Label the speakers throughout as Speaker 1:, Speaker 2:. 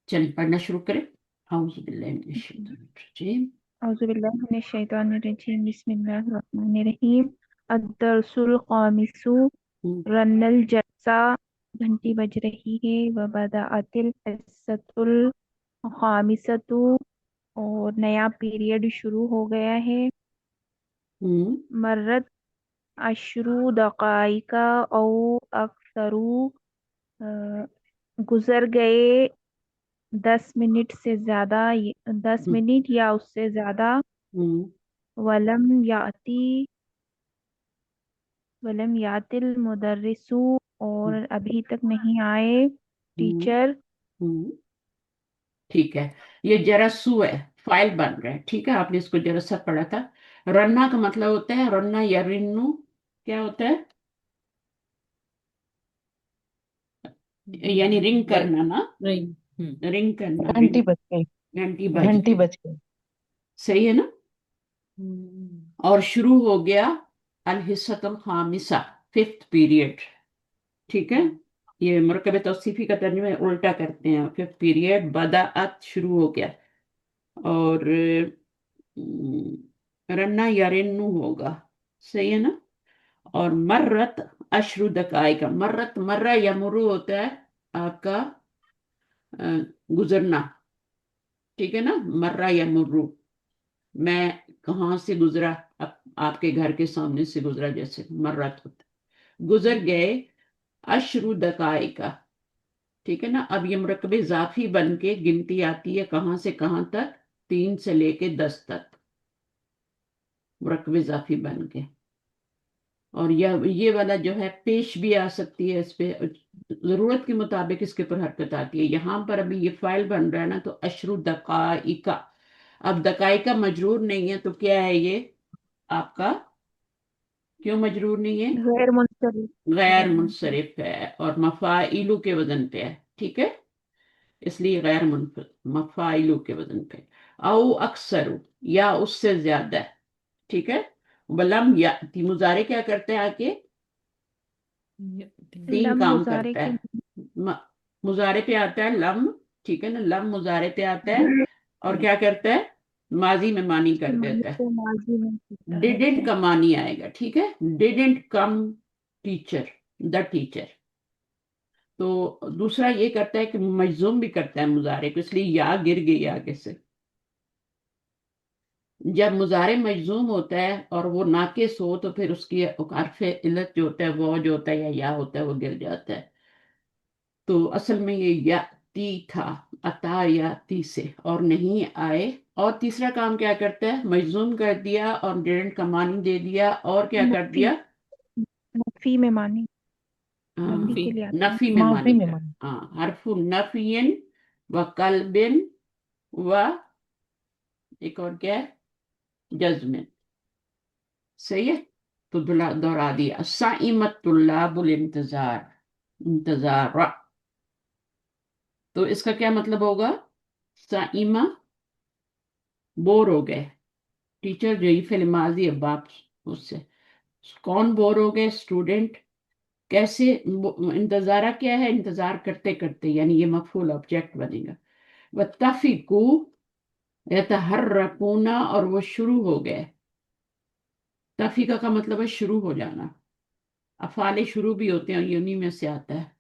Speaker 1: चलिए पढ़ना शुरू करें। औज़ु बिल्लाहि मिनश शैतानिर रजीम।
Speaker 2: औज़ुबिल्लाहि मिनश्शैतानिर्रजीम बिस्मिल्लाहिर्रहमानिर्रहीम। अद-दर्सुल ख़ामिसु
Speaker 1: हम्म,
Speaker 2: रन्नल जलसा। घंटी बज रही है। व बदअतिल हिस्सतुल ख़ामिसतु। और नया पीरियड शुरू हो गया है।
Speaker 1: हम्म,
Speaker 2: मर्रत अशरु दक़ाइका औ अक्सरू। गुजर गए 10 मिनट से ज्यादा, 10 मिनट या उससे ज्यादा।
Speaker 1: हम्म,
Speaker 2: वलम याति वलम यातिल मुदर्रिसु। और अभी तक नहीं आए
Speaker 1: हम्म,
Speaker 2: टीचर।
Speaker 1: हम्म। ठीक है। ये जरसु है, फाइल बन रहा है। ठीक है, आपने इसको जरसा पढ़ा था। रन्ना का मतलब होता है रन्ना या रिन्नु। क्या होता है? यानी रिंग
Speaker 3: बस
Speaker 1: करना ना।
Speaker 3: नहीं।
Speaker 1: रिंग करना, रिंग।
Speaker 3: घंटी बज गई।
Speaker 1: घंटी बज
Speaker 3: घंटी
Speaker 1: गई।
Speaker 3: बज गई।
Speaker 1: सही है ना।
Speaker 3: हम्म।
Speaker 1: और शुरू हो गया अल हिस्सतुल खामिसा, फिफ्थ पीरियड। ठीक है। ये मुरकब तौसीफी का तर्जुमा उल्टा करते हैं। फिफ्थ पीरियड बदाअत, शुरू हो गया। और रन्ना या रिन्नु होगा। सही है ना। और मर्रत अशरु दकाई का मर्रत, मर्रा या मुरु होता है आपका अ, गुजरना। ठीक है ना। मर्रा या मुर्रू, मैं कहाँ से गुजरा, आपके घर के सामने से गुजरा, जैसे मर्रत होता है। गुजर गए अशरु दकाई का। ठीक है ना। अब ये मुरकब इजाफी बन के गिनती आती है कहाँ से कहाँ तक, 3 से लेके 10 तक मुरकब इजाफी बन के। और ये वाला जो है पेश भी आ सकती है, इस पे जरूरत के मुताबिक इसके ऊपर हरकत आती है। यहां पर अभी ये फाइल बन रहा है ना, तो अशरु दकाइका। अब दकाइका मजरूर नहीं है, तो क्या है ये आपका? क्यों मजरूर नहीं है?
Speaker 2: गैर मुंसरिफ।
Speaker 1: गैर
Speaker 2: गैर मुंसरिफ।
Speaker 1: मुनसरिफ है और मफाइलू के वजन पे है। ठीक है, इसलिए गैर मफाइलू के वजन पे। औ अक्सर, या उससे ज्यादा। ठीक है। वलम या मुजारे क्या करते हैं आके? तीन
Speaker 2: लम
Speaker 1: काम
Speaker 2: गुजारे
Speaker 1: करता
Speaker 2: के
Speaker 1: है। म- मुजारे पे आता है लम। ठीक है ना, लम मुजारे पे आता है। और क्या करता है? माजी में मानी कर
Speaker 2: इस्तेमाल
Speaker 1: देता है।
Speaker 2: को माजी में होता है।
Speaker 1: डिडेंट का मानी आएगा। ठीक है, didn't come teacher, the teacher. तो दूसरा ये करता है कि मजजूम भी करता है मुजारे को, इसलिए या गिर गई आगे से। जब मुजारे मजजूम होता है और वो नाकिस हो, तो फिर उसकी हर्फ इल्लत जो होता है, वो जो होता है या होता है, वो गिर जाता है। तो असल में ये याती था, अता याती से, और नहीं आए। और तीसरा काम क्या करता है? मजजूम कर दिया और डिडंट का मानी दे दिया, और क्या कर
Speaker 2: नफी।
Speaker 1: दिया?
Speaker 2: नफी में मानी। नफी
Speaker 1: हाँ,
Speaker 2: के
Speaker 3: माफी।
Speaker 2: लिए आते हैं।
Speaker 1: नफी में
Speaker 3: माफी
Speaker 1: मानी
Speaker 3: में
Speaker 1: कर।
Speaker 3: मान।
Speaker 1: हाँ, हरफु नफियन व कल्बिन व एक और क्या है? जज्म। सही है। तो दोहरा दिया साइमत तुल्लाबुल इंतजार, इंतजार। तो इसका क्या मतलब होगा? साइमा, बोर हो गए। टीचर जो ये फिल माजी है बाप, उससे कौन बोर हो गए? स्टूडेंट। कैसे? इंतजारा क्या है? इंतजार करते करते, यानी ये मफूल ऑब्जेक्ट बनेगा। वह तफिकू यतहर्रकूना, और वो शुरू हो गए। तफिका का मतलब है शुरू हो जाना। अफाले शुरू भी होते हैं, ये उन्हीं में से आता है।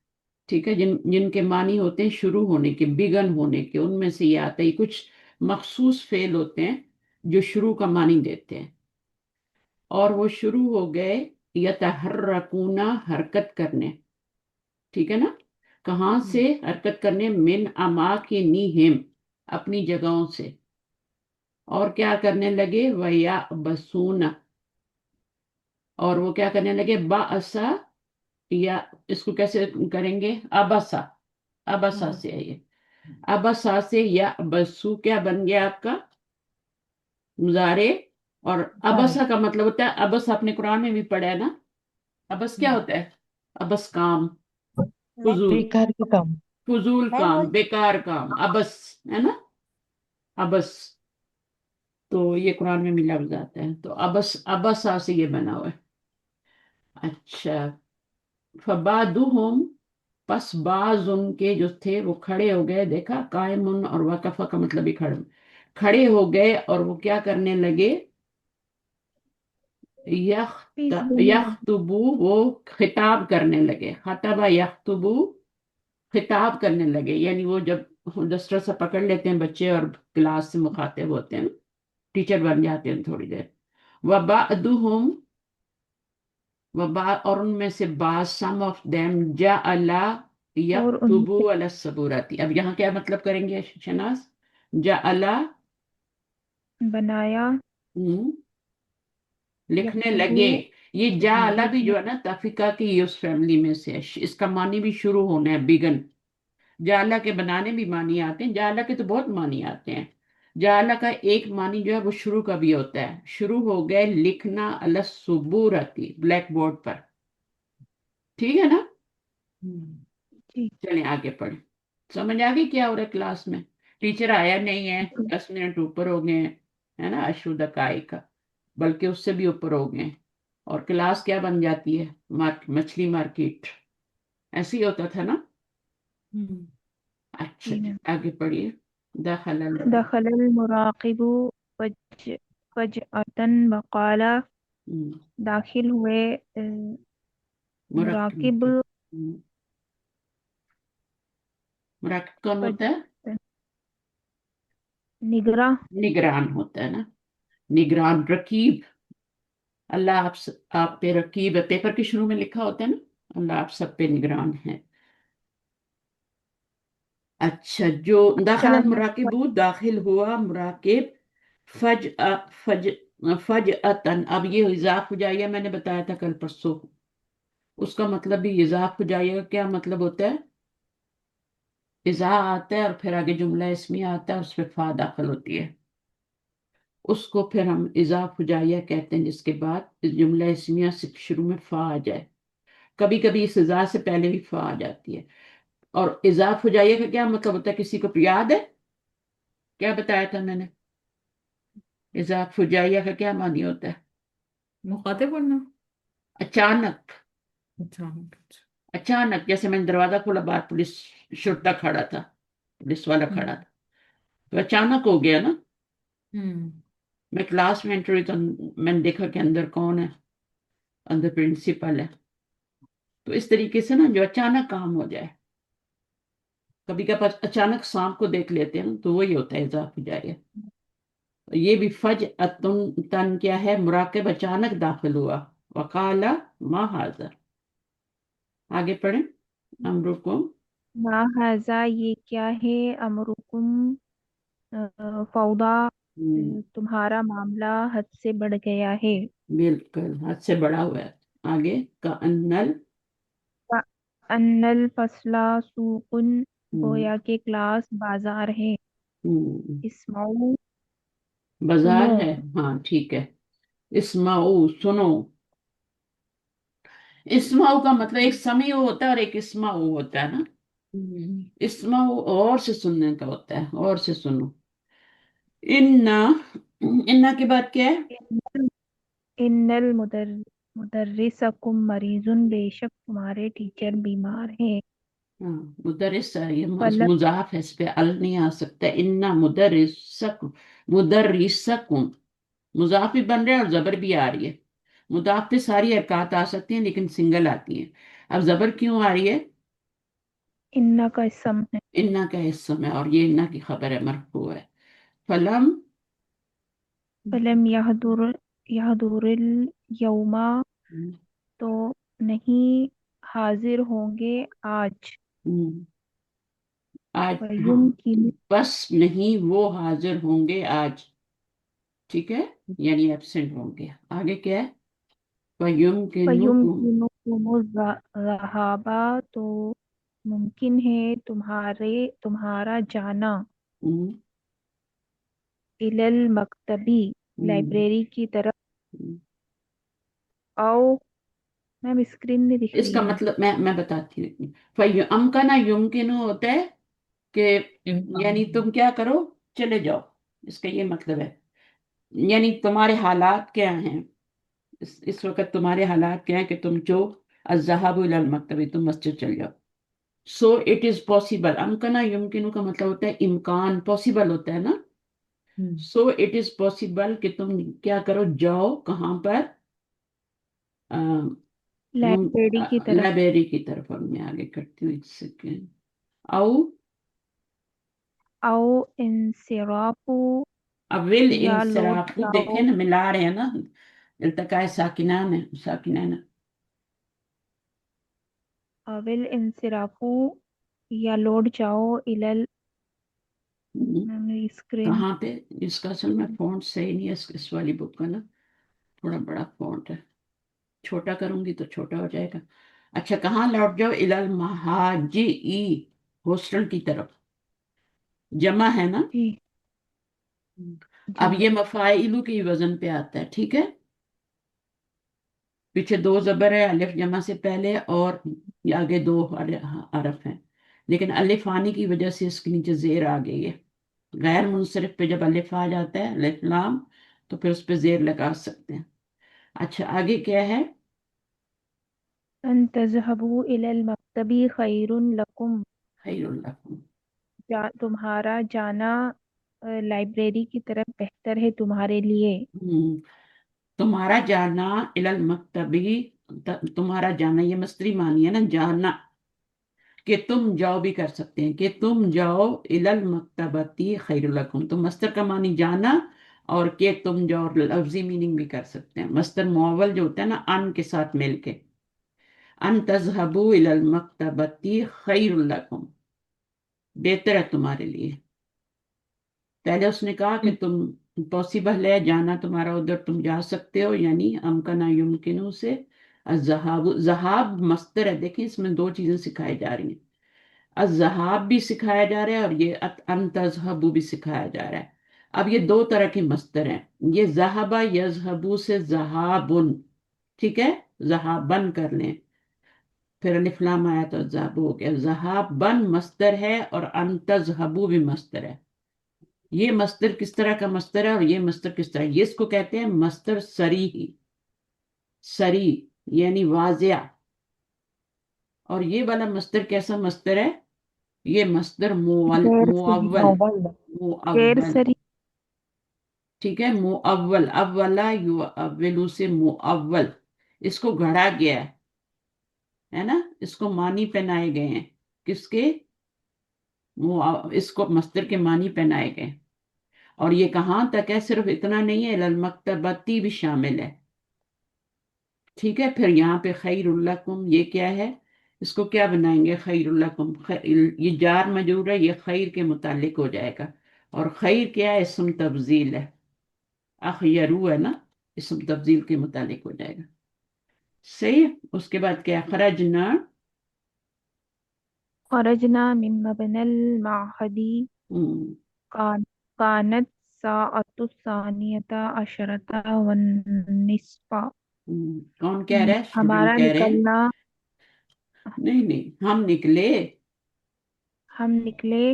Speaker 1: ठीक है, जिनके मानी होते हैं शुरू होने के, बिगन होने के, उनमें से ये आता है। कुछ मखसूस फेल होते हैं जो शुरू का मानी देते हैं। और वो शुरू हो गए यतहर्रकूना, हरकत करने। ठीक है ना। कहाँ से हरकत करने? मिन अमाकिनिहिम, अपनी जगहों से। और क्या करने लगे? वया बसूना, और वो क्या करने लगे? बासा, या इसको कैसे करेंगे? अबसा, अबसा से है ये। अबसा से या बसु क्या बन गया आपका? मुजारे। और
Speaker 3: सारे।
Speaker 1: अबसा का मतलब होता है, अबस आपने कुरान में भी पढ़ा है ना। अबस क्या होता है? अबस काम, फजूल,
Speaker 3: बेकार के काम।
Speaker 1: फजूल काम, बेकार काम, अबस, है ना। अबस। तो ये कुरान में भी लफ्ज आता है। तो अबस, अबसा से ये बना हुआ है। अच्छा। फबादुहुम پس بعض ان کے جو تھے وہ کھڑے ہو گئے، دیکھا قائمن اور وقفہ کا مطلب ہی کھڑے، کھڑے ہو گئے اور وہ کیا کرنے لگے،
Speaker 2: پیس دینے لگے.
Speaker 1: یخطبو، وہ خطاب کرنے لگے، خطبہ یخطبو، خطاب کرنے لگے، یعنی وہ جب دستر سے پکڑ لیتے ہیں بچے اور کلاس سے مخاطب ہوتے ہیں، ٹیچر بن جاتے ہیں تھوڑی دیر. وَبَعْدُهُمْ، اور ان میں سے بعض، سم آف دیم، جَعَلَ
Speaker 2: اور ان
Speaker 1: یکتبو علی السبورتی. اب یہاں کیا مطلب کریں گے شناز؟ جَعَلَ،
Speaker 2: سے بنایا،
Speaker 1: لکھنے
Speaker 2: یکتبو
Speaker 1: لگے. یہ جَعَلَ بھی
Speaker 2: لکھنے.
Speaker 1: جو ہے نا تفقہ کی اس فیملی میں سے ہے، اس کا معنی بھی شروع ہونا ہے، بگن. جالہ کے بنانے بھی معنی آتے ہیں، جالہ کے تو بہت معنی آتے ہیں. جالہ کا ایک معنی جو ہے وہ شروع کا بھی ہوتا ہے، شروع ہو گئے لکھنا علی السبورتی، بلیک بورڈ پر. ٹھیک ہے نا؟
Speaker 2: جی
Speaker 1: چلیں آگے پڑھیں. سمجھ آ گئی کیا ہو رہا ہے کلاس میں؟ ٹیچر آیا نہیں ہے،
Speaker 2: جی
Speaker 1: 10 منٹ اوپر ہو گئے ہیں، ہے نا، اشودکائی کا، بلکہ اس سے بھی اوپر ہو گئے ہیں. اور کلاس کیا بن جاتی ہے؟ مچھلی مارکیٹ. ایسے ہی ہوتا تھا نا. اچھا
Speaker 2: جی
Speaker 1: جی
Speaker 2: میم.
Speaker 1: آگے پڑھیے. دخل
Speaker 2: دخل المراقب فجأة وقال. داخل ہوئے مراقب
Speaker 1: مراقب. مراقب کون ہوتا ہے؟
Speaker 2: فج- نگراں.
Speaker 1: نگران ہوتا ہے نا، نگران، رقیب. اللہ آپ پہ رقیب ہے، پیپر کے شروع میں لکھا ہوتا ہے نا، اللہ آپ سب پہ نگران ہے. اچھا، جو داخل
Speaker 2: اچانک
Speaker 1: المراقب، داخل ہوا مراقب، فج فج فجأتن. اب یہ اضاف ہو جائے، میں نے بتایا تھا کل پرسوں، اس کا مطلب بھی اضاف ہو جائے. کیا مطلب ہوتا ہے؟ اضا آتا ہے اور پھر آگے جملہ اسمیہ آتا ہے، اس پہ فا داخل ہوتی ہے، اس کو پھر ہم اضاف فجائیہ کہتے ہیں، جس کے بعد اس جملہ اسمیہ سے شروع میں فا آ جائے. کبھی کبھی اس اضا سے پہلے بھی فا آ جاتی ہے. اور اضاف فجائیہ کا کیا مطلب ہوتا ہے؟ کسی کو یاد ہے کیا بتایا تھا میں نے؟ اضاف فجائیہ کا کیا معنی ہوتا ہے؟
Speaker 3: مخاطب بولنا.
Speaker 1: اچانک.
Speaker 3: اچھا.
Speaker 1: اچانک، جیسے میں نے دروازہ کھولا، باہر پولیس شرطا کھڑا تھا، پولیس والا کھڑا تھا، تو اچانک ہو گیا نا. میں کلاس میں انٹر ہوئی تو میں نے دیکھا کہ اندر کون ہے، اندر پرنسپل ہے. تو اس طریقے سے نا جو اچانک کام ہو جائے، کبھی کبھی اچانک سانپ کو دیکھ لیتے ہیں نا، تو وہی ہوتا ہے اضافہ جائے. یہ بھی فج تن کیا ہے؟ مراقب اچانک داخل ہوا. وقال ما حاضر. آگے پڑھیں. امرکم.
Speaker 2: ما ھذا، یہ کیا ہے، امرکم فوضا، تمہارا معاملہ حد سے بڑھ گیا ہے.
Speaker 1: بالکل حد سے بڑا ہوا ہے. آگے کا انل.
Speaker 2: ان الفصل سوق، گویا کہ کلاس بازار ہے. اسمعوا،
Speaker 1: بازار
Speaker 2: سنو.
Speaker 1: ہے، ہاں ٹھیک ہے. اسمعو، سنو. اسمعو کا مطلب ایک سمیع ہوتا ہے اور ایک اسمعو ہوتا ہے نا. اسمعو اور سے سننے کا ہوتا ہے، اور سے سنو. انا، انا کے بعد کیا ہے؟
Speaker 2: ان المدرسکم مریض، بے شک تمہارے ٹیچر بیمار ہیں.
Speaker 1: ہاں، مدرس ہے، یہ
Speaker 2: فلم
Speaker 1: مضاف ہے، اس پہ ال نہیں آ سکتا. انا مدرسکم، مدرسکم مضاف بھی بن رہا ہے اور زبر بھی آ رہی ہے. مضاف پہ ساری حرکات آ سکتی ہیں لیکن سنگل آتی ہیں. اب زبر کیوں آ رہی ہے؟
Speaker 2: ان کا اسم ہے.
Speaker 1: انا کا حصہ ہے اور یہ انا کی خبر ہے، مرفوع ہے. فلم.
Speaker 2: فلم یحضر الیوم، تو نہیں حاضر ہوں گے آج.
Speaker 1: آج، ہاں،
Speaker 2: ویمکن،
Speaker 1: بس نہیں وہ حاضر ہوں گے آج. ٹھیک ہے، یعنی ایبسنٹ ہوں گے. آگے کیا ہے؟ وَيُمْكِنُكُمْ.
Speaker 2: ویمکنکم الذھاب، تو ممکن ہے تمہارا جانا. الی المکتبی، لائبریری کی طرف. او میم اسکرین نہیں دکھ
Speaker 1: اس کا
Speaker 2: رہی ہے.
Speaker 1: مطلب میں بتاتی ہوں. امکنا یمکن ہوتا ہے کہ یعنی تم کیا کرو، چلے جاؤ. اس کا یہ مطلب ہے، یعنی تمہارے حالات کیا ہیں، اس وقت تمہارے حالات کیا ہیں کہ تم جو الذهاب الى المکتبی، تم مسجد چل جاؤ. सो इट इज पॉसिबल, अमकना युमकिनु का मतलब होता है इम्कान, पॉसिबल होता है ना। सो इट इज पॉसिबल कि तुम क्या करो, जाओ कहाँ पर,
Speaker 2: लाइब्रेरी की तरफ।
Speaker 1: लाइब्रेरी की तरफ। अब मैं आगे करती हूँ, एक सेकेंड। आओ,
Speaker 2: आओ इंसिराफू,
Speaker 1: अविल
Speaker 2: या लौट
Speaker 1: इंसराफू,
Speaker 2: जाओ।
Speaker 1: देखे ना, मिला रहे हैं ना, इल्तकाए साकिनान है, साकिनान है।
Speaker 2: अविल इंसिराफू, या लौट जाओ इलल,
Speaker 1: हम्म,
Speaker 2: मेरी स्क्रीन।
Speaker 1: कहाँ पे, इसका असल में फॉन्ट सही नहीं है, इस वाली बुक का ना थोड़ा बड़ा फॉन्ट है, छोटा करूंगी तो छोटा हो जाएगा। अच्छा, कहाँ लौट जाओ, इलल महाजी, हॉस्टल की तरफ, जमा है ना।
Speaker 2: जी
Speaker 1: अब
Speaker 2: जी।
Speaker 1: ये मफाइलू की वजन पे आता है, ठीक है। पीछे दो जबर है, अलिफ जमा से पहले, और ये आगे दो हरफ हैं, लेकिन अलिफ आने की वजह से इसके नीचे जेर आ गई है। गैर मुनसरिफ पे जब अलिफ आ जाता है, अलिफ लाम, तो फिर उस पे जेर लगा सकते हैं। अच्छा, आगे क्या है।
Speaker 2: अन तज़हबू इलल मक्तबी खैरुन लकुम,
Speaker 1: खैरुल लकुम।
Speaker 2: तुम्हारा जाना लाइब्रेरी की तरफ बेहतर है तुम्हारे लिए।
Speaker 1: हम्म, तुम्हारा जाना, इलल मक्तबी, तुम्हारा जाना, ये मस्त्री मानी है ना, जाना, कि तुम जाओ भी कर सकते हैं, कि तुम जाओ, इलल मक्तबती खैरुल लकुम, तो मस्तर का मानी जाना, और कि तुम जाओ लफ्जी मीनिंग भी कर सकते हैं। मस्तर मुअव्वल जो होता है ना अन के साथ मिलके, अन तज़हबू इलल मक्तबती खैरुल लकुम, बेहतर है तुम्हारे लिए। पहले उसने कहा कि
Speaker 2: जी
Speaker 1: तुम पॉसिबल है जाना तुम्हारा उधर, तुम जा सकते हो, यानी अमकना युमकिनु से अज़हाब, जहाब मस्तर है, देखिए इसमें दो चीजें सिखाई जा रही हैं, अज़हाब भी सिखाया जा रहा है, और ये अन तज़हबू भी सिखाया जा रहा है। अब ये दो तरह की मस्तर हैं, ये जहाबा यजहबू से जहाबुन, ठीक है, जहाबन कर लें, फिर अलिफ लाम आया तो जहाबू हो गया, जहाबन मस्तर है, और अन तज़हबू भी मस्तर है। ये मस्तर किस तरह का मस्तर है, और ये मस्तर किस तरह, ये इसको कहते हैं मस्तर सरी, सरी यानी वाजिया। और ये वाला मस्तर कैसा मस्तर है, ये मस्तर
Speaker 2: गैर सरी
Speaker 1: मुअव्वल,
Speaker 2: गैर
Speaker 1: मुअव्वल,
Speaker 2: सरी।
Speaker 1: ठीक है, मुअव्वल, अव्वला युअव्विलु से मुअव्वल, इसको गढ़ा गया है ना, इसको मानी पहनाए गए हैं, किसके, इसको मस्तर के मानी पहनाए गए। और ये कहाँ तक है, सिर्फ इतना नहीं है, इलल मक्तबती भी शामिल है, ठीक है। फिर यहाँ पे खैरुल्लकुम, ये क्या है, इसको क्या बनाएंगे, खैरुल्लकुम, ये जार मजरूर है, ये खैर के मुतालिक हो जाएगा, और खैर क्या है, इसम तब्जील है, अखयरू है ना, इसम तब्जील के मुतालिक हो जाएगा, सही है। उसके बाद क्या, खरजना,
Speaker 2: खरजना मिन मबनल माहदी,
Speaker 1: हम्म,
Speaker 2: कान कानत साअतु सानियता अशरता वन निस्फा।
Speaker 1: कौन कह रहा है, स्टूडेंट
Speaker 2: हमारा
Speaker 1: कह रहे हैं।
Speaker 2: निकलना।
Speaker 1: नहीं नहीं, हम निकले,
Speaker 2: हम निकले।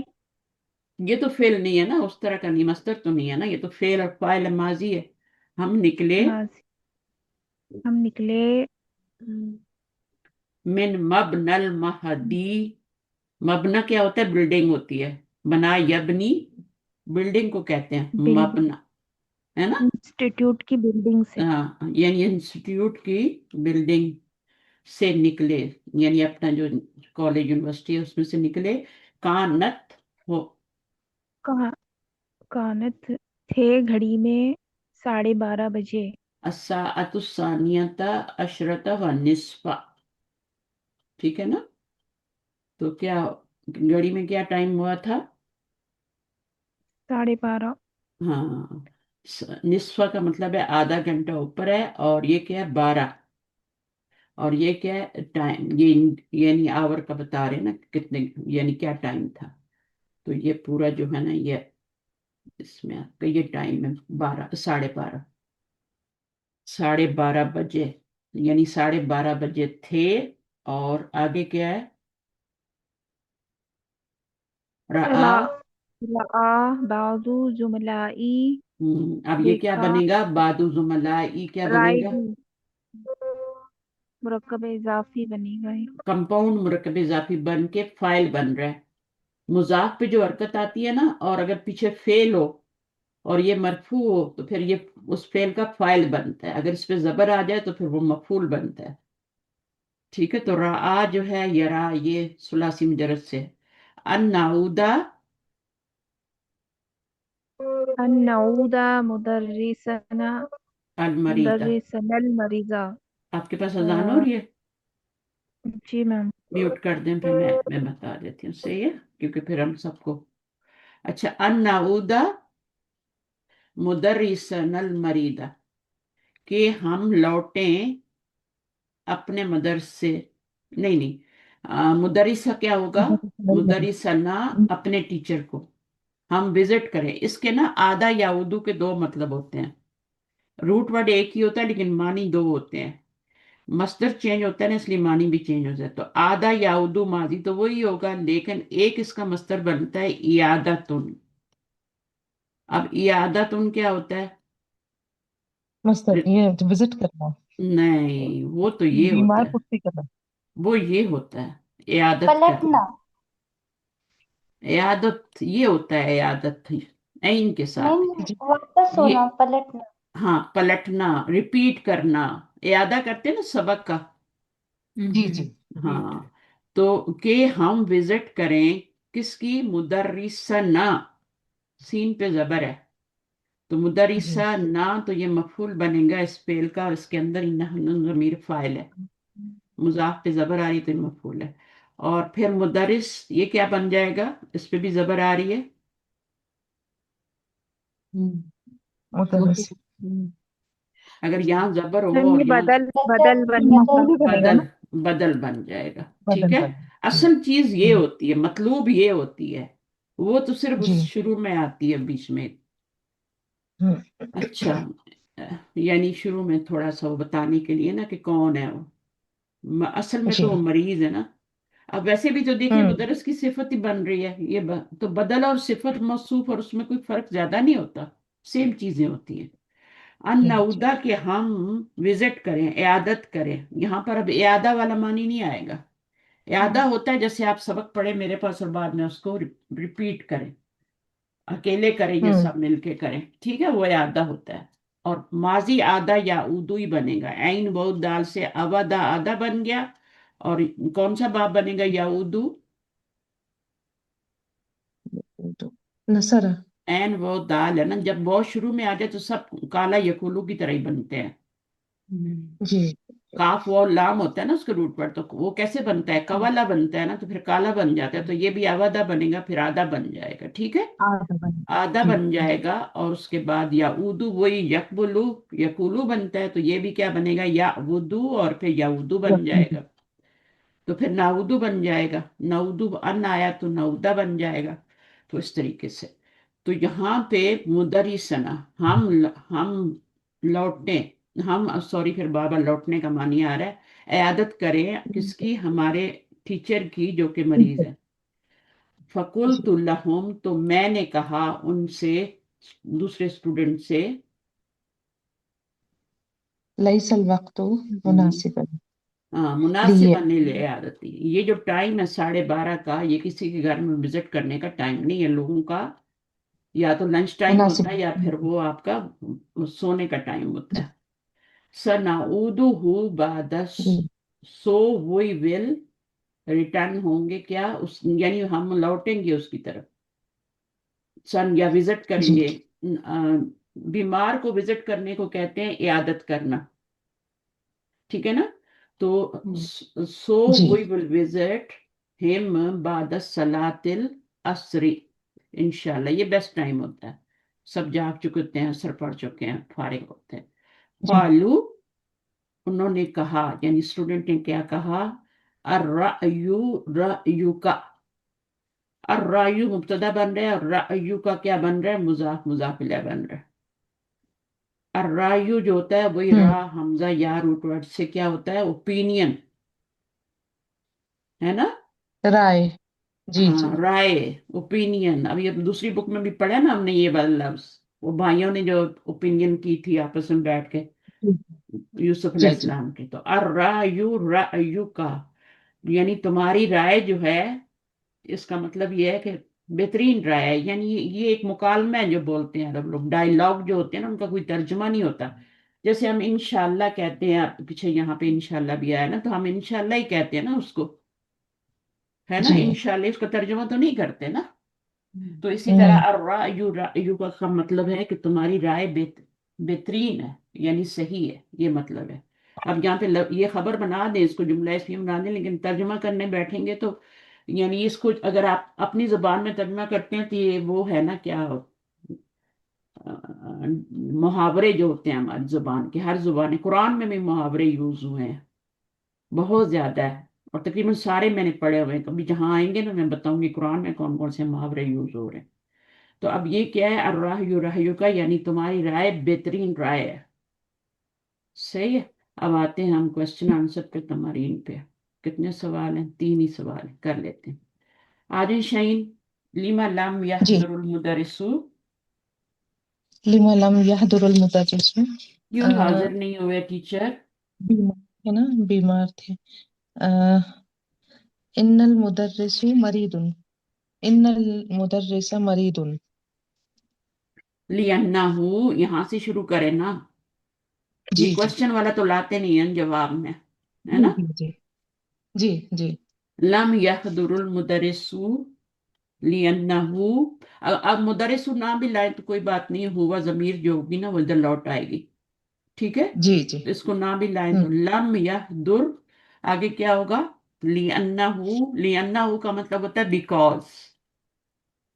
Speaker 1: ये तो फेल नहीं है ना, उस तरह का नहीं, मस्तर तो नहीं है ना, ये तो फेल और फाइल माजी है। हम निकले,
Speaker 2: माजी। हम निकले।
Speaker 1: मिन मबनल महदी, मबना क्या होता है, बिल्डिंग होती है, बना यबनी, बिल्डिंग को कहते हैं
Speaker 2: बिल्डिंग।
Speaker 1: मबना, है ना।
Speaker 2: इंस्टीट्यूट की बिल्डिंग से।
Speaker 1: हाँ, यानी इंस्टीट्यूट की बिल्डिंग से निकले, यानी अपना जो कॉलेज यूनिवर्सिटी है उसमें से निकले। कानत हो,
Speaker 2: कहा कानत थे घड़ी में 12:30 बजे।
Speaker 1: अस्साअतुस्सानियता अशरता व निस्फा, ठीक है ना। तो क्या, घड़ी में क्या टाइम हुआ था,
Speaker 2: 12:30।
Speaker 1: हाँ, निस्फा का मतलब है आधा घंटा ऊपर है, और ये क्या है, 12, और ये क्या है, टाइम, ये यानी आवर का बता रहे हैं ना, कितने, यानी क्या टाइम था। तो ये पूरा जो है ना, ये इसमें आपका ये टाइम है 12, 12:30, 12:30 बजे, यानी 12:30 बजे थे। और आगे क्या है, रआ,
Speaker 2: रा रा बाजू जुमलाई।
Speaker 1: अब ये क्या
Speaker 2: देखा।
Speaker 1: बनेगा, बादु जुमला, ई क्या बनेगा,
Speaker 2: राइडी। मुरक्कब इजाफी बनेगा ये।
Speaker 1: कंपाउंड मुरक्कब इजाफी बन के फाइल बन रहा है। मुजाफ पे जो हरकत आती है ना, और अगर पीछे फेल हो और ये मरफू हो तो फिर ये उस फेल का फाइल बनता है। अगर इस पे जबर आ जाए तो फिर वो मफूल बनता है। ठीक है, तो रा जो है यरा, ये सुलासी मुजरद से। अन नाउदा,
Speaker 2: अन नऊदा मुदर्रिसना
Speaker 1: अल मरीदा।
Speaker 2: मुदर्रिसनल मरीजा।
Speaker 1: आपके पास
Speaker 2: अ,
Speaker 1: अजान हो रही है?
Speaker 2: जी मैम।
Speaker 1: म्यूट कर दें, फिर मैं बता देती हूँ, सही है, क्योंकि फिर हम सबको। अच्छा, अन नाउदा मुदर्रिसनल मरीदा, कि हम लौटें अपने मदरसे। नहीं नहीं, मुदरिसा क्या होगा? मुदरिसना, अपने टीचर को हम विजिट करें। इसके ना आदा या उदू के दो मतलब होते हैं। रूट वर्ड एक ही होता है लेकिन मानी दो होते हैं। मस्दर चेंज होता है ना, इसलिए मानी भी चेंज हो जाता है। तो आदा या उदू माजी तो वही होगा, लेकिन एक इसका मस्दर बनता है इयादतुन। अब इयादतुन क्या होता है?
Speaker 4: मस्तर ये विजिट करना,
Speaker 1: नहीं, वो तो ये होता
Speaker 4: बीमार
Speaker 1: है,
Speaker 4: पुष्टि करना।
Speaker 1: वो ये होता है इयादत करना।
Speaker 5: पलटना।
Speaker 1: इयादत ये होता है, इयादत ऐन के साथ।
Speaker 5: नहीं, वापस
Speaker 1: ये,
Speaker 5: होना, पलटना।
Speaker 1: हाँ, पलटना, रिपीट करना। इयादा करते हैं ना सबक का।
Speaker 4: जी जी।
Speaker 1: हाँ, तो कि हम विजिट करें किसकी? मुदर्रिसना, सीन पे जबर है, तो
Speaker 4: जी
Speaker 1: मुदर्रिसा ना, तो ये मफूल बनेगा इस फेल का, और इसके अंदर ज़मीर फाइल है। मुजाफ पे जबर आ रही है तो ये मफूल है। और फिर मुदरिस, ये क्या बन जाएगा? इस पे भी जबर आ रही है।
Speaker 4: मुदर्रिस।
Speaker 1: अगर यहाँ जबर हो
Speaker 2: मैम
Speaker 1: और
Speaker 2: ये
Speaker 1: यहाँ
Speaker 2: बदल
Speaker 5: बदल
Speaker 2: बदल बनेगा।
Speaker 4: मफूल भी बनेगा
Speaker 1: बदल,
Speaker 4: ना,
Speaker 1: बदल बन जाएगा। ठीक
Speaker 4: बदल
Speaker 1: है,
Speaker 4: बनेगा।
Speaker 1: असल चीज ये होती है, मतलूब ये होती है, वो तो सिर्फ
Speaker 4: जी।
Speaker 1: उस शुरू में आती है, बीच में।
Speaker 4: हम्म,
Speaker 1: अच्छा, यानी शुरू में थोड़ा सा वो बताने के लिए ना कि कौन है वो। असल में तो वो
Speaker 4: जी।
Speaker 1: मरीज है ना। अब वैसे भी तो देखिए,
Speaker 4: हम्म।
Speaker 1: मुदरस की सिफत ही बन रही है ये तो बदल और सिफत मौसूफ, और उसमें कोई फर्क ज्यादा नहीं होता, सेम चीजें होती हैं। अन
Speaker 4: जी जी।
Speaker 1: नउदा के हम विजिट करें, इयादत करें। यहाँ पर अब इयादा वाला मानी नहीं आएगा। इयादा होता है जैसे आप सबक पढ़े मेरे पास और बाद में उसको रिपीट करें, अकेले करें या
Speaker 4: हम्म।
Speaker 1: सब मिलके करें, ठीक है, वो इयादा होता है। और माजी आदा या उदू ही बनेगा। ऐन बहुत दाल से अवदा आदा बन गया। और कौन सा बाब बनेगा? या उदू।
Speaker 4: तो नसरा।
Speaker 1: ऐन वो दाल है ना, जब बहुत शुरू में आ जाए तो सब काला यकुलू की तरह ही बनते हैं।
Speaker 4: जी
Speaker 1: काफ वो लाम होता है ना उसके रूट पर, तो वो कैसे बनता है? कवाला बनता है ना, तो फिर काला बन जाता है, तो ये भी अवदा बनेगा, फिर आधा बन जाएगा। ठीक है,
Speaker 4: आधा बन।
Speaker 1: आधा
Speaker 4: जी
Speaker 1: बन जाएगा। और उसके बाद या उदू, वही यकबुलू, यकुलू बनता है, तो ये भी क्या बनेगा? या वुदू, और फिर या उदू बन
Speaker 4: यकून।
Speaker 1: जाएगा। तो फिर नाउदू बन जाएगा। नाउदू अन आया तो नाउदा बन जाएगा। तो इस तरीके से। तो यहाँ पे मुदरिसना, हम लौटने, हम सॉरी, फिर बाबा लौटने का मानी आ रहा है। इयादत करें किसकी? हमारे टीचर की, जो कि मरीज है। फकुल
Speaker 4: जी।
Speaker 1: तुल्लाहुम, तो मैंने कहा उनसे, दूसरे स्टूडेंट से।
Speaker 4: लैसल वक्तु
Speaker 1: हम्म,
Speaker 4: मुनासिबन
Speaker 1: हाँ, मुनासिब
Speaker 4: लिए।
Speaker 1: आने ले आदती। ये जो टाइम है 12:30 का, ये किसी के घर में विजिट करने का टाइम नहीं है लोगों का। या तो लंच टाइम होता है,
Speaker 4: मुनासिब।
Speaker 1: या फिर वो आपका सोने का टाइम होता
Speaker 4: जी
Speaker 1: है। सनाउदुहु बादस,
Speaker 4: जी।
Speaker 1: सो वी विल रिटर्न होंगे, क्या उस, यानी हम लौटेंगे उसकी तरफ। सन या विजिट
Speaker 4: जी
Speaker 1: करेंगे। बीमार को विजिट करने को कहते हैं इयादत करना। ठीक है ना? तो सो
Speaker 4: जी।
Speaker 1: वी विल विजिट हिम बाद सलातिल असरी, इंशाल्लाह। ये बेस्ट टाइम होता है, सब जाग चुके होते हैं, असर पढ़ चुके हैं, फारिग होते हैं।
Speaker 4: जी
Speaker 1: फालू, उन्होंने कहा, यानी स्टूडेंट ने क्या कहा? अर्रायु, रायु का, अर्रायु मुब्तदा बन रहा है, और रायु का क्या बन रहा है? मुजाफ, मुजाफिला बन रहा है। अर्रायु जो होता है वही
Speaker 4: हम्म।
Speaker 1: रा हमजा या रूट वर्ड से क्या होता है? ओपिनियन, है ना?
Speaker 4: राय। जी जी।
Speaker 1: हाँ, राय, ओपिनियन। अब ये दूसरी बुक में भी पढ़ा ना हमने ये वाला लफ्ज, वो भाइयों ने जो ओपिनियन की थी आपस में बैठ के। यूसुफ
Speaker 4: जी जी
Speaker 1: अलैहिस्सलाम की। तो रायु का यानी तुम्हारी राय जो है, इसका मतलब ये है कि बेहतरीन राय है, यानी ये एक मुकालमा है जो बोलते हैं अरब लोग, डायलॉग जो होते हैं ना उनका कोई तर्जुमा नहीं होता। जैसे हम इंशाल्लाह कहते हैं, आप पीछे यहाँ पे इंशाल्लाह भी आया ना, तो हम इंशाल्लाह ही कहते हैं ना उसको, है ना,
Speaker 4: जी
Speaker 1: इंशाल्लाह इसका तर्जुमा तो नहीं करते ना। तो इसी तरह
Speaker 4: नहीं
Speaker 1: रायु का मतलब है कि तुम्हारी राय बेहतरीन है, यानी सही है, ये मतलब है। अब यहाँ पे ये खबर बना दें, इसको जुमला इसमें बना दें, लेकिन तर्जुमा करने बैठेंगे तो यानी इसको अगर आप अपनी जुबान में तर्जुमा करते हैं तो ये वो है ना क्या, मुहावरे जो होते हैं हमारी जुबान के, हर जुबान, कुरान में भी मुहावरे यूज हुए हैं, बहुत ज्यादा है, और तकरीबन सारे मैंने पढ़े हुए हैं। कभी जहाँ आएंगे ना मैं बताऊंगी कुरान में कौन कौन से मुहावरे यूज हो रहे हैं। तो अब ये क्या है, अर्राहयु का यानी तुम्हारी राय बेहतरीन राय है, सही है। अब आते हैं हम क्वेश्चन आंसर पे, तमारीन पे। कितने सवाल हैं? 3 ही सवाल हैं, कर लेते हैं। आजिन शाहीन, लिमा लम
Speaker 4: जी
Speaker 1: यहदुरुल मुदर्रिसु,
Speaker 4: लिमा लम यहदुरुल मुदर्रिसु
Speaker 1: क्यों हाजिर नहीं हुए टीचर?
Speaker 4: बीमार है ना, बीमार थे। अ, इन्नल मुदर्रिसु मरीदुन, इन्नल मुदर्रिसा मरीदुन।
Speaker 1: लियन्नाहु, यहाँ से शुरू करें ना, ये
Speaker 4: जी जी
Speaker 1: क्वेश्चन वाला तो लाते नहीं हैं जवाब में, है
Speaker 4: जी
Speaker 1: ना।
Speaker 4: जी जी जी जी
Speaker 1: लम यहदुरुल मुदर्रिसु लियन्नाहु, अब मुदर्रिसु ना भी लाए तो कोई बात नहीं, हुआ जमीर जो होगी ना वो इधर लौट आएगी, ठीक है।
Speaker 4: जी जी
Speaker 1: तो इसको ना भी लाए
Speaker 4: हम्म
Speaker 1: तो लम यहदुर, आगे क्या होगा, लियन्नाहु, लियन्नाहु का मतलब होता है बिकॉज।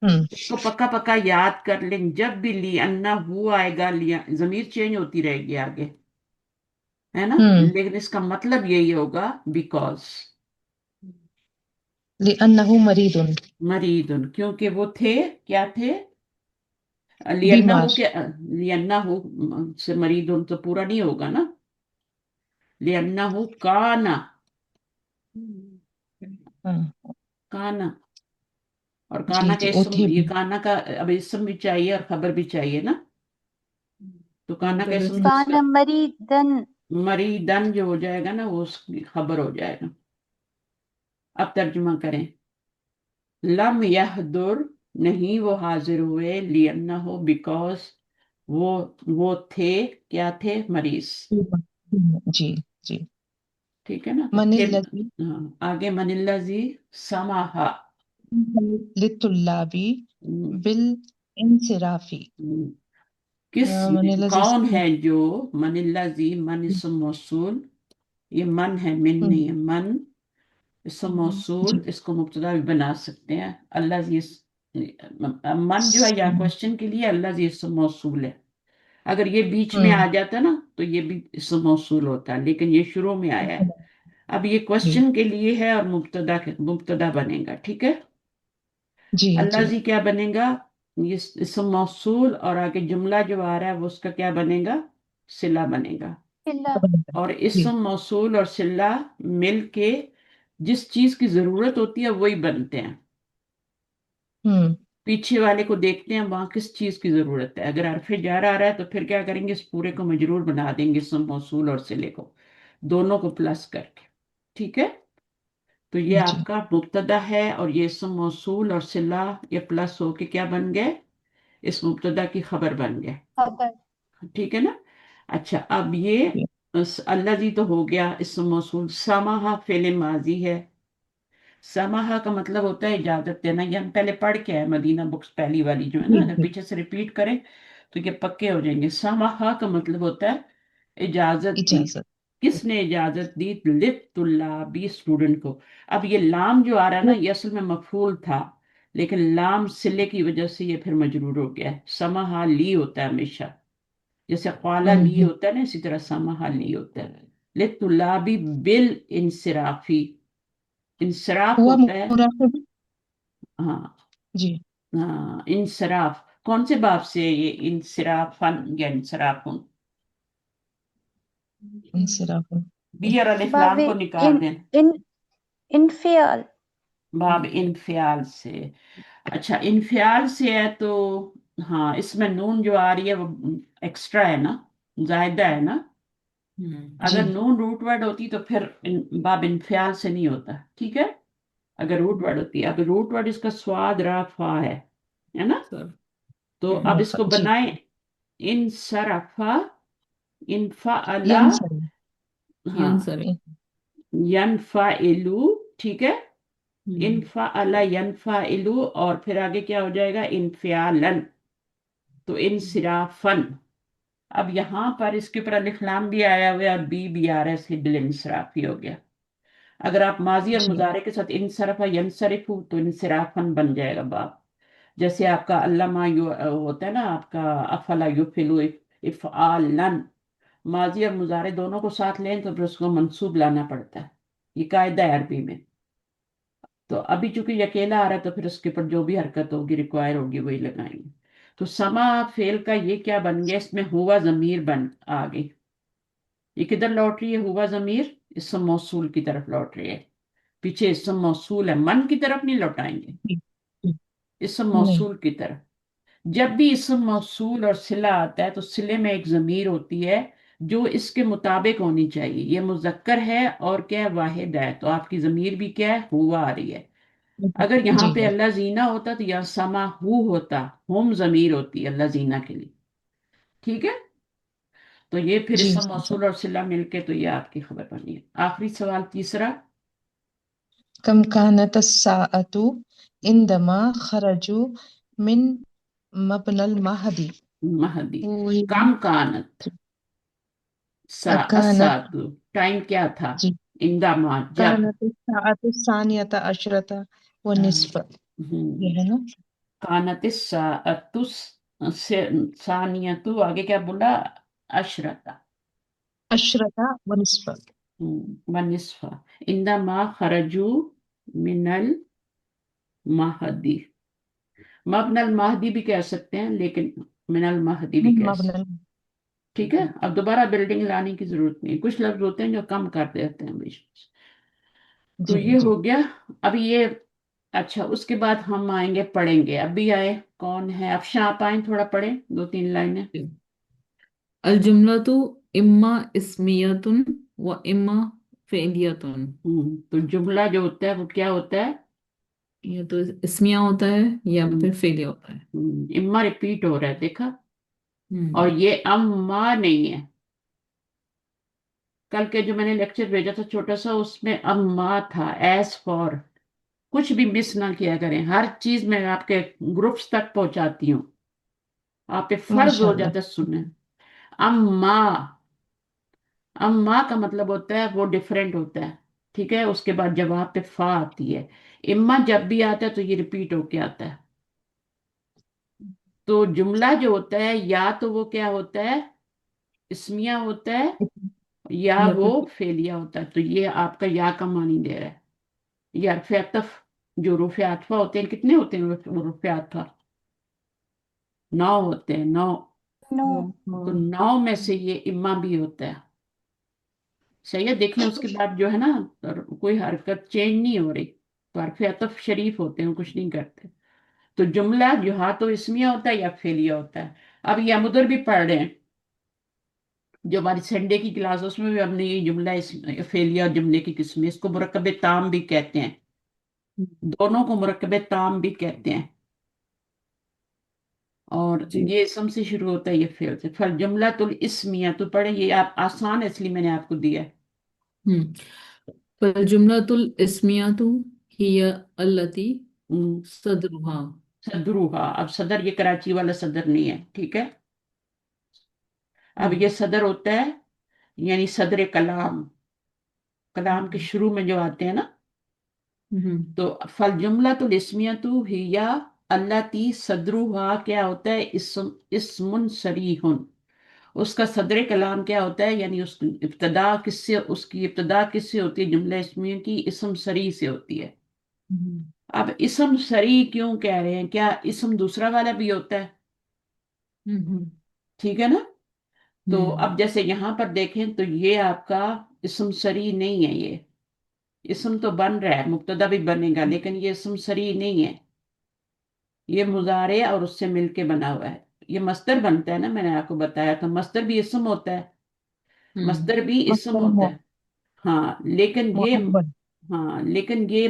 Speaker 4: हम्म
Speaker 1: इसको पक्का पक्का याद कर लें, जब भी लियन्नाहु आएगा, लिया जमीर चेंज होती रहेगी आगे, है ना,
Speaker 4: हम्म
Speaker 1: लेकिन इसका मतलब यही होगा बिकॉज।
Speaker 4: लिअन्नहु मरीदुन,
Speaker 1: मरीदुन, क्योंकि वो थे, क्या थे, लियन्नाहु
Speaker 4: बीमार।
Speaker 1: के, लियन्नाहु से मरीदुन तो पूरा नहीं होगा ना, लियन्नाहु काना,
Speaker 4: हाँ
Speaker 1: काना, और
Speaker 4: जी
Speaker 1: काना का
Speaker 4: जी वो
Speaker 1: इसम,
Speaker 4: थे
Speaker 1: ये काना का अब इसम भी चाहिए और खबर भी चाहिए ना, तो काना का इसम
Speaker 3: मुदर्रिस,
Speaker 1: जिसका
Speaker 5: कान मरीदन।
Speaker 1: मरीदन जो हो जाएगा ना वो उसकी खबर हो जाएगा। अब तर्जुमा करें, लम यहदुर, नहीं वो हाजिर हुए, लियन्ना हो बिकॉज वो वो थे, क्या थे, मरीज,
Speaker 4: बीमार। जी जी।
Speaker 1: ठीक है ना। तो फिर
Speaker 4: मनिल्लज़ी
Speaker 1: आगे मनिल्ला जी समाहा,
Speaker 4: लित्तुल्लाबी
Speaker 1: हम्म,
Speaker 4: बिल इंसिराफी।
Speaker 1: हम्म, किस,
Speaker 4: मनिल्लज़ी
Speaker 1: कौन है जो, मनिल्ला जी, मन इसम मौसूल, ये मन है, मिन नहीं है, मन इसम मौसूल,
Speaker 4: जी
Speaker 1: इसको मुब्तदा भी बना सकते हैं। अल्लाह जी मन जो है या क्वेश्चन के लिए, अल्लाह जी इसम मौसूल है। अगर ये बीच में आ
Speaker 4: हम्म
Speaker 1: जाता ना तो ये भी इसम मौसूल होता, लेकिन ये शुरू में आया है। अब ये
Speaker 4: जी
Speaker 1: क्वेश्चन के लिए है और मुब्तदा बनेगा, ठीक है।
Speaker 4: जी
Speaker 1: अल्लाह
Speaker 4: जी
Speaker 1: जी क्या बनेगा, ये इसम मौसूल, और आगे जुमला जो आ रहा है वो उसका क्या बनेगा, सिला बनेगा।
Speaker 5: इल्ला।
Speaker 1: और
Speaker 4: जी
Speaker 1: इसम मौसूल और सिला मिल के जिस चीज की जरूरत होती है वही बनते हैं।
Speaker 4: हम्म
Speaker 1: पीछे वाले को देखते हैं वहां किस चीज की जरूरत है, अगर हरफ जार आ रहा है तो फिर क्या करेंगे, इस पूरे को मजरूर बना देंगे, इसम मौसूल और सिले को, दोनों को प्लस करके, ठीक है। तो ये
Speaker 4: जी
Speaker 1: आपका मुब्तदा है, और ये इसम मौसूल और सिला ये प्लस होके क्या बन गए, इस मुब्तदा की खबर बन गए,
Speaker 5: खबर।
Speaker 1: ठीक है ना। अच्छा, अब ये
Speaker 4: जी
Speaker 1: अल्लाह जी तो हो गया इसम मौसूल। समाहा फेले माजी है, समाहा का मतलब होता है इजाजत देना, ये हम पहले पढ़ के आए मदीना बुक्स पहली वाली जो है ना,
Speaker 4: जी
Speaker 1: अगर
Speaker 4: जी
Speaker 1: पीछे से रिपीट करें तो ये पक्के हो जाएंगे। समाहा का मतलब होता है इजाजत दी,
Speaker 4: इजाजत।
Speaker 1: किसने इजाजत दी, लित तुल्लाबी, स्टूडेंट को। अब ये लाम जो आ रहा है ना ये असल में मफूल था, लेकिन लाम सिले की वजह से ये फिर मजरूर हो गया है। समाहा ली होता है हमेशा, जैसे क़ाला ली
Speaker 4: हम्म
Speaker 1: होता है ना, इसी तरह समाहा ली होता है। लित तुल्लाबी बिल इंसिराफी, इंसराफ
Speaker 4: हुआ
Speaker 1: होता है,
Speaker 4: मुराफिब।
Speaker 1: हाँ,
Speaker 4: जी
Speaker 1: हाँ इंसराफ, कौन से बाब से है ये, इंसराफन या इंसराफुन,
Speaker 4: इंसिराफुन।
Speaker 1: बी और अलिफ लाम
Speaker 5: बाबे
Speaker 1: को निकाल
Speaker 5: इन
Speaker 1: दें,
Speaker 5: इन इनफियाल।
Speaker 1: बाब इनफियाल से। अच्छा, इनफियाल से है तो हाँ, इसमें नून जो आ रही है वो एक्स्ट्रा है ना, जायदा है ना, अगर
Speaker 4: जी
Speaker 1: नून रूट वर्ड होती तो फिर बाब इनफियाल से नहीं होता, ठीक है, अगर रूट वर्ड होती। अब रूट वर्ड इसका स्वाद रा फा है ना।
Speaker 3: सर।
Speaker 1: तो अब इसको
Speaker 4: जी
Speaker 1: बनाए, इन सरफा, इनफा अला,
Speaker 4: यंसर
Speaker 1: हाँ,
Speaker 3: आंसर है।
Speaker 1: यनफा इलू, ठीक है,
Speaker 3: हम्म।
Speaker 1: इनफा अला यनफा इलू, और फिर आगे क्या हो जाएगा, इनफियालन, तो इंसिराफन। अब यहाँ पर इसके ऊपर अलिफ लाम भी आया हुआ है और बी भी आ रहा है, इसलिए बिल इंसराफी हो गया। अगर आप माजी और
Speaker 4: जी
Speaker 1: मुजारे के साथ इंसरफा यंसरिफू तो इंसराफन बन जाएगा बाप। जैसे आपका अल्लामा यू होता है ना, आपका अफला युफिलु इफआलन, माजी और मुजारे दोनों को साथ लें तो फिर उसको मंसूब लाना पड़ता है, ये कायदा है अरबी में। तो अभी चूंकि ये अकेला आ रहा है तो फिर उसके ऊपर जो भी हरकत होगी रिक्वायर होगी वही लगाएंगे। तो समा फेल का ये क्या बन गया, इसमें हुआ जमीर बन आ गई। ये किधर लौट रही है, हुआ जमीर इसम मौसूल की तरफ लौट रही है। पीछे इसम मौसूल है, मन की तरफ नहीं लौटाएंगे,
Speaker 4: जी जी,
Speaker 1: इसम
Speaker 4: नहीं
Speaker 1: मौसूल की तरफ। जब भी इसम मौसूल और सिला आता है तो सिले में एक जमीर होती है जो इसके मुताबिक होनी चाहिए। ये मुजक्कर है और क्या है, वाहिद है, तो आपकी जमीर भी क्या है, हुआ आ रही है। अगर यहाँ
Speaker 4: जी
Speaker 1: पे अल्लाह जीना होता तो यहाँ समा हु होता, होम जमीर होती है अल्लाह जीना के लिए, ठीक है। तो ये फिर
Speaker 4: जी
Speaker 1: इसम
Speaker 4: समझा।
Speaker 1: मौसूल और सिला मिलके तो ये आपकी खबर बनी है। आखिरी सवाल तीसरा,
Speaker 4: कम कानत अस्साअतु इंदमा खरजू मिन मबनल महदी
Speaker 1: महदी,
Speaker 4: हुई
Speaker 1: काम कानत सा
Speaker 4: कानत
Speaker 1: अस्सातु, टाइम क्या था,
Speaker 4: जी
Speaker 1: इंदामा जब,
Speaker 4: कानत अस्साअतु सानियता अशरता व निस्फ, ये है ना।
Speaker 1: कानत साअतुस से सानियतु, आगे क्या बोला, अशरता,
Speaker 4: अशरता व निस्फ।
Speaker 1: वनिस्फा, इंदामा खरजू मिनल महदी। मबनल महदी भी कह सकते हैं लेकिन मिनल महदी भी
Speaker 4: मिन
Speaker 1: कह सकते,
Speaker 4: मबनल
Speaker 1: ठीक है। अब दोबारा बिल्डिंग लाने की जरूरत नहीं है, कुछ लफ्ज होते हैं जो कम कर देते हैं बीच में से। तो
Speaker 4: जी
Speaker 1: ये
Speaker 4: जी
Speaker 1: हो गया। अभी ये, अच्छा उसके बाद हम आएंगे पढ़ेंगे, अभी आए कौन है, अफशा आप आए थोड़ा पढ़े दो तीन लाइनें।
Speaker 3: अल जुमलतु इम्मा इस्मियतुन व इम्मा फेलियतुन।
Speaker 1: तो जुमला जो होता है वो क्या होता है,
Speaker 3: या तो इस्मिया होता है या
Speaker 1: हम्म,
Speaker 3: फिर फेलिया होता है।
Speaker 1: इम्मा रिपीट हो रहा है देखा, और
Speaker 3: हम्म।
Speaker 1: ये अम्मा नहीं है। कल के जो मैंने लेक्चर भेजा था छोटा सा, उसमें अम्मा था, एज फॉर। कुछ भी मिस ना किया करें, हर चीज मैं आपके ग्रुप्स तक पहुंचाती हूँ, आप पे फर्ज हो
Speaker 4: माशाल्लाह।
Speaker 1: जाता है सुनने। अम्मा, अम्मा का मतलब होता है वो डिफरेंट होता है, ठीक है। उसके बाद जवाब पे फा आती है। इम्मा जब भी आता है तो ये रिपीट होके आता है। तो जुमला जो होता है या तो वो क्या होता है, इसमिया होता है, या
Speaker 3: या
Speaker 1: वो
Speaker 3: फिर
Speaker 1: फेलिया होता है। तो ये आपका या का मानी दे रहा है। ये हरफ अतफ, जो रुफ आतफा होते हैं, कितने होते हैं रुफ आतफा, 9 होते हैं, 9।
Speaker 5: No.
Speaker 1: तो 9 में से ये इम्मा भी होता है, सही है। देख लें उसके बाद जो है ना, तो कोई हरकत चेंज नहीं हो रही, तो हरफ अतफ शरीफ होते हैं, कुछ नहीं करते। तो जुमला जो हाँ तो इसमिया होता है या फेलिया होता है। अब ये हम उधर भी पढ़ रहे हैं, जो हमारी संडे की क्लास है, उसमें भी हमने ये जुमला इस फेलिया जुमले की किस्में, इसको मुरक्कब ताम भी कहते हैं, दोनों को मुरक्कब ताम भी कहते हैं। और
Speaker 3: जी।
Speaker 1: ये इसम से शुरू होता है, ये फेल से। फल जुमला तुल इसमिया तो पढ़े, ये आप आसान है इसलिए मैंने आपको दिया है।
Speaker 3: हम्म। फल जुमलतुल इस्मियतु हिय अल्लती
Speaker 1: हम्म,
Speaker 3: सदरुहा।
Speaker 1: सदरुहा, अब सदर ये कराची वाला सदर नहीं है, ठीक है। अब ये
Speaker 3: हम्म।
Speaker 1: सदर होता है यानी सदर कलाम, कलाम के
Speaker 3: हम्म।
Speaker 1: शुरू में जो आते हैं ना।
Speaker 3: हम्म।
Speaker 1: तो फल जुमला तो लिस्मियतु हिया अल्लती सदरुहा क्या होता है, इस्मुन सरीहुन। उसका सदर कलाम क्या होता है, यानी उस इब्तदा किससे, उसकी इब्तदा किससे होती है, जुमला इसमिया की इस्म सरी से होती है।
Speaker 3: हम्म।
Speaker 1: अब इस्म सरी क्यों कह रहे हैं, क्या इस्म दूसरा वाला भी होता है,
Speaker 3: हम्म।
Speaker 1: ठीक है ना। तो
Speaker 3: हम्म।
Speaker 1: अब जैसे यहां पर देखें तो ये आपका इस्म सरी नहीं है, ये इस्म तो बन रहा है, मुब्तदा भी बनेगा, लेकिन ये इस्म सरी नहीं है। ये मुजारे और उससे मिलके बना हुआ है। ये मस्दर बनता है ना, मैंने आपको बताया था मस्दर भी इस्म होता है। मस्दर भी इसम
Speaker 4: मस्तर
Speaker 1: होता है। हाँ लेकिन ये,
Speaker 4: मुअव्वल।
Speaker 1: हाँ लेकिन ये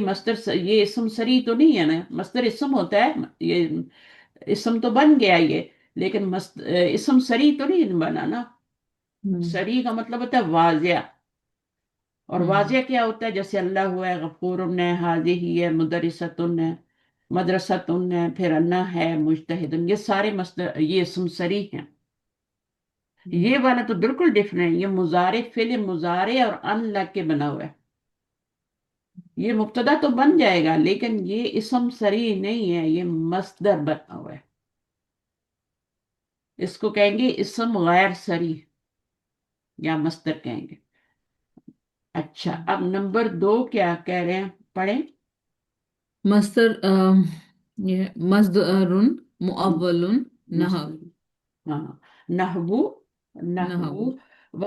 Speaker 1: ये इसम सरी तो नहीं है ना, मस्दर इसम होता है, ये इसम तो बन गया ये, लेकिन इसम सरी तो नहीं बना ना। सरी का मतलब होता है वाजिया, और वाजिया क्या होता है, जैसे अल्लाह हुआ है, गफूरुन है, हाजी ही है, मुदरिसतुन है, मदरसतुन है, फिर अन्ना है, मुजतहिदुन, ये सारे मस्दर ये इसम सरी हैं। ये वाला तो बिल्कुल डिफरेंट है, ये मुजारे फिल मुजारे और अन लग के बना हुआ है। ये मुब्तदा तो बन जाएगा, लेकिन ये इसम सरी नहीं है, ये मस्दर बना हुआ है। इसको कहेंगे इसम गैर सरी या मस्दर कहेंगे। अच्छा, अब नंबर 2 क्या कह रहे हैं, पढ़ें।
Speaker 3: मस्तर ये मस्दरुन मुअव्वलुन नहव।
Speaker 1: मस्दर, हाँ, नहवु,
Speaker 3: नहव।
Speaker 1: नहवु,
Speaker 3: अच्छा।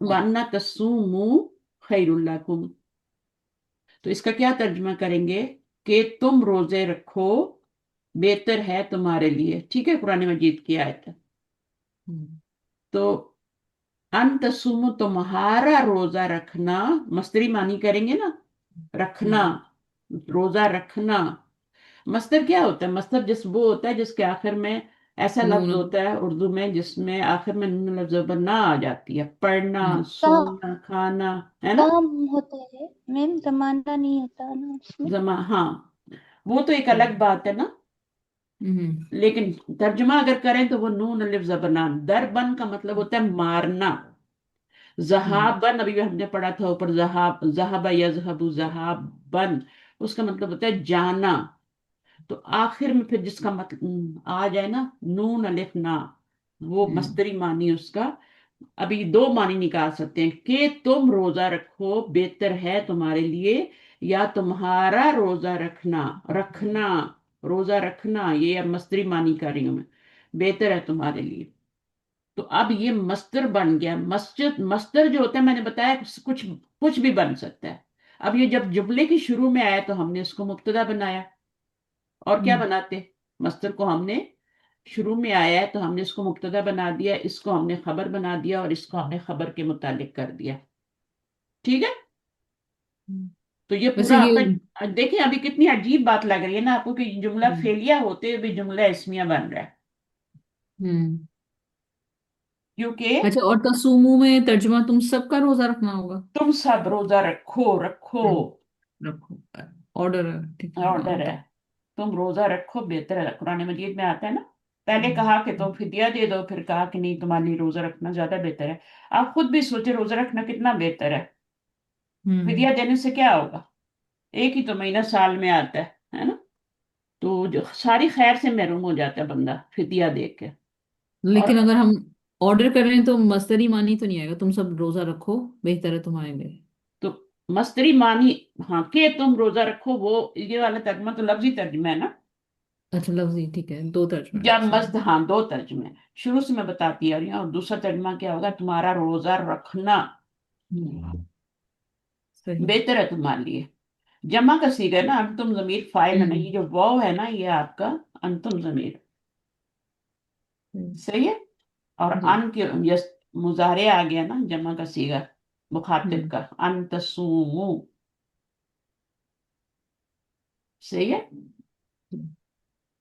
Speaker 1: व अन्ना तसूमु खैरुल लकुम। तो इसका क्या तर्जुमा करेंगे कि तुम रोजे रखो बेहतर है तुम्हारे लिए, ठीक है, कुरान मजीद की आयत है। तो अन तसूमु तुम्हारा रोजा रखना, मस्तरी मानी करेंगे ना, रखना, रोजा रखना। मस्तर क्या होता है, मस्तर जिस वो होता है जिसके आखिर में ऐसा लफ्ज
Speaker 3: नून।
Speaker 1: होता है उर्दू में जिसमें आखिर में नून लफ्ज ज़बर ना आ जाती है, पढ़ना,
Speaker 5: काम
Speaker 1: सोना, खाना, है ना।
Speaker 5: काम होता है मैम, जमाना नहीं होता ना उसमें।
Speaker 1: जमा, हाँ, वो तो एक अलग बात है ना,
Speaker 3: हम्म।
Speaker 1: लेकिन तर्जुमा अगर करें तो वो नून अलिफ जबरनान, दरबन का मतलब होता है मारना। जहाबन अभी भी हमने पढ़ा था ऊपर, जहाबा यजहबु जहाबन, उसका मतलब होता है जाना। तो आखिर में फिर जिसका मतलब आ जाए ना नून अलिफ ना, वो मस्तरी मानी उसका। अभी 2 मानी निकाल सकते हैं कि तुम रोजा रखो बेहतर है तुम्हारे लिए, या तुम्हारा रोजा रखना, रखना, रोजा रखना, ये अब मस्तरी मानी कर रही हूं मैं, बेहतर है तुम्हारे लिए। तो अब ये मस्तर बन गया। मस्जिद मस्तर जो होता है मैंने बताया कुछ कुछ भी बन सकता है। अब ये जब जुमले के शुरू में आया तो हमने इसको मुब्तदा बनाया, और क्या बनाते, मस्तर को हमने शुरू में आया है तो हमने इसको मुब्तदा बना दिया, इसको हमने खबर बना दिया, और इसको हमने खबर के मुतालिक कर दिया, ठीक है। तो ये
Speaker 3: वैसे
Speaker 1: पूरा
Speaker 3: ये।
Speaker 1: आपका देखिए, अभी कितनी अजीब बात लग रही है ना आपको कि जुमला
Speaker 3: हम्म।
Speaker 1: फेलिया होते हुए भी जुमला इसमिया बन रहा है,
Speaker 3: हम्म।
Speaker 1: क्योंकि
Speaker 3: अच्छा, और तसूमू में तर्जुमा तुम सबका रोजा रखना होगा।
Speaker 1: तुम सब रोजा रखो, रखो,
Speaker 3: रखो। ऑर्डर है, ठीक है, हाँ
Speaker 1: ऑर्डर है,
Speaker 3: तो।
Speaker 1: तुम रोजा रखो बेहतर है, कुरान मजीद में आता है ना। पहले कहा कि तुम फिदिया दे दो, फिर कहा कि नहीं तुम्हारे लिए रोजा रखना ज्यादा बेहतर है। आप खुद भी सोचे रोजा रखना कितना बेहतर है।
Speaker 3: हम्म।
Speaker 1: फिदिया देने से क्या होगा, एक ही तो महीना साल में आता है ना। तो जो सारी खैर से महरूम हो जाता है बंदा फिदिया दे के। और
Speaker 3: लेकिन अगर हम ऑर्डर कर रहे हैं तो मस्तरी मानी तो नहीं आएगा, तुम सब रोजा रखो बेहतर है तुम्हारे लिए।
Speaker 1: तो मस्तरी मानी, हाँ, के तुम रोजा रखो, वो ये वाला तर्जुमा तो लफ्जी तर्जुमा है ना।
Speaker 3: अच्छा, लफ्जी ठीक है, दो तर्जुमा है,
Speaker 1: जब
Speaker 3: सही।
Speaker 1: मस्त, हाँ, 2 तर्जुमे हैं। शुरू से मैं बताती आ रही हूँ, और दूसरा तर्जुमा क्या होगा, तुम्हारा रोजा रखना
Speaker 3: हम्म, सही।
Speaker 1: बेहतर है तुम्हारे लिए। जमा का सीगा है ना, अंतुम जमीर फाइल है ना, ये
Speaker 3: हम्म।
Speaker 1: जो वाव है ना ये आपका अंतुम जमीर, सही है। और
Speaker 3: जी।
Speaker 1: अन के यस मुजारे आ गया ना, जमा का सीगा मुखातिब
Speaker 3: हम्म।
Speaker 1: का, अन तसूमु, सही है।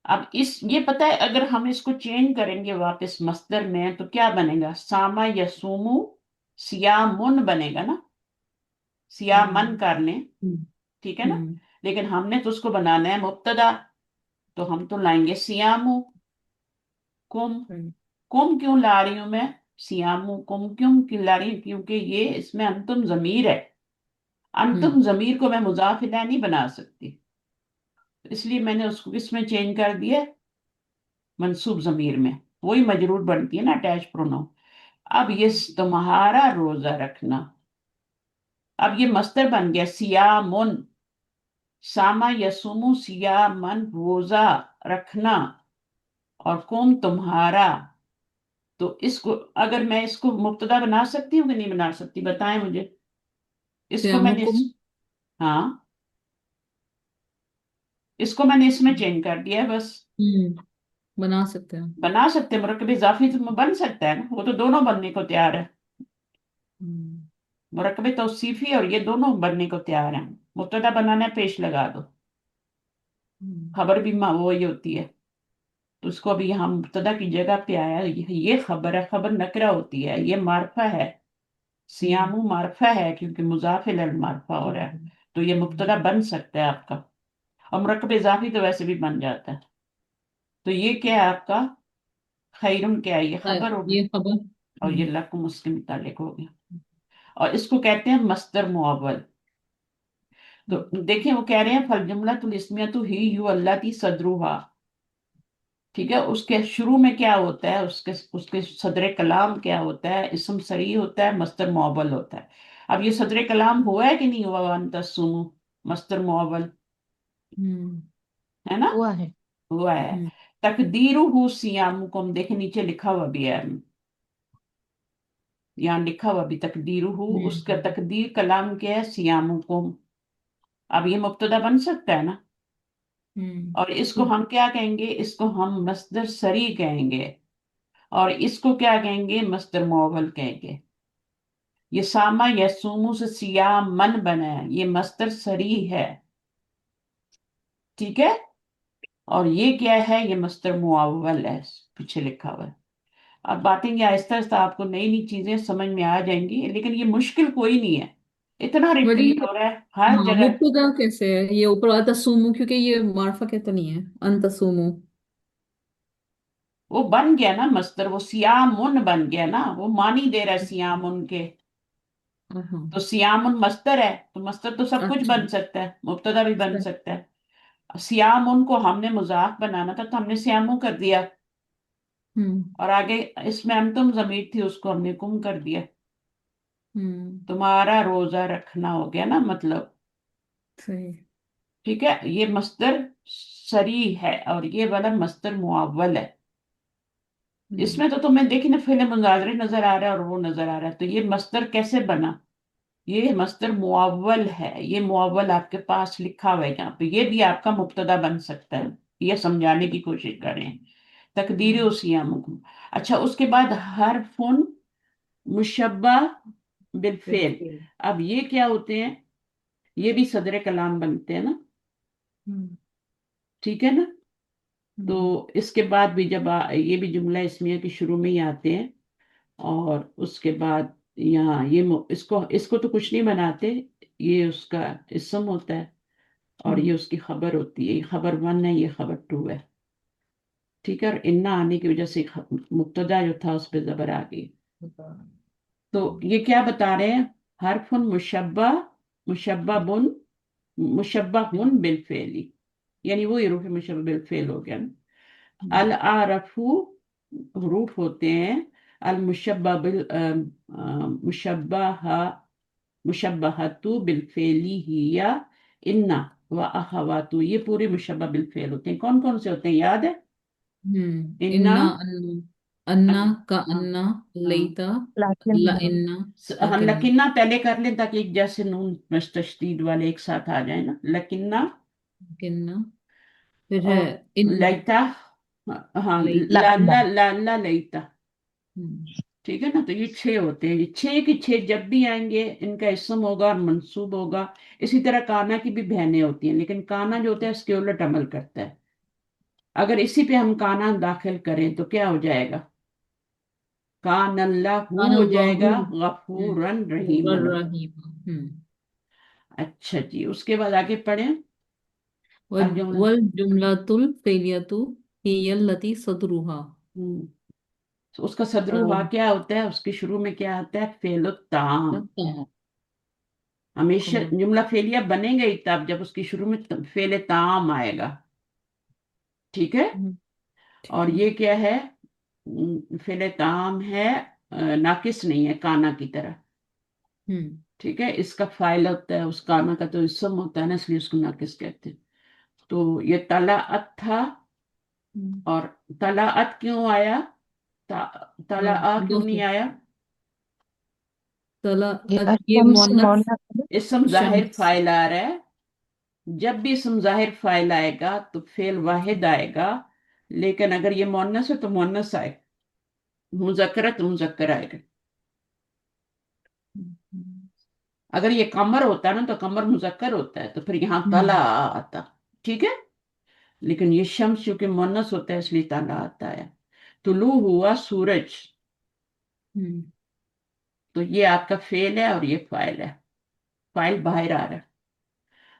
Speaker 1: अब इस ये पता है अगर हम इसको चेंज करेंगे वापस मस्दर में तो क्या बनेगा, सामा यसूमु सियामुन बनेगा ना, सियामन
Speaker 3: हम्म।
Speaker 1: कर लें,
Speaker 3: हम्म।
Speaker 1: ठीक है ना।
Speaker 3: हम्म।
Speaker 1: लेकिन हमने तो उसको बनाना है मुब्तदा, तो हम तो लाएंगे सियामु कुम।
Speaker 3: सही।
Speaker 1: कुम क्यों ला रही हूं मैं, सियामु कुम क्यों ला रही हूँ, क्योंकि ये इसमें अंतुम जमीर है।
Speaker 3: हम्म।
Speaker 1: अंतुम जमीर को मैं मुजाफ इलैह नहीं बना सकती, इसलिए मैंने उसको इसमें चेंज कर दिया, मंसूब जमीर में। वही मजरूर बनती है ना, अटैच प्रोनाउन। अब ये तुम्हारा रोजा रखना, अब ये मस्तर बन गया सियामुन, सामा यसुमु सियामन, रोजा रखना, और कुम तुम्हारा। तो इसको अगर मैं इसको मुब्तदा बना सकती हूँ कि नहीं बना सकती, बताएं मुझे। इसको मैंने
Speaker 3: सियामुकुम।
Speaker 1: हाँ, इसको मैंने इसमें चेंज कर दिया है बस।
Speaker 3: बना सकते हैं।
Speaker 1: बना सकते हैं, मुरक्कब इजाफी तो बन सकता है ना, वो तो दोनों बनने को तैयार है। मुरक्कब तौसीफी और ये दोनों बनने को तैयार हैं। मुब्तदा बनाना है, पेश लगा दो। खबर भी वही होती है, तो उसको अभी यहाँ मुब्तदा की जगह पे आया, ये खबर है, खबर नकरा होती है, ये मारफा है। सियामू मारफा है क्योंकि मुजाफ इलल मारफा हो रहा है, तो ये मुब्तदा बन सकता है आपका। और मुरक्कब इजाफी तो वैसे भी बन जाता है। तो ये क्या है आपका, खैरुन क्या है, ये खबर हो गया,
Speaker 3: ये खबर।
Speaker 1: और ये लकुम उसके मुतालिक हो गया। और इसको कहते हैं मस्दर मुअव्वल। तो देखिए वो कह रहे हैं फल जुमला तुल इस्मियतु ही यू अल्लाती सदरुहा। ठीक है, उसके शुरू में क्या होता है, उसके उसके सदर कलाम क्या होता है, इस्म सरी होता है, मस्दर मुअव्वल होता है। अब ये सदर कलाम हुआ है कि नहीं हुआ, वन तस्सुमु, मस्दर मुअव्वल
Speaker 3: हम्म
Speaker 1: है ना,
Speaker 4: हुआ है।
Speaker 1: हुआ है।
Speaker 3: हम्म
Speaker 1: तकदीरुहु सियामुकुम, देखे नीचे लिखा हुआ भी है, यहाँ लिखा हुआ भी तकदीरुहु, उसका
Speaker 3: हम्म
Speaker 1: तकदीर कलाम क्या है, सियामुकुम। अब ये मुब्तदा बन सकता है ना।
Speaker 3: हम्म
Speaker 1: और इसको हम क्या कहेंगे, इसको हम मस्दर सरी कहेंगे, और इसको क्या कहेंगे, मस्दर मुअव्वल कहेंगे। ये सामा यसूमु से सियाम मन बना है, ये मस्दर सरी है। ठीक है, और ये क्या है, ये मस्दर मुअव्वल है, पीछे लिखा हुआ है। अब बातें ये आहिस्ता आहिस्ता आपको नई नई चीजें समझ में आ जाएंगी, लेकिन ये मुश्किल कोई नहीं है, इतना
Speaker 3: बट
Speaker 1: रिपीट
Speaker 3: ये,
Speaker 1: हो रहा है हर
Speaker 3: हाँ,
Speaker 1: जगह।
Speaker 3: मुब्तदा कैसे है ये ऊपर वाला तसुमु, क्योंकि ये मार्फा कहता नहीं है अनतसुमु।
Speaker 1: वो बन गया ना मस्दर, वो सियामुन बन गया ना, वो मानी दे रहा है सियामुन के।
Speaker 3: हाँ।
Speaker 1: तो सियामुन मस्दर है, तो मस्दर तो सब कुछ
Speaker 3: अच्छा।
Speaker 1: बन सकता है, मुब्तदा भी बन
Speaker 3: सही।
Speaker 1: सकता है। सियामुन को हमने मुजाफ बनाना था, तो हमने सियामु कर दिया,
Speaker 3: हम्म
Speaker 1: और आगे इसमें अंतुम जमीर थी, उसको हमने कुम कर दिया।
Speaker 3: हम्म
Speaker 1: तुम्हारा रोजा रखना हो गया ना मतलब।
Speaker 3: सही।
Speaker 1: ठीक है, ये मस्दर सरी है, और ये वाला मस्दर मुअव्वल है।
Speaker 3: हम्म
Speaker 1: इसमें तो तुम्हें देखिए ना, फिल मुजादरे नजर आ रहा है और वो नजर आ रहा है, तो ये मस्दर कैसे बना, ये मस्दर मुअव्वल है। ये मुअव्वल आपके पास लिखा हुआ है यहाँ पे, ये भी आपका मुब्तदा बन सकता है, ये समझाने की कोशिश करें। तकदीर
Speaker 3: हम्म
Speaker 1: उसियामुकुम। अच्छा, उसके बाद हरफुन मुशब्बा बिलफेल।
Speaker 3: बिल्कुल।
Speaker 1: अब ये क्या होते हैं, ये भी सदर कलाम बनते हैं ना।
Speaker 3: हम्म
Speaker 1: ठीक है ना।
Speaker 3: हम्म
Speaker 1: तो इसके बाद भी जब ये भी जुमला इसमिया के शुरू में ही आते हैं, और उसके बाद यहाँ ये इसको इसको तो कुछ नहीं बनाते, ये उसका इस्म होता है, और
Speaker 3: हम्म
Speaker 1: ये उसकी खबर होती है, ये खबर वन है, ये खबर टू है। ठीक है, और इन्ना आने की वजह से मुब्तदा जो था उस पर जबर आ गई। तो ये क्या बता रहे हैं, हरफुन मुशब्बा, मुशब्बा बुन, मुशब्बा हुन बिलफेली, यानी वो हरूफ मुशब्बा बिलफेल हो गया ना।
Speaker 3: हम्म
Speaker 1: अल आरफू हरूफ होते हैं, अल मुशब्बा बिल मुशब्बहा, मुशब्बहतु बिलफेली ही, या इन्ना व अखवातु, ये पूरे मुशब्बा बिलफेल होते हैं। कौन कौन से होते हैं, याद है, इन्ना,
Speaker 3: इन्ना अन्ना, अन्ना का
Speaker 1: हाँ
Speaker 3: अन्ना,
Speaker 1: हाँ,
Speaker 3: लेता,
Speaker 4: लाकिन
Speaker 3: ला इन्ना,
Speaker 1: हाँ
Speaker 3: लकिन्ना।
Speaker 1: लकिन्ना पहले कर लें, ताकि एक जैसे नून तशदीद वाले एक साथ आ जाए ना, लकिन्ना।
Speaker 3: लकिन्ना, फिर है
Speaker 1: और
Speaker 3: इन्ना,
Speaker 1: लैता, हाँ
Speaker 3: लेता।
Speaker 1: ला
Speaker 4: लाकिन
Speaker 1: ला ला ला लैता।
Speaker 3: हम्म
Speaker 1: ठीक है ना, तो ये छह होते हैं, ये छह की छह जब भी आएंगे इनका इसम होगा और मंसूब होगा। इसी तरह काना की भी बहनें होती हैं, लेकिन काना जो होता है इसके उलट अमल करता है। अगर इसी पे हम काना दाखिल करें तो क्या हो जाएगा, कान अल्लाहू
Speaker 3: कान
Speaker 1: हो
Speaker 3: अल्लाहु
Speaker 1: जाएगा, गफूरन रहीमन।
Speaker 3: रहीम।
Speaker 1: अच्छा जी, उसके बाद आगे पढ़े,
Speaker 3: वल
Speaker 1: अलजुमला।
Speaker 3: वल जुमलातुल फेलियतु हियल लती सदरुहा।
Speaker 1: हम्म, तो उसका सदरू हा
Speaker 3: अम,
Speaker 1: क्या होता है, उसके शुरू में क्या आता है, फेलो ताम।
Speaker 3: लगता है।
Speaker 1: हमेशा
Speaker 3: खबर।
Speaker 1: जुमला फेलिया बनेगा ही तब जब उसके शुरू में फेले ताम आएगा। ठीक है,
Speaker 3: ठीक
Speaker 1: और
Speaker 3: है।
Speaker 1: ये क्या है, फेले ताम है, नाकिस नहीं है काना की तरह।
Speaker 3: हम्म
Speaker 1: ठीक है, इसका फाइल होता है, उस काना का तो इसम होता है ना, इसलिए उसको नाकिस कहते हैं। तो ये तलाअत था,
Speaker 3: हम्म,
Speaker 1: और तलाअत क्यों आया, तलाआ क्यों नहीं
Speaker 3: देखो,
Speaker 1: आया,
Speaker 3: तला,
Speaker 4: ये
Speaker 3: ये
Speaker 4: अशम से
Speaker 3: मोनस
Speaker 4: मौना है।
Speaker 1: इसम जाहिर
Speaker 3: शम्स।
Speaker 1: फाइल आ रहा है। जब भी इसम जाहिर फाइल आएगा तो फेल वाहिद आएगा, लेकिन अगर ये मुअन्नस है तो मुअन्नस आएगा, मुजक्कर है तो मुजक्कर आएगा। اگر یہ قمر ہوتا ہے نا تو قمر مذکر ہوتا ہے تو پھر یہاں طلع آتا. ٹھیک ہے، لیکن یہ شمس چونکہ مونس ہوتا ہے اس لیے طلع آتا ہے. طلوع ہوا سورج، تو یہ آپ کا فعل ہے اور یہ فاعل ہے. فاعل باہر آ رہا ہے.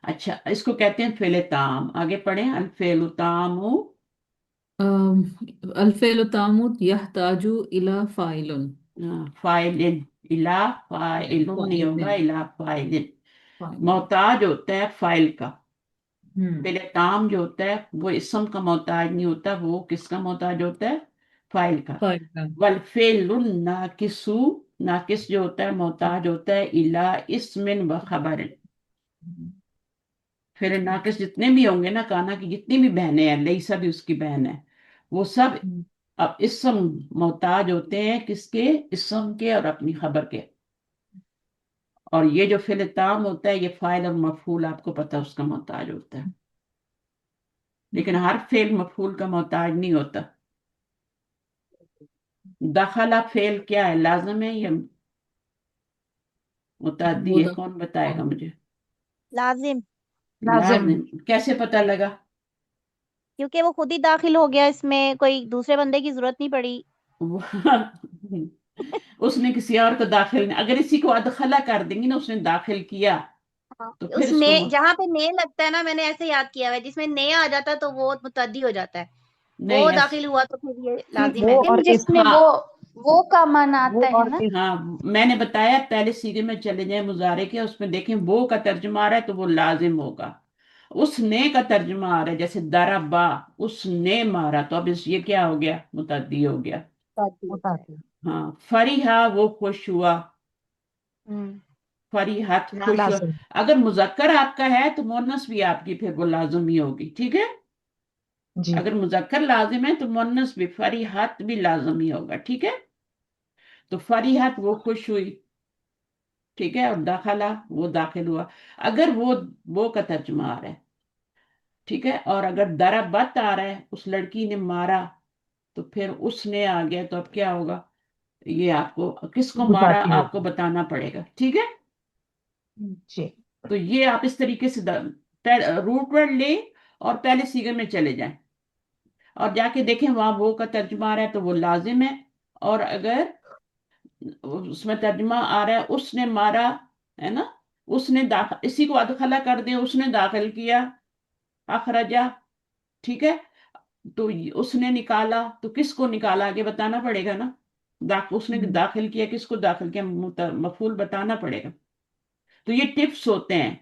Speaker 1: اچھا، اس کو کہتے ہیں فعل تام. آگے پڑھیں. الفعل تام
Speaker 3: الفعل تام يحتاج إلى فاعل.
Speaker 1: فاعل. الا فاعل نہیں ہوگا،
Speaker 3: فاعل.
Speaker 1: الا فاعل.
Speaker 3: فاعل.
Speaker 1: محتاج ہوتا ہے فاعل کا.
Speaker 3: ہم.
Speaker 1: فعل تام جو ہوتا ہے وہ اسم کا محتاج نہیں ہوتا، وہ کس کا محتاج ہوتا ہے؟ فاعل کا.
Speaker 3: فاعل کا.
Speaker 1: والفعل الناقص، ناقص جو ہوتا ہے محتاج ہوتا ہے الا اسم و خبر. پھر ناقص جتنے بھی ہوں گے نا، کانا کی جتنی بھی بہنیں ہیں، لیسا بھی اس کی بہن ہے، وہ سب اب اسم محتاج ہوتے ہیں کس کے؟ اسم کے اور اپنی خبر کے. اور یہ جو فعل تام ہوتا ہے یہ فاعل اور مفعول آپ کو پتہ اس کا محتاج ہوتا ہے، لیکن ہر فعل مفعول کا محتاج نہیں ہوتا. دخلا فعل کیا ہے؟ لازم ہے یا متعدی
Speaker 3: وہ
Speaker 1: ہے؟ کون بتائے گا مجھے؟
Speaker 5: لازم،
Speaker 4: لازم.
Speaker 1: لازم. کیسے پتہ لگا؟
Speaker 5: کیونکہ وہ خود ہی داخل ہو گیا، اس میں کوئی دوسرے بندے کی ضرورت نہیں پڑی.
Speaker 1: اس نے کسی اور کو داخل نہیں، اگر اسی کو ادخلا کر دیں گی نا، اس نے داخل کیا تو پھر
Speaker 5: اس
Speaker 1: اس
Speaker 5: نے
Speaker 1: کو
Speaker 5: جہاں پہ نے لگتا ہے نا، میں نے ایسے یاد کیا ہوا ہے، جس میں نے آ جاتا ہے تو وہ متعدی ہو جاتا ہے. وہ
Speaker 1: نہیں
Speaker 5: داخل ہوا تو پھر یہ لازم
Speaker 4: وہ
Speaker 5: ہے.
Speaker 4: اور
Speaker 5: جس
Speaker 4: اس
Speaker 5: میں
Speaker 1: ہاں
Speaker 5: وہ کا معنی
Speaker 4: وہ
Speaker 5: آتا ہے
Speaker 4: اور
Speaker 5: نا.
Speaker 4: اس
Speaker 1: ہاں میں نے بتایا پہلے سیدھے میں چلے جائیں مضارع کے، اس میں دیکھیں وہ کا ترجمہ آ رہا ہے تو وہ لازم ہوگا. اس نے کا ترجمہ آ رہا ہے جیسے ضربا، اس نے مارا، تو اب یہ کیا ہو گیا؟ متعدی ہو گیا.
Speaker 4: متعدی.
Speaker 1: ہاں. فریحا وہ خوش ہوا،
Speaker 5: ہم.
Speaker 1: فریحت خوش ہوا.
Speaker 4: لازم.
Speaker 1: اگر مذکر آپ کا ہے تو مونس بھی آپ کی پھر وہ لازم ہی ہوگی. ٹھیک ہے،
Speaker 4: جی.
Speaker 1: اگر مذکر لازم ہے تو مونس بھی فریحت بھی لازم ہی ہوگا. ٹھیک ہے، تو فریحت وہ خوش ہوئی. ٹھیک ہے، اور داخلہ وہ داخل ہوا. اگر وہ کا ترجمہ آ رہا ہے، ٹھیک ہے، اور اگر ضربت آ رہا ہے اس لڑکی نے مارا، تو پھر اس نے آ گیا تو اب کیا ہوگا؟ یہ آپ کو کس کو مارا
Speaker 4: متعدی
Speaker 1: آپ کو
Speaker 4: ہوگی.
Speaker 1: بتانا پڑے گا. ٹھیک ہے،
Speaker 4: جی.
Speaker 1: تو یہ آپ اس طریقے سے روٹ ورڈ لیں اور پہلے سیغے میں چلے جائیں اور جا کے دیکھیں وہاں وہ کا ترجمہ آ رہا ہے تو وہ لازم ہے. اور اگر اس میں ترجمہ آ رہا ہے اس نے مارا، ہے نا، اس نے اسی کو ادخلا کر دیں، اس نے داخل کیا، اخرجا. ٹھیک ہے، تو اس نے نکالا، تو کس کو نکالا آگے بتانا پڑے گا نا. اس نے داخل کیا، کس کو داخل کیا؟ مفعول بتانا پڑے گا. تو یہ ٹپس ہوتے ہیں،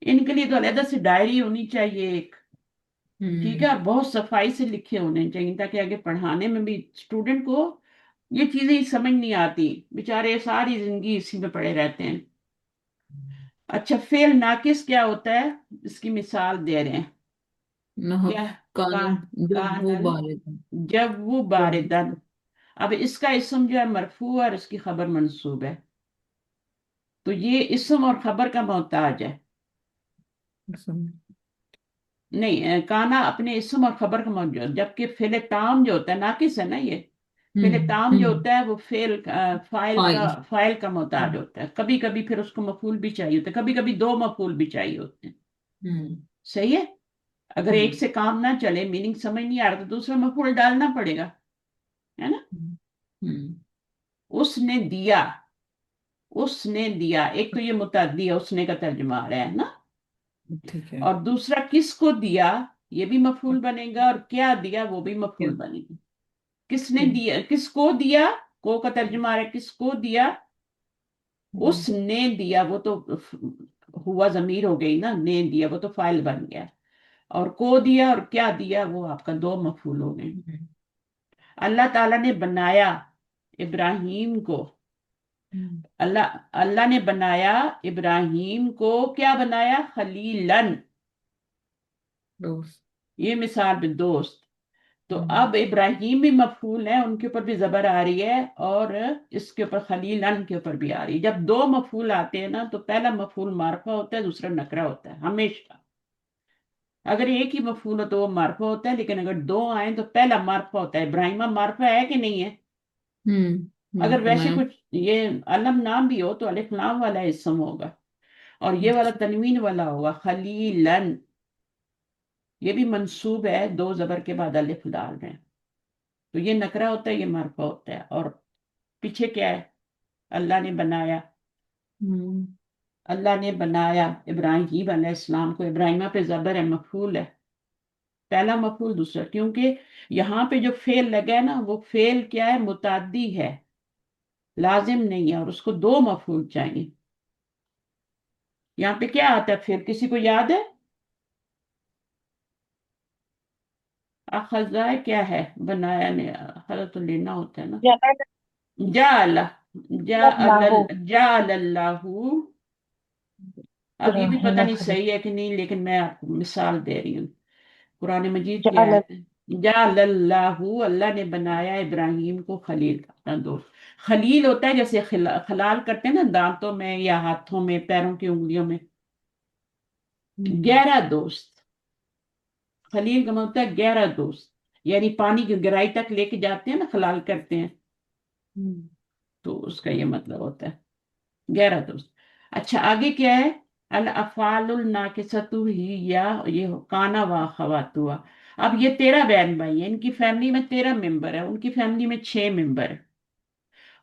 Speaker 1: ان کے لیے تو علیحدہ سے ڈائری ہونی چاہیے ایک. ٹھیک ہے، اور بہت صفائی سے لکھے ہونے چاہیے تاکہ آگے پڑھانے میں بھی اسٹوڈنٹ کو یہ چیزیں سمجھ نہیں آتی، بیچارے ساری زندگی اسی میں پڑے رہتے ہیں. اچھا، فعل ناقص کیا ہوتا ہے؟ اس کی مثال دے رہے ہیں. کیا؟
Speaker 3: کان جب وہ
Speaker 1: کانل
Speaker 3: بارد.
Speaker 1: جب وہ باردن. اب اس کا اسم جو ہے مرفوع اور اس کی خبر منصوب ہے، تو یہ اسم اور خبر کا محتاج ہے. نہیں، کانا اپنے اسم اور خبر کا موجود، جبکہ فعل تام جو ہوتا ہے ناقص ہے نا، یہ فعل تام جو ہوتا ہے وہ فاعل کا محتاج ہوتا ہے. کبھی کبھی پھر اس کو مفعول بھی چاہیے ہوتا ہے، کبھی کبھی دو مفعول بھی چاہیے ہوتے ہیں. صحیح ہے، اگر ایک سے کام نہ چلے، میننگ سمجھ نہیں آ رہا تو دوسرا مفعول ڈالنا پڑے گا، ہے نا. اس نے دیا، اس نے دیا، ایک تو یہ متعدی ہے، اس نے کا ترجمہ آ رہا ہے نا.
Speaker 3: ٹھیک ہے.
Speaker 1: اور دوسرا کس کو دیا، یہ بھی مفعول بنے گا، اور کیا دیا وہ بھی مفعول بنے گا. کس نے دیا، کس کو دیا، کو کا ترجمہ آ رہا ہے کس کو دیا. اس نے دیا وہ تو ہوا ضمیر ہو گئی نا، نے دیا وہ تو فاعل بن گیا. اور کو دیا اور کیا دیا وہ آپ کا دو مفعول ہو گئے. اللہ تعالیٰ نے بنایا ابراہیم کو، اللہ نے بنایا ابراہیم کو، کیا بنایا؟ خلیلن. یہ مثال بھی دوست. تو اب ابراہیم بھی مفعول ہے، ان کے اوپر بھی زبر آ رہی ہے، اور اس کے اوپر خلیلن کے اوپر بھی آ رہی ہے. جب دو مفعول آتے ہیں نا تو پہلا مفعول معرفہ ہوتا ہے، دوسرا نکرہ ہوتا ہے ہمیشہ. اگر ایک ہی مفعول ہو تو وہ معرفہ ہوتا ہے، لیکن اگر دو آئیں تو پہلا معرفہ ہوتا ہے. ابراہیم معرفہ ہے کہ نہیں ہے؟ اگر
Speaker 3: تو
Speaker 1: ویسے
Speaker 3: نیا
Speaker 1: کچھ یہ علم نام بھی ہو تو الف لام والا اسم ہوگا، اور یہ والا تنوین والا ہوگا خلیلن. یہ بھی منصوب ہے، دو زبر کے بعد الف ڈال رہے ہیں، تو یہ نکرہ ہوتا ہے، یہ مرفوع ہوتا ہے. اور پیچھے کیا ہے؟ اللہ نے بنایا.
Speaker 3: ہوں،
Speaker 1: اللہ نے بنایا ابراہیم علیہ السلام کو. ابراہیمہ پہ زبر ہے، مفعول ہے، پہلا مفعول دوسرا، کیونکہ یہاں پہ جو فعل لگا ہے نا وہ فعل کیا ہے؟ متعدی ہے، لازم نہیں ہے، اور اس کو دو مفعول چاہیے. یہاں پہ کیا آتا ہے پھر؟ کسی کو یاد ہے؟ اخذہ کیا ہے؟ بنایا نے حضرت لینا ہوتا ہے نا. جعل جعل جعل اللہ. اب یہ بھی پتہ نہیں صحیح ہے کہ نہیں، لیکن میں آپ کو مثال دے رہی ہوں. قرآن مجید کی آیت ہے. جعل اللہ، اللہ نے بنایا ابراہیم کو خلیل کا دوست. خلیل ہوتا ہے جیسے خلال کرتے ہیں نا دانتوں میں یا ہاتھوں میں، پیروں کی انگلیوں میں، گہرا دوست. خلیل کا مطلب ہوتا ہے گہرا دوست، یعنی پانی کی گہرائی تک لے کے جاتے ہیں نا، خلال کرتے ہیں، تو اس کا یہ مطلب ہوتا ہے گہرا دوست. اچھا آگے کیا ہے؟ الافعال الناقصۃ ہی یا یہ کانا وا خواتوا. اب یہ 13 بہن بھائی ہیں، ان کی فیملی میں 13 ممبر ہے، ان کی فیملی میں 6 ممبر ہے.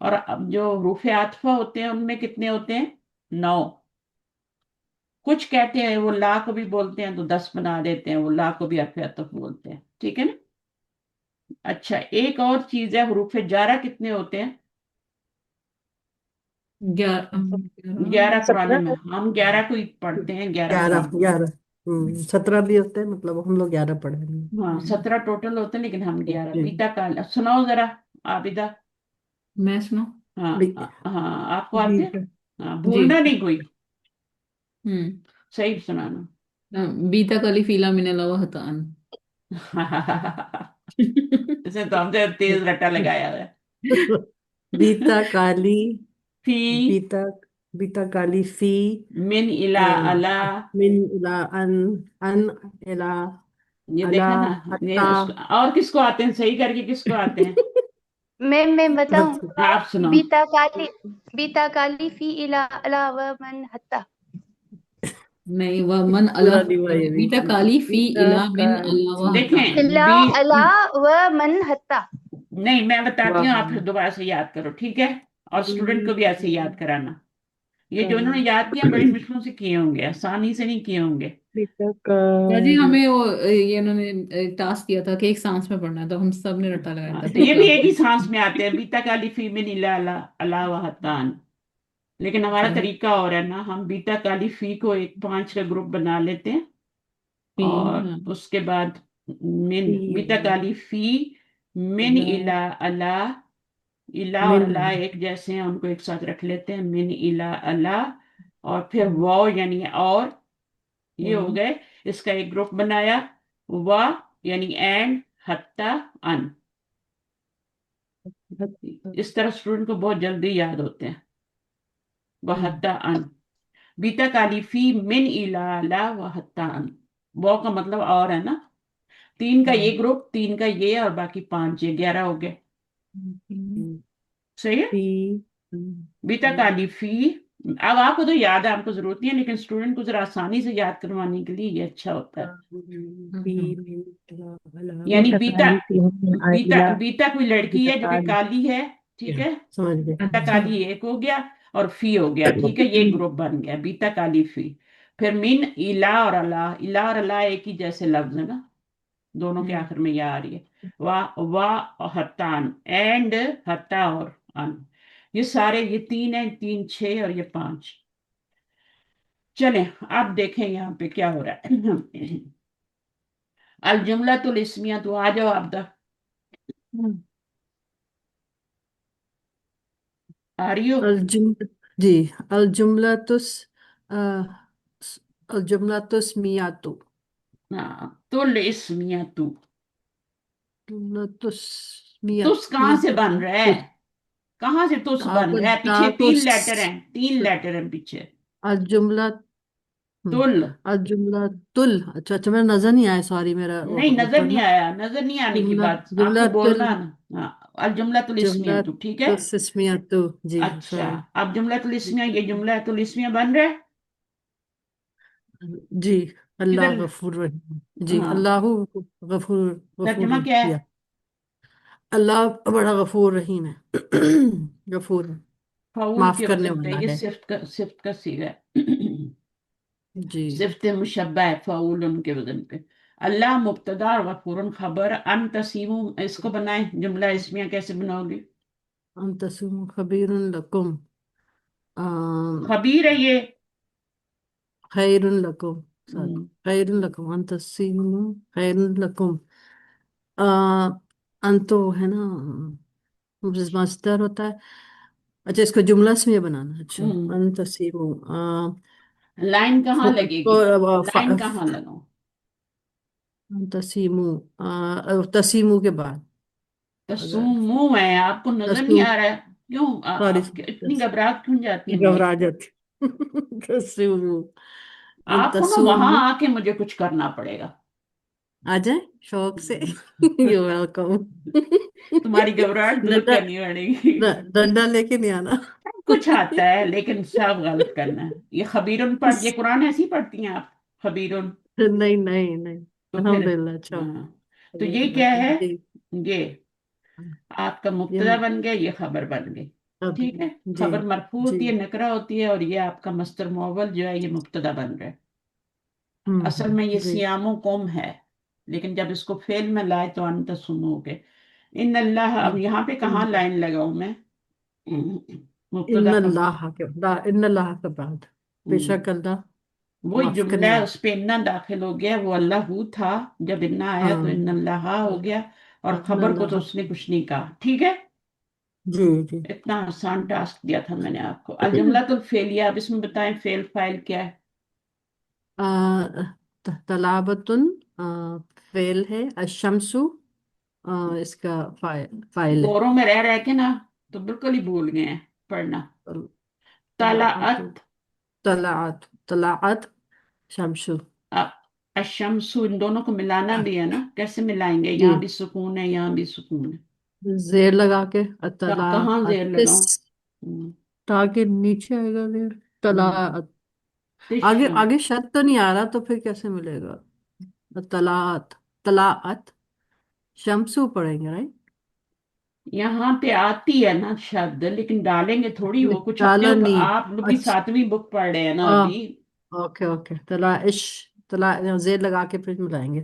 Speaker 1: اور اب جو حروف عاطفہ ہوتے ہیں ان میں کتنے ہوتے ہیں؟ 9. کچھ کہتے ہیں وہ لا کو بھی بولتے ہیں تو 10 بنا دیتے ہیں، وہ لا کو بھی حرف عطف بولتے ہیں، ٹھیک ہے نا. اچھا ایک اور چیز ہے، حروف جارہ کتنے ہوتے ہیں؟
Speaker 3: 11
Speaker 1: 11 قرآن
Speaker 4: 17
Speaker 1: میں ہم 11 کو ہی پڑھتے ہیں، 11
Speaker 6: 11
Speaker 1: قرآن.
Speaker 6: 11 17 بھی ہوتے ہیں، مطلب ہم لوگ 11 پڑھ رہے ہیں.
Speaker 1: ہاں 17 ٹوٹل ہوتے ہیں لیکن ہم 11.
Speaker 6: جی
Speaker 1: بیتا کال سناؤ ذرا عابدہ.
Speaker 3: میں سنو.
Speaker 1: ہاں
Speaker 6: بی-
Speaker 1: ہاں آپ کو آتے ہیں؟
Speaker 6: بیٹا
Speaker 1: ہاں
Speaker 3: جی.
Speaker 1: بھولنا نہیں کوئی،
Speaker 3: ہوں.
Speaker 1: صحیح سنانا.
Speaker 3: بیتا کلی فیلا من اللہ حتان.
Speaker 1: اس نے تو ہم سے تیز رٹا لگایا ہے.
Speaker 6: بیتا کالی
Speaker 1: فی
Speaker 6: بیتا بیتا کالی فی
Speaker 1: من الا الا.
Speaker 6: من الى ان الى
Speaker 1: یہ
Speaker 6: الا
Speaker 1: دیکھا نا، یہ اس کو
Speaker 6: حتی.
Speaker 1: اور کس کو آتے ہیں؟ صحیح کر کے کس کو آتے ہیں؟
Speaker 5: میں بتاؤں.
Speaker 1: آپ سناؤ.
Speaker 5: بیتا کالی فی الا الا و من حتا.
Speaker 3: نہیں، وہ من
Speaker 6: پورا
Speaker 3: اللہ
Speaker 6: نہیں ہوا یہ بھی.
Speaker 3: بیتا کالی فی
Speaker 6: بیتا
Speaker 3: الا من اللہ و
Speaker 6: کالی
Speaker 1: دیکھیں
Speaker 3: حتان.
Speaker 5: الا الا و من حتا.
Speaker 1: نہیں میں بتاتی ہوں، آپ پھر
Speaker 6: واہ.
Speaker 1: دوبارہ سے یاد کرو، ٹھیک ہے؟ اور اسٹوڈنٹ کو بھی ایسے یاد کرانا. یہ جو انہوں نے
Speaker 6: کالی
Speaker 1: یاد کیا بڑی مشکلوں سے کیے ہوں گے، آسانی سے نہیں کیے ہوں گے.
Speaker 6: بیتا
Speaker 3: جی
Speaker 6: کالی
Speaker 3: ہمیں وہ یہ انہوں نے ٹاسک دیا تھا کہ ایک سانس میں پڑھنا ہے، تو ہم سب نے رٹا لگایا تھا
Speaker 1: تو
Speaker 3: پھر
Speaker 1: یہ بھی
Speaker 3: کلاس
Speaker 1: ایک
Speaker 3: میں.
Speaker 1: ہی سانس میں آتے ہیں، بیتا کالی فی من الا الا الا وحتان. لیکن ہمارا
Speaker 3: اچھا
Speaker 1: طریقہ اور ہے نا، ہم بیتا کالی فی کو ایک 5 کا گروپ بنا لیتے ہیں،
Speaker 3: فی.
Speaker 1: اور
Speaker 3: ہاں.
Speaker 1: اس کے بعد من
Speaker 6: فی
Speaker 1: بیتا کالی فی من
Speaker 6: الا
Speaker 1: الا الا. الا اور
Speaker 6: من
Speaker 1: الا ایک جیسے ہیں، ان کو ایک ساتھ رکھ لیتے ہیں، من الا الا. اور پھر واو یعنی اور، یہ ہو گئے. اس کا ایک گروپ بنایا، وا یعنی اینڈ، حتی ان. اس طرح اسٹوڈنٹ کو بہت جلدی یاد ہوتے ہیں. وہ حتی ان. بیتا کالی فی من الا الا و حتی ان. واو کا مطلب اور ہے نا. 3 کا یہ گروپ، 3 کا یہ، اور باقی 5 یہ 11 ہو گئے. صحیح ہے.
Speaker 6: فی
Speaker 1: بیتا کالی فی. اب آپ کو تو یاد ہے، آپ کو ضرورت نہیں ہے، لیکن اسٹوڈنٹ کو ذرا آسانی سے یاد کروانے کے لیے یہ اچھا ہوتا ہے.
Speaker 6: فی من الا
Speaker 1: یعنی
Speaker 4: بیتا
Speaker 1: بیتا
Speaker 4: کالی فی من
Speaker 1: بیتا
Speaker 4: الا
Speaker 1: بیتا کوئی لڑکی
Speaker 4: بیتا
Speaker 1: ہے جو کہ
Speaker 4: کالی.
Speaker 1: کالی ہے، ٹھیک ہے.
Speaker 6: سمجھ گئے.
Speaker 1: بیتا کالی ایک ہو گیا، اور فی ہو گیا، ٹھیک ہے. یہ گروپ بن گیا بیتا کالی فی. پھر من الا اور اللہ. الا اور اللہ ایک ہی جیسے لفظ ہے نا، دونوں کے آخر میں یا آ رہی ہے. وا اور حتان، اینڈ حتا اور ان. یہ سارے، یہ 3 ہیں، 3 6 اور یہ 5. چلیں اب دیکھیں یہاں پہ کیا ہو رہا ہے. الجملۃ الاسمیہ، تو آ جاؤ آپ آ رہی ہو؟
Speaker 6: جی الجملۃ الجملۃ اسمیۃ.
Speaker 1: ہاں تو الاسمیہ تو.
Speaker 6: جملۃ اسمیۃ.
Speaker 1: تس کہاں سے بن رہا ہے؟ کہاں سے تس بن رہا ہے؟ پیچھے 3 لیٹر ہیں، 3 لیٹر ہیں پیچھے.
Speaker 6: الجملہ
Speaker 1: तुल।
Speaker 6: जुमला तुल। अच्छा अच्छा, मेरा नजर नहीं आया, सॉरी, मेरा
Speaker 1: नहीं, नजर
Speaker 6: ऊपर
Speaker 1: नहीं
Speaker 6: ना।
Speaker 1: आया, नजर नहीं आने की
Speaker 6: जुमला
Speaker 1: बात,
Speaker 6: जुमला
Speaker 1: आपको
Speaker 6: तुल।
Speaker 1: बोलना है ना। हाँ, अल जुमला तुल
Speaker 6: जुमला
Speaker 1: इस्मिया तू, ठीक है।
Speaker 6: तो सिस्मिया तो, जी
Speaker 1: अच्छा,
Speaker 6: सॉरी।
Speaker 1: अब जुमला तुल इस्मिया, ये जुमला तुल इस्मिया बन रहा है।
Speaker 6: जी। अल्लाह
Speaker 1: किधर?
Speaker 6: गफूर रहीम, जी
Speaker 1: हाँ,
Speaker 6: अल्लाह गफूर,
Speaker 1: तर्जुमा
Speaker 6: गफूर
Speaker 1: क्या है?
Speaker 6: या अल्लाह बड़ा गफूर रहीम है। गफूर है,
Speaker 1: फाउल
Speaker 6: माफ
Speaker 1: के
Speaker 6: करने
Speaker 1: वजन पे,
Speaker 6: वाला
Speaker 1: ये
Speaker 6: है।
Speaker 1: सिफ्त का सीगा है।
Speaker 6: जी।
Speaker 1: सिफ्त मुशब्बा है फाउल उनके वजन पे। अल्लाह मुब्तदा और गफूरन खबर, अन तसीमु, इसको बनाए जुमला इस्मिया कैसे बनाओगे?
Speaker 6: अंतसुम खबीरुन लकुम,
Speaker 1: खबीर है ये।
Speaker 6: खैरुन लकुम, सॉरी,
Speaker 1: हम्म,
Speaker 6: खैरुन लकुम अंतसिम, खैरुन लकुम। आ, अंतो है ना, मस्दर होता है। अच्छा, इसको जुमला से बनाना, अच्छा।
Speaker 1: हम्म।
Speaker 6: अंतसिम,
Speaker 1: लाइन कहाँ लगेगी? लाइन कहाँ
Speaker 6: तसीमू,
Speaker 1: लगाओ?
Speaker 6: तसीमू के बाद, अगर
Speaker 1: तसूमू है, आपको नजर नहीं
Speaker 6: तसू
Speaker 1: आ रहा है? क्यों
Speaker 6: सॉरी,
Speaker 1: आप इतनी घबराहट क्यों जाती है माउथ
Speaker 6: घबरा
Speaker 1: पे?
Speaker 6: जाती। तसीमू,
Speaker 1: आपको ना वहां
Speaker 6: अंतसुमू।
Speaker 1: आके मुझे कुछ करना पड़ेगा।
Speaker 6: आ जाए शौक से। You welcome.
Speaker 1: तुम्हारी घबराहट दूर
Speaker 6: डंडा,
Speaker 1: करनी पड़ेगी।
Speaker 6: डंडा लेके नहीं आना।
Speaker 1: कुछ आता है लेकिन सब गलत करना है। ये खबीरुन पढ़, ये कुरान ऐसी ही पढ़ती हैं आप? खबीरुन।
Speaker 6: नहीं नहीं नहीं,
Speaker 1: तो फिर,
Speaker 6: अल्हम्दुलिल्लाह, अच्छा।
Speaker 1: हाँ, तो ये क्या है?
Speaker 6: जी।
Speaker 1: ये आपका
Speaker 6: ये
Speaker 1: मुब्तदा बन गया, ये खबर बन गई।
Speaker 6: अब,
Speaker 1: ठीक है।
Speaker 6: जी
Speaker 1: खबर मरफू
Speaker 6: जी।
Speaker 1: होती है, नकरा होती है, और ये आपका मस्तर मोवल जो है, ये मुब्तदा बन रहा है। असल में ये
Speaker 6: जी।
Speaker 1: सियामो कौम है, लेकिन जब इसको फेल में लाए तो अंत सुनोगे। इन अल्लाह, अब यहाँ पे कहाँ लाइन लगाऊं मैं? मुब्तदा का।
Speaker 6: इन अल्लाह के बाद,
Speaker 1: हम्म,
Speaker 6: बेशक अल्लाह
Speaker 1: वही
Speaker 6: माफ
Speaker 1: जुमला
Speaker 6: करने
Speaker 1: है,
Speaker 6: वाला।
Speaker 1: उस पे इन्ना दाखिल हो गया, वो अल्लाह था, जब इन्ना आया तो
Speaker 6: हाँ,
Speaker 1: इन अल्लाह हो गया। और
Speaker 6: इन
Speaker 1: खबर को तो
Speaker 6: अल्लाह,
Speaker 1: उसने कुछ नहीं कहा, ठीक है।
Speaker 6: जी जी।
Speaker 1: इतना आसान टास्क दिया था मैंने आपको। अल जुमला तो फेलिया, अब इसमें बताएं फेल फाइल क्या है?
Speaker 6: आ, तलाबतुन, फेल है। अशमसु, इसका फाइल है।
Speaker 1: गोरों में रह रह के ना, तो बिल्कुल ही भूल गए हैं पढ़ना।
Speaker 6: तलाअत,
Speaker 1: तलाअत।
Speaker 6: तलाअत, तलाअत शमसु।
Speaker 1: अब अशमसु, इन दोनों को मिलाना भी है ना, कैसे मिलाएंगे?
Speaker 6: जी,
Speaker 1: यहाँ भी सुकून है, यहाँ भी सुकून है।
Speaker 6: जेर लगा के,
Speaker 1: कहाँ जेर
Speaker 6: तलाअतिस,
Speaker 1: लगाऊं? हम्म,
Speaker 6: ताकि नीचे आएगा जेर।
Speaker 1: हम्म,
Speaker 6: तलाअत, आगे
Speaker 1: तिशम।
Speaker 6: आगे शब्द तो नहीं आ रहा, तो फिर कैसे मिलेगा? तलाअत, तलाअत शमसु पढ़ेंगे, राइट?
Speaker 1: यहाँ पे आती है ना शब्द, लेकिन डालेंगे थोड़ी, वो कुछ
Speaker 6: डाला
Speaker 1: हफ्ते
Speaker 6: नहीं।
Speaker 1: आप लोग भी
Speaker 6: अच्छा,
Speaker 1: 7वीं बुक पढ़ रहे हैं ना
Speaker 6: आ,
Speaker 1: अभी।
Speaker 6: ओके ओके, तलाइश, तला जेर लगा के फिर मिलाएंगे।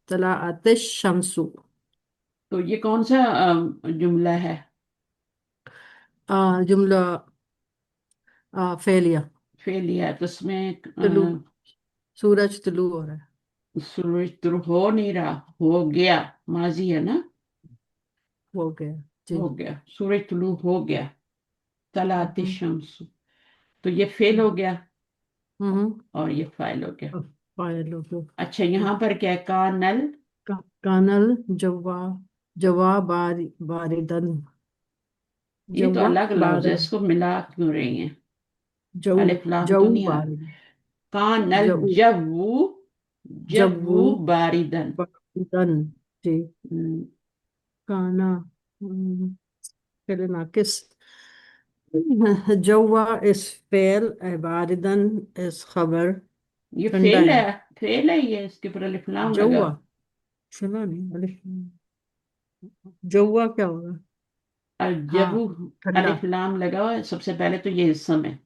Speaker 6: तलाअतिश शमसु।
Speaker 1: तो ये कौन सा जुमला है?
Speaker 6: जुमला फेलिया।
Speaker 1: फेलिया, तो उसमें
Speaker 6: तुलु, सूरज तुलु हो रहा है।
Speaker 1: सूरज तो हो नहीं रहा, हो गया। माजी है ना।
Speaker 6: हो गया, जी।
Speaker 1: हो गया, सूरज तुलू हो गया। तलाती
Speaker 6: हम्म
Speaker 1: शम्स। तो ये फेल हो गया,
Speaker 6: हम्म।
Speaker 1: और ये फाइल हो गया।
Speaker 6: फाइल हो गया।
Speaker 1: अच्छा, यहाँ पर क्या है? का नल।
Speaker 6: कानल, जवा, जवा बारिदन,
Speaker 1: ये तो
Speaker 6: जवा
Speaker 1: अलग लफ्ज है,
Speaker 6: बारिद,
Speaker 1: इसको मिला क्यों रही है?
Speaker 6: जऊ,
Speaker 1: अलिफ लाम तो
Speaker 6: जऊ
Speaker 1: नहीं आ रहा।
Speaker 6: बारिद,
Speaker 1: का नल
Speaker 6: जऊ,
Speaker 1: जव्वू,
Speaker 6: जव्वू
Speaker 1: जव्वू बारिदन।
Speaker 6: बारिदन, जी।
Speaker 1: हम्म,
Speaker 6: काना, फिर नाकिस। जवा इस फेल, बारिदन इस खबर।
Speaker 1: ये
Speaker 6: ठंडा
Speaker 1: फेल
Speaker 6: है।
Speaker 1: है। फेल है ये, इसके ऊपर अलिफ लाम
Speaker 6: जवा,
Speaker 1: लगाओ।
Speaker 6: सुना नहीं अलिफ। जवा क्या होगा?
Speaker 1: और
Speaker 6: हाँ,
Speaker 1: जव्वू,
Speaker 6: ठंडा।
Speaker 1: अलिफ लाम लगाओ सबसे पहले, तो ये इसम है।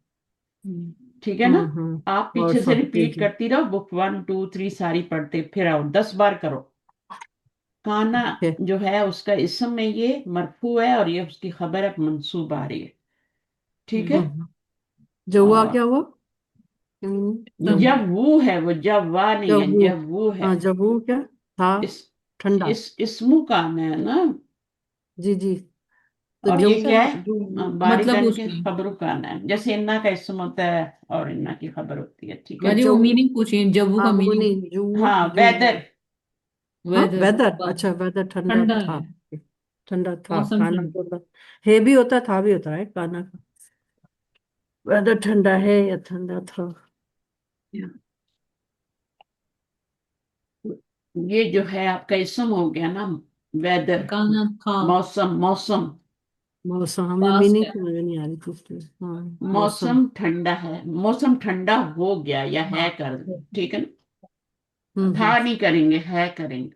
Speaker 1: ठीक है ना। आप
Speaker 6: और
Speaker 1: पीछे से
Speaker 6: जी
Speaker 1: रिपीट
Speaker 6: जी।
Speaker 1: करती रहो, बुक 1 2 3 सारी पढ़ते फिर आओ, 10 बार करो। काना
Speaker 6: ओके।
Speaker 1: जो है उसका इसम में, ये मरफू है, और ये उसकी खबर है मंसूब आ रही है। ठीक है।
Speaker 6: जवा
Speaker 1: और
Speaker 6: क्या हुआ? जब,
Speaker 1: जब वो है, वो जब वाह नहीं
Speaker 6: जब
Speaker 1: है,
Speaker 6: वो,
Speaker 1: जब वो है।
Speaker 6: हाँ जब वो क्या था?
Speaker 1: इस
Speaker 6: ठंडा।
Speaker 1: इस इसमु काम है ना।
Speaker 6: जी जी। तो
Speaker 1: और ये
Speaker 6: जब
Speaker 1: क्या है?
Speaker 6: जो, मतलब
Speaker 1: बारिदन
Speaker 6: उस,
Speaker 1: के खबरों का आना है, जैसे इन्ना का इसम होता है और इन्ना की खबर होती है, ठीक है।
Speaker 3: अरे वो
Speaker 6: जब,
Speaker 3: मीनिंग पूछिए, जब्बू
Speaker 6: हाँ
Speaker 3: का
Speaker 6: वो
Speaker 3: मीनिंग।
Speaker 6: नहीं, जो
Speaker 1: हाँ,
Speaker 6: जो,
Speaker 1: वेदर।
Speaker 6: हाँ
Speaker 3: वेदर।
Speaker 6: वेदर, अच्छा वेदर ठंडा
Speaker 3: ठंडा
Speaker 6: था।
Speaker 3: है।
Speaker 6: ठंडा था,
Speaker 3: मौसम
Speaker 6: खाना
Speaker 3: ठंडा।
Speaker 6: तो था। है भी होता, था भी होता है खाना का। वेदर ठंडा है या ठंडा था।
Speaker 1: ये जो है आपका इसम हो गया ना, वेदर,
Speaker 3: काना था,
Speaker 1: मौसम, मौसम।
Speaker 6: मौसम हमें
Speaker 3: पास्ट
Speaker 6: मीनिंग
Speaker 3: है।
Speaker 6: समझ नहीं आ रही थी उसकी। हाँ, मौसम।
Speaker 1: मौसम ठंडा है, मौसम ठंडा हो गया या है
Speaker 3: हाँ।
Speaker 1: कर, ठीक है ना,
Speaker 6: हम्म
Speaker 1: था नहीं करेंगे, है करेंगे।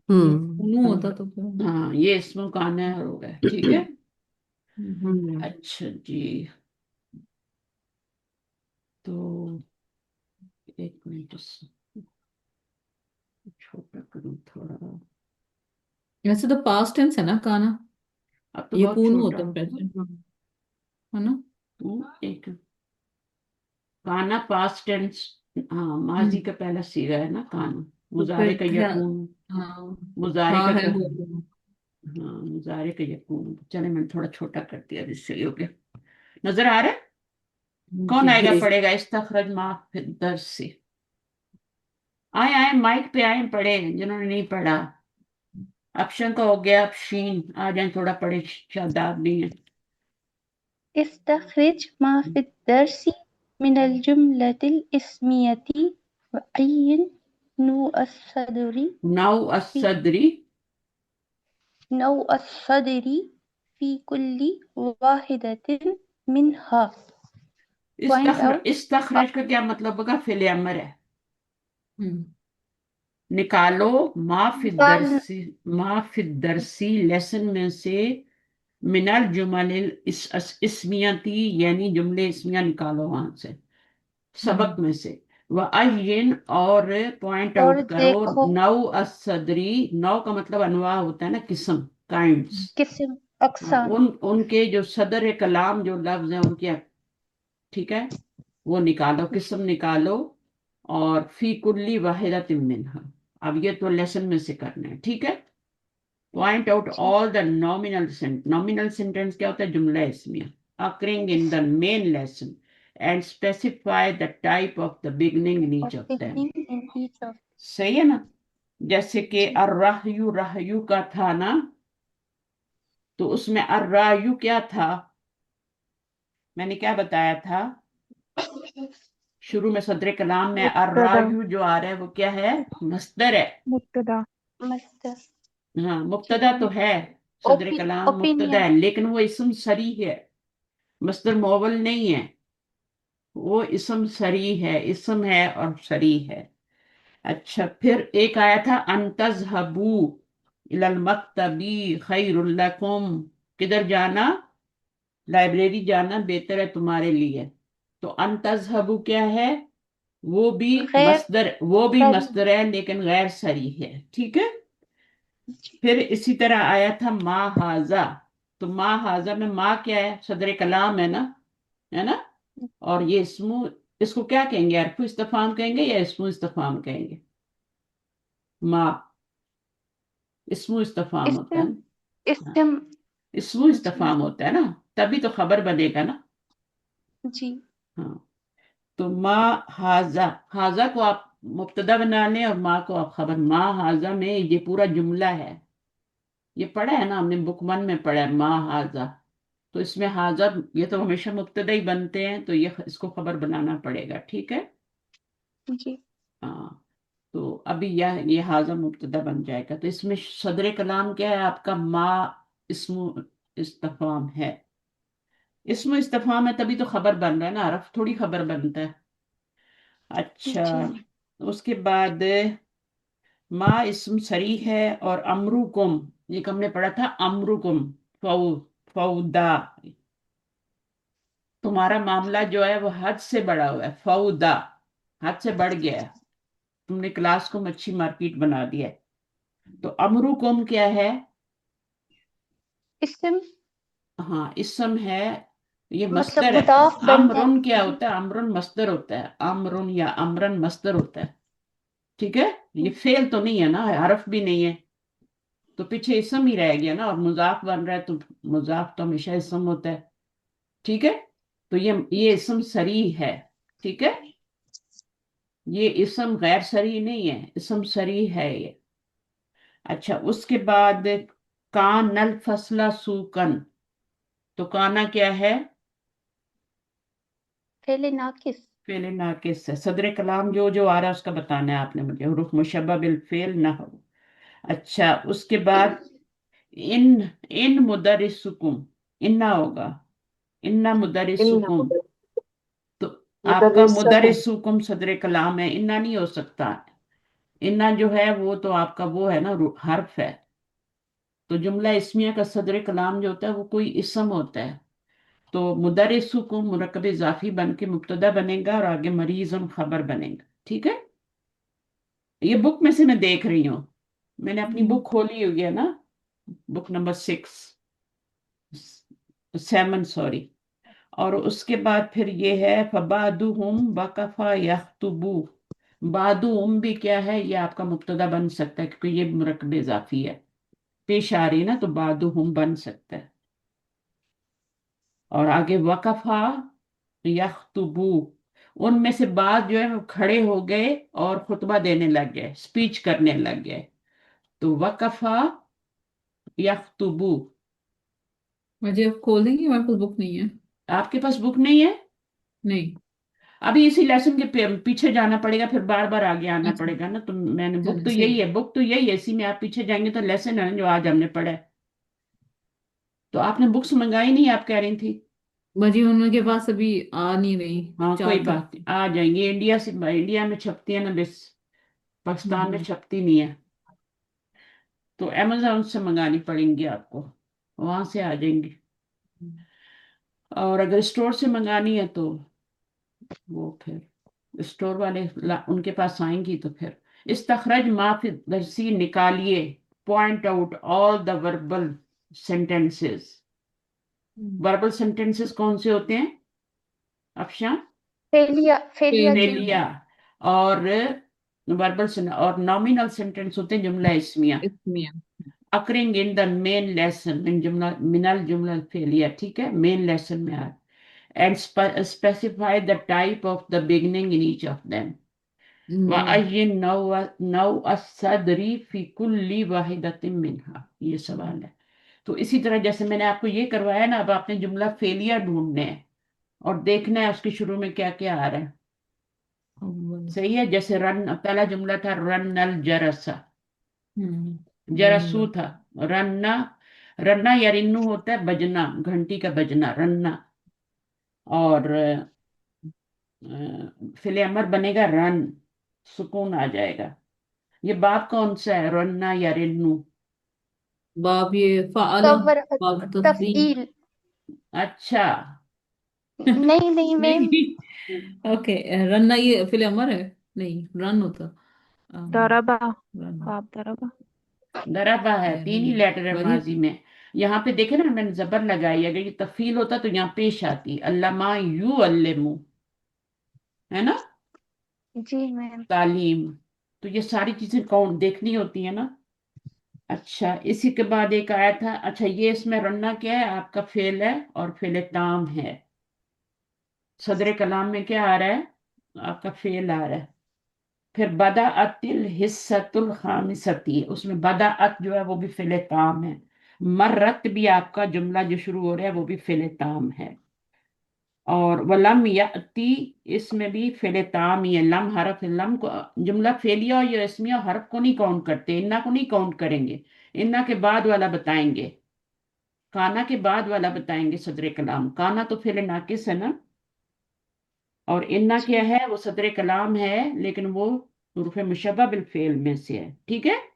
Speaker 3: उन्नू होता तो फिर।
Speaker 1: हाँ, ये इसमें काना हो गया, ठीक है।
Speaker 6: हम्म।
Speaker 1: अच्छा जी, तो एक मिनट छोटा करूँ थोड़ा।
Speaker 3: वैसे तो पास्ट टेंस है ना काना,
Speaker 1: अब तो
Speaker 3: ये
Speaker 1: बहुत
Speaker 3: पूनू
Speaker 1: छोटा
Speaker 3: होता है
Speaker 1: हो
Speaker 3: प्रेजेंट,
Speaker 1: गया।
Speaker 3: है ना।
Speaker 1: एक काना पास्ट टेंस, हाँ, माजी
Speaker 3: हम्म।
Speaker 1: का पहला सीगा है ना काना।
Speaker 3: तो
Speaker 1: मुजारे
Speaker 3: फिर
Speaker 1: का यकून,
Speaker 3: हाँ,
Speaker 1: मुजारे
Speaker 3: था
Speaker 1: का
Speaker 3: है
Speaker 1: कर,
Speaker 3: बोल रहे हो।
Speaker 1: हाँ, मुजारे का यकून। चले, मैंने थोड़ा छोटा कर दिया, जिससे ही हो गया। नजर आ रहा है? कौन
Speaker 3: जी
Speaker 1: आएगा
Speaker 3: ग्रेट।
Speaker 1: पढ़ेगा इस्तखरज मा फिर दर्स से? आए आए, माइक पे आए, पढ़े जिन्होंने नहीं पढ़ा। अक्षन का हो गया, अब शीन आ जाए, थोड़ा पढ़े, शादाब नहीं है।
Speaker 7: استخرج ما في الدرس من الجملة الاسمية وعين
Speaker 1: नाउ
Speaker 7: في
Speaker 1: असदरी।
Speaker 7: نوع الصدر في كل واحدة منها. Point out
Speaker 1: इस्तखरज का क्या मतलब होगा? फिल अमर है।
Speaker 3: हम्म।
Speaker 1: निकालो
Speaker 7: निकाल
Speaker 1: मा फि दरसी, लेसन में से, मिनल जुमल इसमियती, यानी जुमले इसमिया निकालो वहां से, सबक में से। वह अय्यन, और पॉइंट
Speaker 7: और
Speaker 1: आउट करो,
Speaker 7: देखो
Speaker 1: नौ असदरी। नौ का मतलब अनवा होता है ना, किस्म, काइंड्स।
Speaker 7: किस्म
Speaker 1: हाँ,
Speaker 7: अक़साम
Speaker 1: उनके जो सदर कलाम जो लफ्ज हैं उनके, ठीक है, वो निकालो, किस्म निकालो। और फी कुल्ली वाहिदत मिन्हा। अब ये तो लेसन में से करना है, ठीक है। पॉइंट आउट
Speaker 7: जी
Speaker 1: all the nominal sentence. Nominal sentence क्या होता है? जुमला इसमिया occurring in the main lesson, and specify the type of the beginning in each of them.
Speaker 7: beginning in each of
Speaker 1: सही है ना? जैसे कि
Speaker 7: जी
Speaker 1: अर्राहयू, राहयू का था ना, तो उसमें अर्रायू क्या था? मैंने क्या बताया था शुरू में? सदर कलाम में
Speaker 2: मुब्तदा,
Speaker 1: अर्रायू जो आ रहा है वो क्या है? मस्दर है।
Speaker 2: मुब्तदा।
Speaker 7: मस्दर
Speaker 1: हाँ,
Speaker 7: ठीक
Speaker 1: मुब्तदा तो है, सदर कलाम मुब्तदा
Speaker 7: ओपिनियन
Speaker 1: है, लेकिन वो इसम सरी है, मस्दर मोवल नहीं है। वो इसम सरी है, इसम है और सरी है। अच्छा, फिर एक आया था अंतजहबू इलल मक्तबी खैरुल लकुम। किधर जाना? लाइब्रेरी जाना बेहतर है तुम्हारे लिए। तो अंतजहबू क्या है? वो भी
Speaker 7: गैर
Speaker 1: मस्दर, वो भी
Speaker 7: सरी
Speaker 1: मस्दर है लेकिन गैर सरी है, ठीक है।
Speaker 7: जी
Speaker 1: फिर इसी तरह आया था मा हाजा। तो मा हाजा में मा क्या है? सदर कलाम है ना, है ना। और ये इसमु, इसको क्या कहेंगे? अर्फु इस्तफाम कहेंगे या इसमु इस्तफाम कहेंगे? मा इसमु इस्तफाम होता है
Speaker 7: इसम
Speaker 1: ना। हाँ,
Speaker 7: इसम
Speaker 1: इसमु
Speaker 7: जी
Speaker 1: इस्तफाम होता है ना, तभी तो खबर बनेगा ना।
Speaker 7: जी
Speaker 1: हाँ, तो मा हाजा, हाजा को आप मुब्तदा बना लें और माँ को आप खबर। मा हाजा में ये पूरा जुमला है, ये पढ़ा है ना हमने, बुक वन में पढ़ा है मा हाजा। तो इसमें हाजा, ये तो हमेशा मुब्तदा ही बनते हैं, तो ये इसको खबर बनाना पड़ेगा, ठीक है।
Speaker 7: जी
Speaker 1: हाँ, तो अभी ये हाजा मुब्तदा बन जाएगा। तो इसमें सदर कलाम क्या है आपका? मा इस्मु इस्तफाम है। इस्मु इस्तफाम है तभी तो खबर बन रहा है ना, हरफ थोड़ी खबर बनता है। अच्छा,
Speaker 7: जी
Speaker 1: उसके बाद मा इस्म सरी है, और अमरुकुम, ये हमने पढ़ा था, अमरुकुम फौदा। तुम्हारा मामला जो है वो हद से बढ़ा हुआ है, फौदा, हद से बढ़ गया है। तुमने क्लास को मच्छी मार्केट बना दिया है। तो अमरुकुम क्या है?
Speaker 7: इसम
Speaker 1: हाँ, इसम है, ये
Speaker 7: मतलब
Speaker 1: मस्दर है।
Speaker 7: मुदाफ बनता
Speaker 1: अमरुन क्या
Speaker 7: है जी
Speaker 1: होता है? अमरुन मस्दर होता है, अमरुन या अमरन मस्दर होता है, ठीक है। ये फेल तो नहीं है ना, हरफ भी नहीं है, तो पीछे इसम ही रह गया ना। और मुजाफ बन रहा है, तो मुजाफ तो हमेशा इसम होता है, ठीक है। तो ये इसम सरी है, ठीक है। ये इसम गैर सरी नहीं है, इसम सरी है ये। अच्छा, उसके बाद कानल फसला सूकन। तो काना क्या है?
Speaker 7: फेले नाकिस
Speaker 1: फेल नाकिस है। सदर कलाम जो जो आ रहा है उसका बताना है आपने मुझे, हुरूफ मुशब्बा बिल फेल ना हो। अच्छा, उसके बाद इन इन मुदरिसुकुम, इन्ना होगा, इन्ना
Speaker 4: إن
Speaker 1: मुदरिसुकुम। तो आपका
Speaker 4: مدرسكم
Speaker 1: मुदरिसुकुम सदर कलाम है, इन्ना नहीं हो सकता। इन्ना जो है वो तो आपका वो है ना, हर्फ है। तो जुमला इस्मिया का सदर कलाम जो होता है वो कोई इसम होता है। तो मुदरिसुकुम मुरक्कब इजाफी बन के मुब्तदा बनेगा और आगे मरीज़ खबर बनेगा। ठीक है, ये बुक में से मैं देख रही हूँ, मैंने अपनी बुक खोली हुई है ना, बुक नंबर 7, सॉरी। और उसके बाद फिर ये है फबादुहुम वकफा यख्तुबू। बादुहुम भी क्या है, ये आपका मुब्तदा बन सकता है क्योंकि ये मुरक्कब इजाफी है, पेश आ रही है ना, तो बादुहुम बन सकता है। और आगे वकफा यख्तुबू, उनमें से बाद जो है वो खड़े हो गए और खुतबा देने लग गए, स्पीच करने लग गए। तो वकफा यख्तुबू।
Speaker 3: मुझे आप खोल देंगे, हमारे पास बुक नहीं है।
Speaker 1: आपके पास बुक नहीं है?
Speaker 3: नहीं।
Speaker 1: अभी इसी लेसन के पीछे जाना पड़ेगा, फिर बार बार आगे आना
Speaker 3: अच्छा,
Speaker 1: पड़ेगा ना। तो मैंने बुक
Speaker 3: चलिए
Speaker 1: तो
Speaker 3: सही
Speaker 1: यही है, बुक तो यही है, इसी में आप पीछे जाएंगे तो लेसन है ना जो आज हमने पढ़ा है। तो आपने बुक्स मंगाई नहीं, आप कह रही थी?
Speaker 3: बाजी उनके पास अभी आ नहीं रही।
Speaker 1: हाँ कोई
Speaker 3: 4 तक।
Speaker 1: बात नहीं, आ जाएंगी। इंडिया से, इंडिया में छपती है ना बस, पाकिस्तान में
Speaker 3: हम्म।
Speaker 1: छपती नहीं है। तो अमेजोन से मंगानी पड़ेंगी आपको, वहां से आ जाएंगी। और अगर स्टोर से मंगानी है तो वो फिर स्टोर वाले उनके पास आएंगी तो फिर इस्तखरज माफी दरसी निकालिए, point out all the verbal sentences. Verbal sentences कौन से होते हैं अफशा?
Speaker 7: फेलिया जी।
Speaker 1: फेलिया। और वर्बल और नॉमिनल सेंटेंस होते हैं जुमला इस्मिया।
Speaker 3: इसमें
Speaker 1: occurring in the main lesson, इन जुमला मिनल जुमला फेलिया, ठीक है, मेन लेसन में आ। And specify the type of the beginning in each of them. वअय्यिन नौ सदरी फी कुल्ली वाहिदतिन मिनहा, ये सवाल है। तो इसी तरह जैसे मैंने आपको ये करवाया ना, अब आपने जुमला फेलिया ढूंढने हैं और देखना है उसके शुरू में क्या क्या आ रहा है।
Speaker 3: अव्वल।
Speaker 1: सही है, जैसे रन, पहला जुमला था रन नल जरसा, जरसू
Speaker 3: रन।
Speaker 1: था। रन्ना, रन्ना या रिन्नू होता है बजना, घंटी का बजना, रन्ना। और फिले अमर बनेगा रन, सुकून आ जाएगा। ये बाप कौन सा है, रन्ना या रिन्नू?
Speaker 3: बाप ये फाला।
Speaker 7: कवर
Speaker 3: बाप तफरील।
Speaker 7: तफईल।
Speaker 1: अच्छा।
Speaker 7: नहीं नहीं मैम।
Speaker 3: नहीं। ओके। रन ये फिल अमर है। नहीं, रन होता।
Speaker 2: दरबा,
Speaker 3: रन।
Speaker 2: बाप दरबा।
Speaker 1: दरबा है,
Speaker 3: खैर,
Speaker 1: 3 ही
Speaker 3: नहीं
Speaker 1: लेटर है
Speaker 3: बाजी।
Speaker 1: माजी में। यहाँ पे देखे ना, मैंने जबर लगाई, अगर ये तफील होता तो यहाँ पेश आती अल्लामा यू अल्लमू, है ना,
Speaker 7: जी मैम।
Speaker 1: तालीम। तो ये सारी चीजें कौन देखनी होती है ना। अच्छा, इसी के बाद एक आया था, अच्छा ये इसमें रन्ना क्या है, आपका फेल है और फेल ताम है। सदर कलाम में क्या आ रहा है, आपका फेल आ रहा है। फिर बदाअतिल हिस्सतुल खामिसती, उसमें बदाअत जो है वो भी फेल ताम है। मर्रत भी आपका जुमला जो शुरू हो रहा है वो भी फेल ताम है। और वलम याती, इसमें भी फेले ताम ही है। लम हरफ, लम को जुमला फेलिया और ये इसमिया हरफ को नहीं काउंट करते, इन्ना को नहीं काउंट करेंगे। इन्ना के बाद वाला बताएंगे, काना के बाद वाला बताएंगे। सदर कलाम काना तो फेले नाकिस है ना, और इन्ना क्या
Speaker 7: जी
Speaker 1: है, वो सदर कलाम है लेकिन वो हुरूफ मुशब्बा बिल फेल में से है। ठीक है,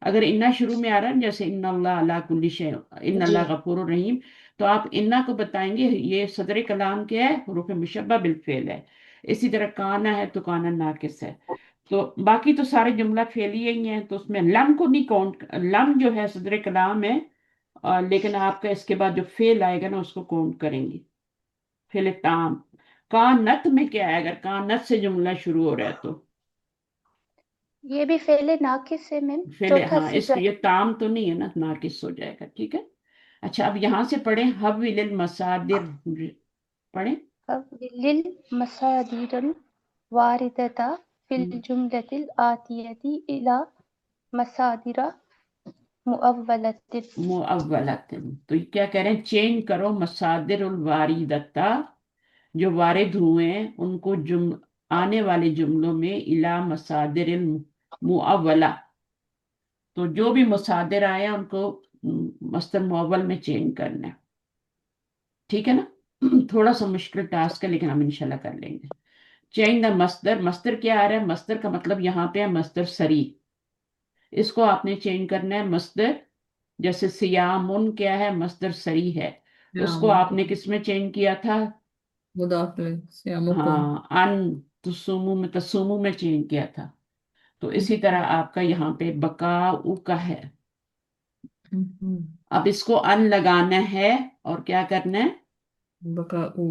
Speaker 1: अगर इन्ना शुरू में आ रहा है जैसे इन्नल्लाह अला कुल्ली शै,
Speaker 4: जी
Speaker 1: इन्नल्लाह गफूरुर रहीम, तो आप इन्ना को बताएंगे ये सदर कलाम क्या है, हुरूफ मुशब्बा बिल फेल है। इसी तरह काना है तो काना नाकिस है। तो बाकी तो सारे जुमला फेली ही हैं, तो उसमें लम को नहीं काउंट, लम जो है सदर कलाम है। लेकिन आपका इसके बाद जो फेल आएगा ना उसको काउंट करेंगे, फेल ताम। कानत में क्या है, अगर कानत से जुमला शुरू हो रहा है तो
Speaker 7: ये भी फेले नाकिस है मैम,
Speaker 1: फेल,
Speaker 7: चौथा
Speaker 1: हाँ
Speaker 7: सीगा।
Speaker 1: इसको ये ताम तो नहीं है ना, नाकिस हो जाएगा। ठीक है। अच्छा, अब यहां से पढ़े हविल मसादिर, पढ़े।
Speaker 7: लिल मसादिरल वारिदता फिल जुमलतिल आतियति इला मसादिरा मुअव्वलतिन।
Speaker 1: मुअव्वलतिन, तो ये क्या कह रहे हैं, चेंज करो मसादिर वारिदता, जो वारिद हुए हैं उनको आने वाले जुमलों में इला मसादिर मुअव्वला, तो जो भी मसादिर आए हैं उनको मस्दर मुअव्वल में चेंज करना है। ठीक है ना? थोड़ा सा मुश्किल टास्क है लेकिन हम इंशाल्लाह कर लेंगे। चेंज द मस्दर, मस्दर क्या आ रहा है? मस्दर का मतलब यहाँ पे है मस्दर सरी, इसको आपने चेंज करना है मस्दर। जैसे सियामुन क्या है? मस्दर सरी है, उसको आपने किस में चेंज किया था?
Speaker 3: मुदाफिल सियामुकुम।
Speaker 1: हाँ, अन तुसुमु में, तसुमु में चेंज किया था। तो इसी तरह आपका यहाँ पे बकाउ का है। अब इसको अन लगाना है और क्या करना है?
Speaker 3: बकाऊ।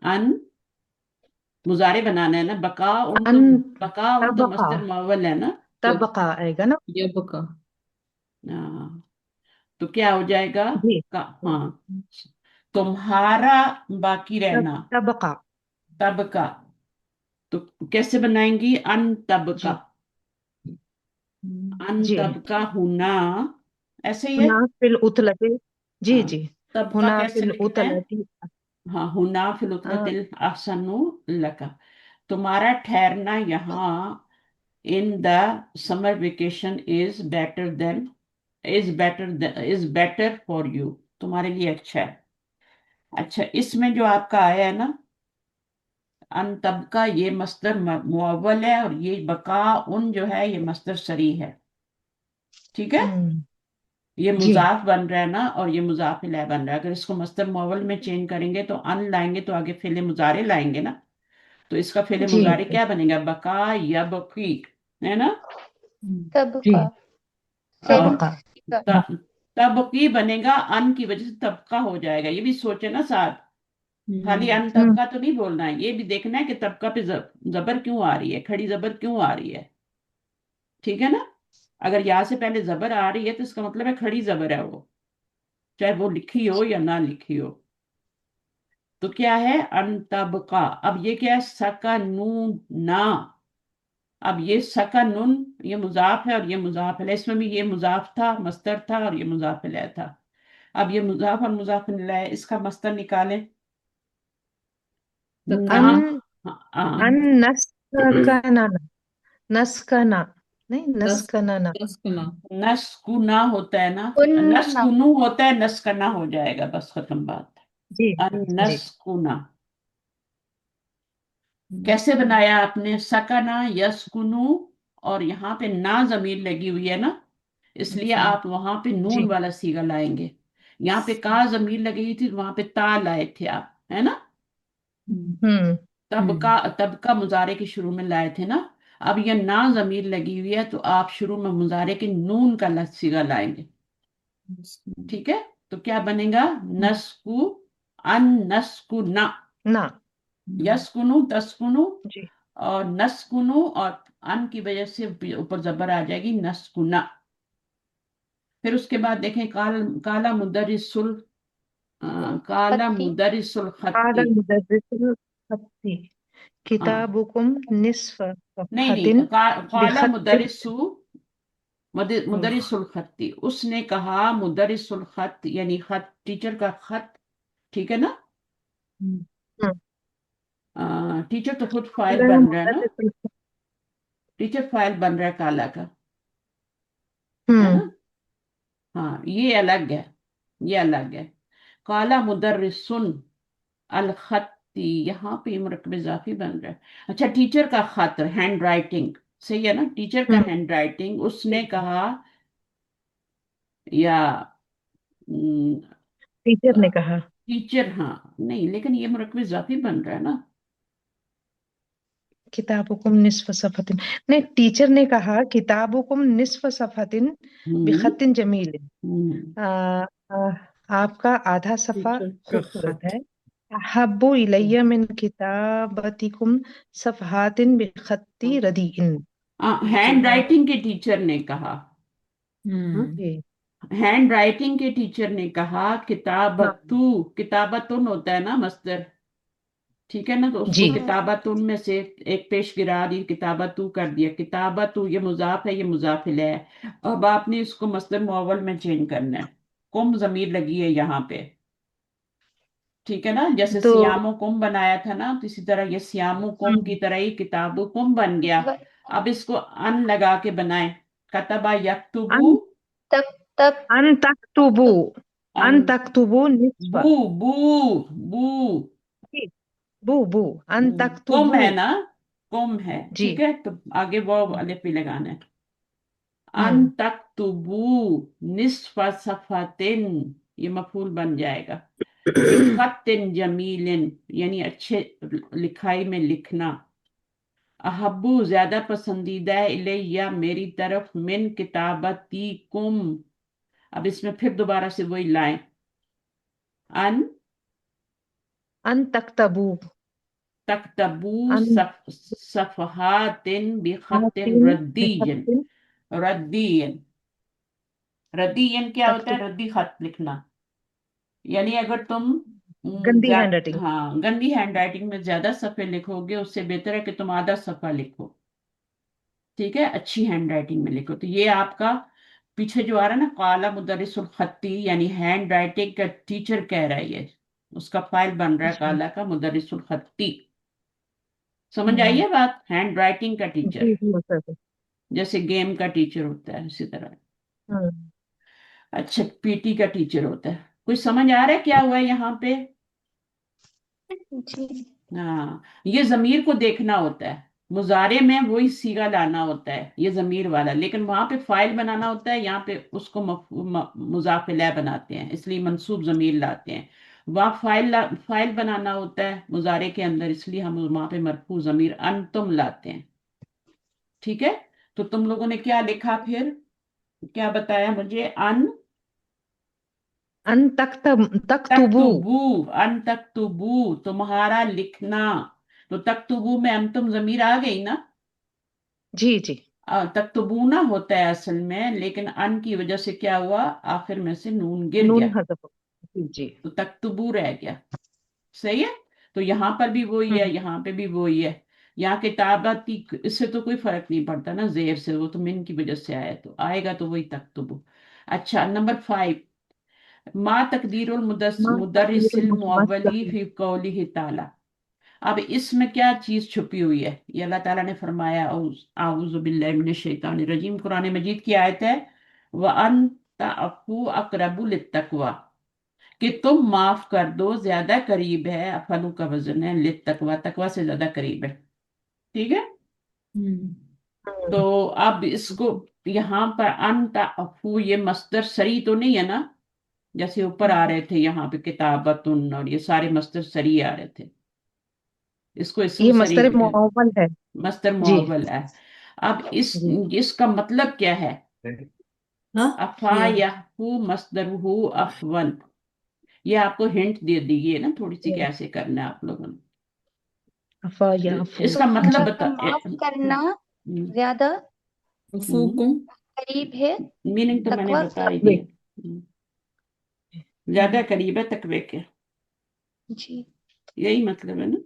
Speaker 1: अन मुजारे बनाना है ना।
Speaker 4: अन
Speaker 1: बका उन तो
Speaker 4: तबका,
Speaker 1: मस्दर मुअव्वल है ना।
Speaker 4: तबका आएगा ना?
Speaker 3: यबका।
Speaker 1: हाँ, तो क्या हो जाएगा?
Speaker 4: जी,
Speaker 1: हाँ, तुम्हारा बाकी रहना,
Speaker 4: तबका।
Speaker 1: तब का। तो कैसे बनाएंगी? अन तब का,
Speaker 4: जी
Speaker 1: अन
Speaker 4: जी।
Speaker 1: तब का हुना, ऐसे ही है।
Speaker 4: हुना फिल उतलते। जी
Speaker 1: हाँ,
Speaker 4: जी।
Speaker 1: तब का
Speaker 4: हुना
Speaker 1: कैसे
Speaker 4: फिल
Speaker 1: लिखना है?
Speaker 4: उतलती।
Speaker 1: हाँ, हुना फिल
Speaker 4: आ,
Speaker 1: उतरतिल अहसनु लका, तुम्हारा ठहरना यहाँ in the summer vacation is better for you, तुम्हारे लिए अच्छा है। अच्छा, इसमें जो आपका आया है ना अन तब का, ये मस्दर मुअव्वल है और ये बका उन जो है ये मस्दर सरी है। ठीक है?
Speaker 4: हम्म,
Speaker 1: ये
Speaker 4: जी
Speaker 1: मुजाफ बन रहा है ना और ये मुजाफ इलैह बन रहा है। अगर इसको मस्दर मुअव्वल में चेंज करेंगे तो अन लाएंगे तो आगे फेले मुजारे लाएंगे ना, तो इसका फेले
Speaker 4: जी
Speaker 1: मुजारे क्या बनेगा? बका या बकी, है ना?
Speaker 4: जी।
Speaker 7: तबका
Speaker 1: और
Speaker 7: सेकंड
Speaker 4: तबका।
Speaker 7: का
Speaker 1: तबकी बनेगा, अन की वजह से तबका हो जाएगा। ये भी सोचे ना साथ, खाली अन
Speaker 4: हम्म,
Speaker 1: तबका तो नहीं बोलना है, ये भी देखना है कि तबका पे जबर क्यों आ रही है, खड़ी जबर क्यों आ रही है। ठीक है ना? अगर या से पहले जबर आ रही है तो इसका मतलब है खड़ी जबर है वो, चाहे वो लिखी हो या ना लिखी हो। तो क्या है? अन तबका। अब ये क्या है? सका नून ना। अब ये सका नुन, ये मुजाफ है और ये मुजाफ है, इसमें भी ये मुजाफ था, मस्दर था, और ये मुजाफ इलैह था। अब ये मुजाफ और मुजाफ इलैह, इसका मस्दर निकालें। ना।
Speaker 4: अन
Speaker 1: हाँ,
Speaker 4: अन नस्कना, नस्कना नहीं,
Speaker 3: दस
Speaker 4: नस्कना ना।
Speaker 3: 10 गुना।
Speaker 1: नस्कुना होता है ना,
Speaker 7: उन्ना
Speaker 1: नस्कुनु होता है, नस्कना हो जाएगा, बस खत्म बात।
Speaker 4: जी
Speaker 1: अन
Speaker 4: जी।
Speaker 1: नस्कुना कैसे बनाया आपने? सकना यस्कुनु, और यहाँ पे ना जमीर लगी हुई है ना, इसलिए आप वहां पे नून
Speaker 4: जी
Speaker 1: वाला सीगा लाएंगे। यहाँ पे का जमीर लगी हुई थी, वहां पे ता लाए थे आप, है ना?
Speaker 4: हम्म
Speaker 1: तब का मुजारे के शुरू में लाए थे ना। अब ये ना जमीर लगी हुई है तो आप शुरू में मुजारे के नून का सीगा लाएंगे। ठीक है? तो क्या बनेगा? नस्कु, अन नस्कु ना,
Speaker 4: ना।
Speaker 1: यस्कुनु तस्कुनु,
Speaker 4: जी
Speaker 1: और नस्कुनु, और अन की वजह से ऊपर जबर आ जाएगी, नस्कुना। फिर उसके बाद देखें, काला मुदरिसुल काला
Speaker 7: खत्ती
Speaker 1: मुदरिसुल
Speaker 4: आला
Speaker 1: खत्ती।
Speaker 4: मुदर्रिसुल खत्ती
Speaker 1: हाँ,
Speaker 4: किताबुकुम निस्फ
Speaker 1: नहीं
Speaker 4: सफहतिन
Speaker 1: नहीं, काला
Speaker 4: बिखत्तिन।
Speaker 1: मुदरिसु मुदरिसुल खत्ती, उसने कहा मुदरिसुल खत यानी खत, टीचर का खत। ठीक है ना? टीचर तो खुद फाइल
Speaker 4: आला
Speaker 1: बन रहा है ना,
Speaker 4: मुदर्रिसुल।
Speaker 1: टीचर फाइल बन रहा है काला का, है
Speaker 4: हम्म
Speaker 1: ना? हाँ, ये अलग है, ये अलग है। काला मुदर्रिसुन अल खत्ती, यहाँ पे मुरक्कब इजाफी बन रहा है। अच्छा, टीचर का खत, हैंड राइटिंग, सही है ना? टीचर का
Speaker 4: हम्म।
Speaker 1: हैंड राइटिंग, उसने कहा, या
Speaker 4: टीचर ने कहा।
Speaker 1: टीचर, हाँ नहीं, लेकिन ये मुरक्कब इजाफी बन रहा है ना।
Speaker 4: किताबुकुम निस्फ सफहतिन। नहीं, टीचर ने कहा किताबुकुम निस्फ सफहतिन
Speaker 1: हम्म।
Speaker 4: बिखत्तिन जमील।
Speaker 1: हम्म।
Speaker 4: आ, आ, आपका आधा सफा
Speaker 6: टीचर का
Speaker 4: खूबसूरत
Speaker 6: खत।
Speaker 4: है। अहब्बु इलैया मिन किताबतिकुम सफहातिन बिखत्ती रदीइन।
Speaker 1: हैंड राइटिंग के टीचर ने कहा,
Speaker 4: जी
Speaker 1: हैंड राइटिंग के टीचर ने कहा,
Speaker 4: हाँ
Speaker 1: किताबतुन होता है ना मस्दर। ठीक है ना? तो उसको
Speaker 4: जी
Speaker 1: किताबतुन में से एक पेश गिरा दी, किताबतू कर दिया। किताबतू ये मुजाफ है, ये मुजाफिल है। अब आपने इसको मस्दर मुअव्वल में चेंज करना है, कुम जमीर लगी है यहाँ पे। ठीक है ना, जैसे
Speaker 4: तो
Speaker 1: सियामुकुम बनाया था ना, तो इसी तरह ये सियामुकुम की तरह ही किताबुकुम बन गया।
Speaker 7: व-
Speaker 1: अब इसको अन लगा के बनाए, कतबा यक्तुबु,
Speaker 4: अन
Speaker 7: तक तक
Speaker 4: अन तक्तुबु,
Speaker 1: अन
Speaker 4: अन तक्तुबु निस्फ,
Speaker 1: बू बू बू
Speaker 4: जी, बू बू, अन
Speaker 1: कुम
Speaker 4: तक्तुबु,
Speaker 1: है ना, कुम है,
Speaker 4: जी,
Speaker 1: ठीक है, तो आगे वो अलिफ भी लगाना है। अन
Speaker 4: हम्म,
Speaker 1: तक्तुबू निस्फ सफातिन, ये मफूल बन जाएगा। बिखतिन जमीलिन, यानी अच्छे लिखाई में लिखना। अहब्बू ज्यादा पसंदीदा है, इलैया मेरी तरफ, मिन किताबती कुम। अब इसमें फिर दोबारा से वही लाएं, अन
Speaker 4: अन तक्तबु,
Speaker 1: तक्तबू
Speaker 4: अन
Speaker 1: सफहातिन बिखतिन
Speaker 4: हातिन
Speaker 1: रद्दीयन।
Speaker 4: बिखतिन
Speaker 1: रद्दीयन, रद्दीयन क्या होता है?
Speaker 4: तक्तुब,
Speaker 1: रद्दी खत लिखना। यानी अगर तुम
Speaker 4: गंदी हैंड राइटिंग,
Speaker 1: हाँ, गंदी हैंड राइटिंग में ज्यादा सफे लिखोगे, उससे बेहतर है कि तुम आधा सफा लिखो, ठीक है, अच्छी हैंड राइटिंग में लिखो। तो ये आपका पीछे जो आ रहा है ना, काला मुदर्रिसुल खत्ती, यानी हैंड राइटिंग का टीचर कह रहा है ये, उसका फाइल बन रहा है
Speaker 4: जी,
Speaker 1: काला का मुदर्रिसुल खत्ती। समझ आई
Speaker 4: हम्म,
Speaker 1: है बात? हैंड राइटिंग का टीचर,
Speaker 4: जी जी सर,
Speaker 1: जैसे गेम का टीचर होता है इसी तरह।
Speaker 4: हम्म,
Speaker 1: अच्छा, पीटी का टीचर होता है। कुछ समझ आ रहा है क्या हुआ है यहाँ पे?
Speaker 7: जी
Speaker 1: हाँ, ये जमीर को देखना होता है, मुजारे में वही सीगा लाना होता है ये जमीर वाला, लेकिन वहां पे फाइल बनाना होता है, यहाँ पे उसको मुजाफ इलैह बनाते हैं, इसलिए मंसूब जमीर लाते हैं। वहाँ फाइल बनाना होता है मुजारे के अंदर, इसलिए हम वहां पे मरफू जमीर अंतुम लाते हैं, ठीक है। तो तुम लोगों ने क्या लिखा फिर, क्या बताया मुझे? अन
Speaker 4: अन तक्तुबु,
Speaker 1: तक्तुबू, अन तक्तुबू तुम्हारा लिखना। तो तक्तुबू में अंतुम जमीर आ गई ना,
Speaker 4: जी जी,
Speaker 1: तख्तबूना होता है असल में, लेकिन अन की वजह से क्या हुआ, आखिर में से नून गिर
Speaker 4: नून
Speaker 1: गया,
Speaker 4: हजफ, जी जी,
Speaker 1: तो तख्तबू रह गया। सही है। तो यहाँ पर भी वही है,
Speaker 4: हम्म,
Speaker 1: यहाँ पे भी वही है। यहाँ किताबती, इससे तो कोई फर्क नहीं पड़ता ना, जेर से, वो तो मिन की वजह से आया, तो आएगा तो वही तख्तबू। अच्छा, नंबर 5, मा तकदीरुल
Speaker 4: मा तकदीरुल
Speaker 1: मुदर्रिसिल मुअव्वली
Speaker 4: मुमस्सली,
Speaker 1: फी कौलिही ताला। अब इसमें क्या चीज छुपी हुई है? ये अल्लाह ताला ने फरमाया, आऊज़ु बिल्लाहि मिनश शैतानिर रजीम, कुरान मजीद की आयत है, व अन तअफू अक़रबु लित्तक़वा, कि तुम माफ कर दो ज्यादा करीब है, अफलू का वजन है लित्तक़वा, तकवा से ज्यादा करीब है, ठीक है।
Speaker 3: हम्म
Speaker 1: तो अब इसको यहाँ पर अन तअफू, ये मस्दर सरी तो नहीं है ना, जैसे ऊपर आ रहे थे यहाँ पे किताबतुन, और ये सारे मस्दर सरी आ रहे थे, इसको इसम
Speaker 4: ये
Speaker 1: सरी,
Speaker 4: मस्तर मुअव्वल है,
Speaker 1: मस्तर
Speaker 4: जी
Speaker 1: मुअव्वल है। अब
Speaker 4: जी,
Speaker 1: इसका मतलब क्या है?
Speaker 3: हाँ
Speaker 1: अफा
Speaker 3: ये
Speaker 1: यहफू मस्दरुहु अफवन, ये आपको हिंट दे दी है ना थोड़ी सी, कैसे करना है आप लोगों ने।
Speaker 4: अफा
Speaker 1: तो
Speaker 4: याफू,
Speaker 1: इसका मतलब
Speaker 4: जी,
Speaker 1: बता,
Speaker 7: माफ करना
Speaker 1: हम्म,
Speaker 7: ज्यादा
Speaker 3: अफूकुम
Speaker 7: करीब है
Speaker 1: मीनिंग तो मैंने
Speaker 7: तकवा
Speaker 1: बता
Speaker 7: के।
Speaker 1: ही
Speaker 4: तकवे,
Speaker 1: दिया। ज्यादा करीब है तकवे के,
Speaker 7: जी
Speaker 1: यही मतलब है ना।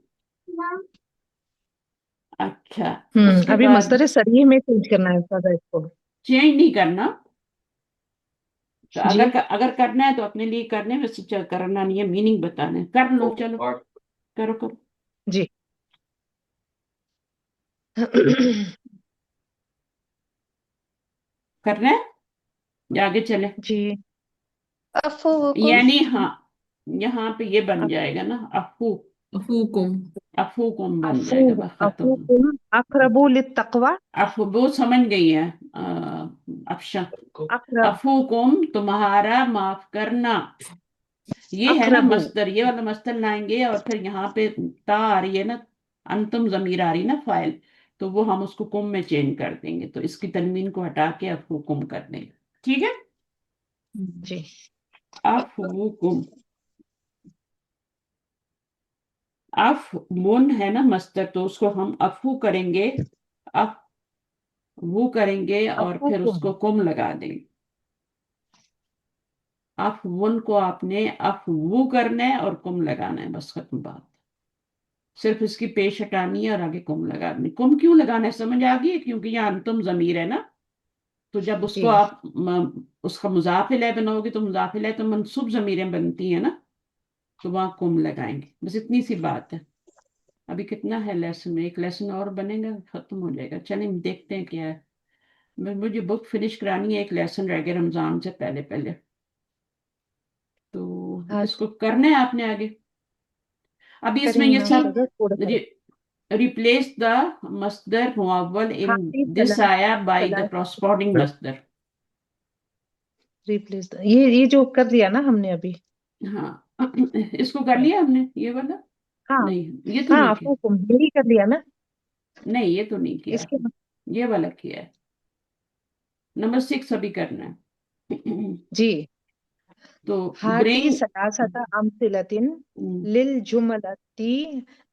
Speaker 1: अच्छा, उसके
Speaker 4: अभी
Speaker 1: बाद
Speaker 4: मस्तर सरिये में चेंज करना है सर इसको,
Speaker 1: चेंज नहीं करना, तो
Speaker 4: जी,
Speaker 1: अगर करना है तो अपने लिए करने, वैसे करना नहीं है, मीनिंग बताना है, कर लो, चलो करो करो।
Speaker 4: जी,
Speaker 1: करना है या आगे चले?
Speaker 4: जी,
Speaker 7: अफुकुम
Speaker 1: यानी हाँ, यहाँ पे ये बन
Speaker 4: अफ-
Speaker 1: जाएगा ना, अफू,
Speaker 3: अफूकुम
Speaker 1: अफू कुम बन
Speaker 4: अफू
Speaker 1: जाएगा, बखतुम।
Speaker 4: अफूकुम अकरबु लित्तक़वा,
Speaker 1: अफू वो समझ गई है, अफशा।
Speaker 4: अकरब,
Speaker 1: अफू कुम तुम्हारा माफ करना, ये है ना
Speaker 4: अकरबु,
Speaker 1: मस्दर, ये वाला मस्दर लाएंगे, और फिर यहाँ पे ता आ रही है ना, अंतुम जमीर आ रही है ना फाइल, तो वो हम उसको कुम में चेंज कर देंगे, तो इसकी तनवीन को हटा के अफू कुम कर देंगे, ठीक है।
Speaker 4: जी,
Speaker 1: अफू कुम, अफ मुन है ना मस्दर, तो उसको हम अफू करेंगे, अफ वो करेंगे, और फिर
Speaker 4: अफूकुम,
Speaker 1: उसको कुम लगा देंगे। अफ मुन को आपने अफ वो करना है और कुम लगाना है, बस खत्म बात। सिर्फ इसकी पेश हटानी है और आगे कुम लगानी। कुम क्यों लगाना है समझ आ गई? क्योंकि यहाँ अंतुम जमीर है ना, तो जब उसको
Speaker 4: जी,
Speaker 1: आप उसका मुजाफ इलैह बनाओगे, तो मुजाफ इलैह तो मंसूब जमीरें बनती है ना, تو وہاں کم لگائیں گے. بس اتنی سی بات ہے. ابھی کتنا ہے لیسن میں؟ ایک لیسن اور بنے گا ختم ہو جائے گا. چلیں دیکھتے ہیں کیا ہے. مجھے بک فنش کرانی ہے. ایک لیسن رہ گیا رمضان سے پہلے پہلے. تو
Speaker 4: ہاں
Speaker 1: اس کو کرنا ہے آپ نے آگے. ابھی اس میں
Speaker 4: کریں
Speaker 1: یہ
Speaker 4: نا
Speaker 1: سب
Speaker 4: استاذہ تھوڑا سا.
Speaker 1: replace the masdar muawwal in
Speaker 4: ہاتھی
Speaker 1: this ayah by the
Speaker 4: سلاس
Speaker 1: corresponding masdar.
Speaker 4: Replace یہ جو کر دیا نا ہم نے ابھی.
Speaker 1: ہاں اس کو کر لیا ہم نے یہ والا.
Speaker 4: ہاں
Speaker 1: نہیں یہ تو
Speaker 4: ہاں
Speaker 1: نہیں کیا.
Speaker 4: افوکم یہی کر لیا نا.
Speaker 1: نہیں یہ تو نہیں کیا.
Speaker 4: اس کے
Speaker 1: یہ والا کیا ہے. نمبر 6 ابھی کرنا ہے.
Speaker 4: جی
Speaker 1: تو
Speaker 4: ہاتھی
Speaker 1: bring
Speaker 4: سلاست امثلۃ للجملتی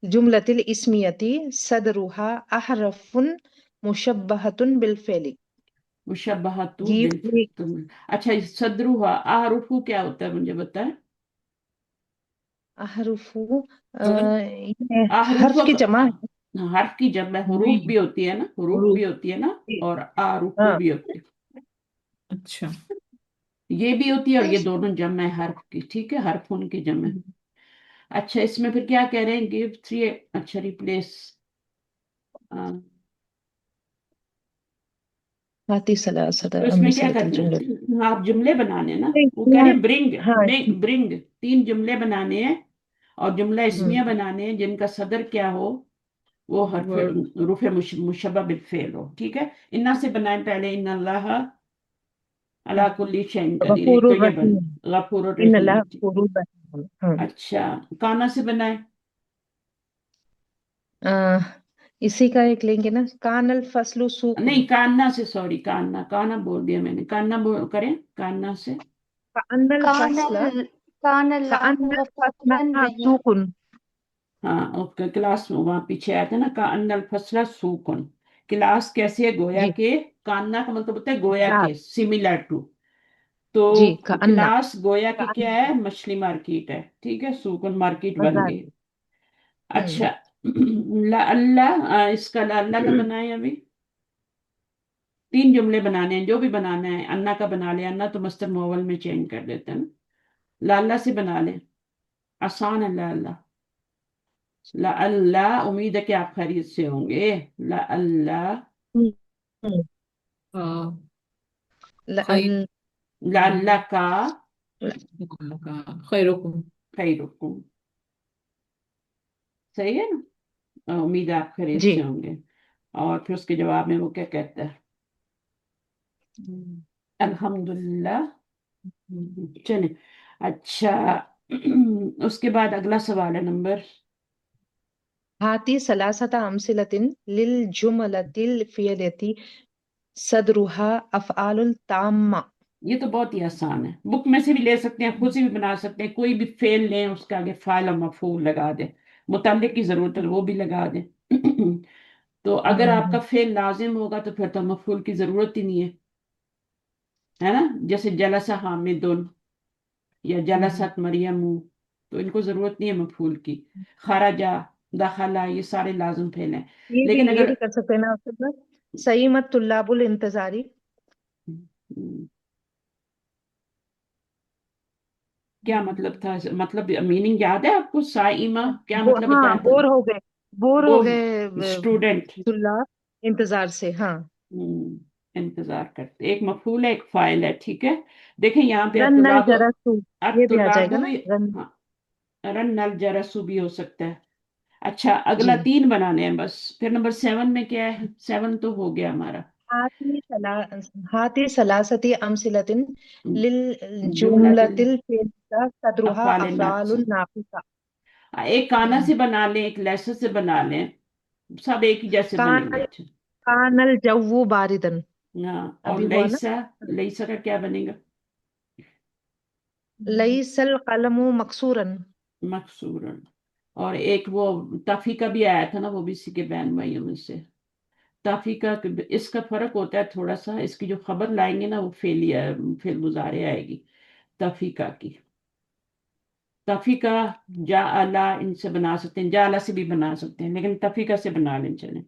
Speaker 4: جملۃ الاسمیتی صدرها احرف مشبہۃ بالفعل.
Speaker 1: مشبہتو
Speaker 4: یہ
Speaker 1: اچھا صدرها احرفو کیا ہوتا ہے مجھے بتائیں.
Speaker 4: احرف
Speaker 1: احرف
Speaker 4: حرف کی جمع ہے.
Speaker 1: حرف کی جمع حروف بھی ہوتی ہے نا. حروف بھی ہوتی ہے نا.
Speaker 4: جی.
Speaker 1: اور احرفو
Speaker 4: ہاں
Speaker 1: بھی ہوتی ہے.
Speaker 3: اچھا.
Speaker 1: یہ بھی ہوتی ہے اور یہ دونوں جمع ہے حرف کی. ٹھیک ہے حرف ان کی جمع. اچھا اس میں پھر کیا کہہ رہے ہیں. گیو 3. اچھا ریپلیس.
Speaker 4: ہاتھی سلاست
Speaker 1: تو اس میں کیا
Speaker 4: امثلۃ
Speaker 1: کرنا
Speaker 4: الجملۃ.
Speaker 1: ہے. آپ جملے بنانے نا. وہ کہہ رہے برنگ.
Speaker 4: ہاں
Speaker 1: برنگ 3 جملے بنانے ہیں. اور جملہ
Speaker 4: ہوں.
Speaker 1: اسمیہ بنانے ہیں جن کا صدر کیا ہو. وہ حرف روف مشبہ بالفعل ہو. ٹھیک ہے. انا سے بنائیں پہلے. ان اللہ علی کل شیء قدیر. ایک
Speaker 4: غفور
Speaker 1: تو یہ بن
Speaker 4: الرحیم.
Speaker 1: غفور
Speaker 4: ان اللہ
Speaker 1: الرحیم.
Speaker 4: غفور الرحیم. ہاں.
Speaker 1: اچھا کانا سے بنائیں.
Speaker 4: اسی کا ایک لیں گے نا. کان الفصل سوکن.
Speaker 1: نہیں کاننا سے. سوری کاننا. کانا بول دیا میں نے. کاننا کریں. کاننا سے.
Speaker 4: کان
Speaker 7: كان
Speaker 4: الفصل
Speaker 7: كان الله
Speaker 4: کان الفصل
Speaker 7: غفورا رحيما.
Speaker 4: سوکن.
Speaker 1: ہاں اوکے. کلاس میں وہاں پیچھے آیا تھا نا. کان الفصل سوکن. کلاس کیسے ہے. گویا
Speaker 4: جی
Speaker 1: کے. کاننا کا مطلب ہوتا ہے گویا
Speaker 4: کلاس.
Speaker 1: کے. Similar to. تو
Speaker 4: جی کان
Speaker 1: کلاس گویا کہ
Speaker 4: کان
Speaker 1: کیا ہے. مچھلی مارکیٹ ہے. ٹھیک ہے. سوکن مارکیٹ بن گئی. اچھا اللہ اس کا اللہ کا بنائیں. ابھی 3 جملے بنانے ہیں. جو بھی بنانا ہے. انا کا بنا لیں. انا تو مصدر معول میں چینج کر دیتے ہیں نا. اللہ سے بنا لیں. آسان ہے. اللہ اللہ امید ہے کہ آپ خیریت سے ہوں گے. اللہ
Speaker 3: خیر
Speaker 1: اللہ کا
Speaker 3: خیرکم.
Speaker 1: خیرکم. صحیح ہے نا. امید ہے آپ خیریت
Speaker 4: جی
Speaker 1: سے ہوں گے. اور پھر اس کے جواب میں وہ کیا کہتا ہے. الحمدللہ. چلیں. اچھا اس کے بعد اگلا سوال ہے نمبر.
Speaker 4: ہاتھی سلاست امثلۃ للجملۃ الفعلیہ صدرها افعال التامہ.
Speaker 1: یہ تو بہت ہی آسان ہے. بک میں سے بھی لے سکتے ہیں. خود سے بھی بنا سکتے ہیں. کوئی بھی فعل لیں. اس کے آگے فاعل اور مفعول لگا دیں. متعلق کی ضرورت ہے وہ بھی لگا دیں. تو اگر آپ کا فعل لازم ہوگا تو پھر تو مفعول کی ضرورت ہی نہیں ہے نا. جیسے جلسہ حامدن یا جلست مریم. تو ان کو ضرورت نہیں ہے مفعول کی. خرجہ دخلہ یہ سارے لازم فعل ہیں. لیکن
Speaker 4: یہ
Speaker 1: اگر
Speaker 4: بھی کر سکتے ہیں نا استاد. سیمت طلاب الانتظاری.
Speaker 1: کیا مطلب تھا. مطلب میننگ یاد ہے آپ کو. سائمہ کیا مطلب
Speaker 4: ہاں
Speaker 1: بتایا تھا.
Speaker 4: بور
Speaker 1: وہ
Speaker 4: ہو گئے
Speaker 1: اسٹوڈنٹ
Speaker 4: طلاب انتظار سے. ہاں
Speaker 1: انتظار کرتے. ایک مفعول ہے ایک فاعل ہے. ٹھیک ہے. دیکھیں یہاں پہ
Speaker 4: رن نل جرسو یہ بھی آ جائے گا نا.
Speaker 1: بھی.
Speaker 4: رن
Speaker 1: ہاں رن نل جرسو بھی ہو سکتا ہے. اچھا اگلا
Speaker 4: جی
Speaker 1: 3 بنانے ہیں بس. پھر نمبر 7 میں کیا ہے. 7 تو ہو گیا ہمارا.
Speaker 4: ہاتھی سلاست امثلۃ
Speaker 1: جملہ
Speaker 4: للجملۃ الفعلیہ صدرها
Speaker 1: افعال
Speaker 4: افعال
Speaker 1: ناقصہ.
Speaker 4: ناقصہ.
Speaker 1: ایک کانا سے بنا لیں. ایک لیسر سے بنا لیں. سب ایک ہی جیسے بنیں گے. اچھا
Speaker 4: کان الجو باردن.
Speaker 1: ہاں. اور
Speaker 4: ابھی ہوا نا.
Speaker 1: لیسا کا کیا بنے گا.
Speaker 4: لیس القلم مکسورا.
Speaker 1: مقصورا. اور ایک وہ تفی کا بھی آیا تھا نا. وہ بھی اسی کے بین بھائیوں میں سے. تفی کا اس کا فرق ہوتا ہے تھوڑا سا. اس کی جو خبر لائیں گے نا وہ فعل مضارع آئے گی. تفیقہ کی. تفیقہ جا الا ان سے بنا سکتے ہیں. جا الا سے بھی بنا سکتے ہیں. لیکن تفیقہ سے بنا لیں. چلیں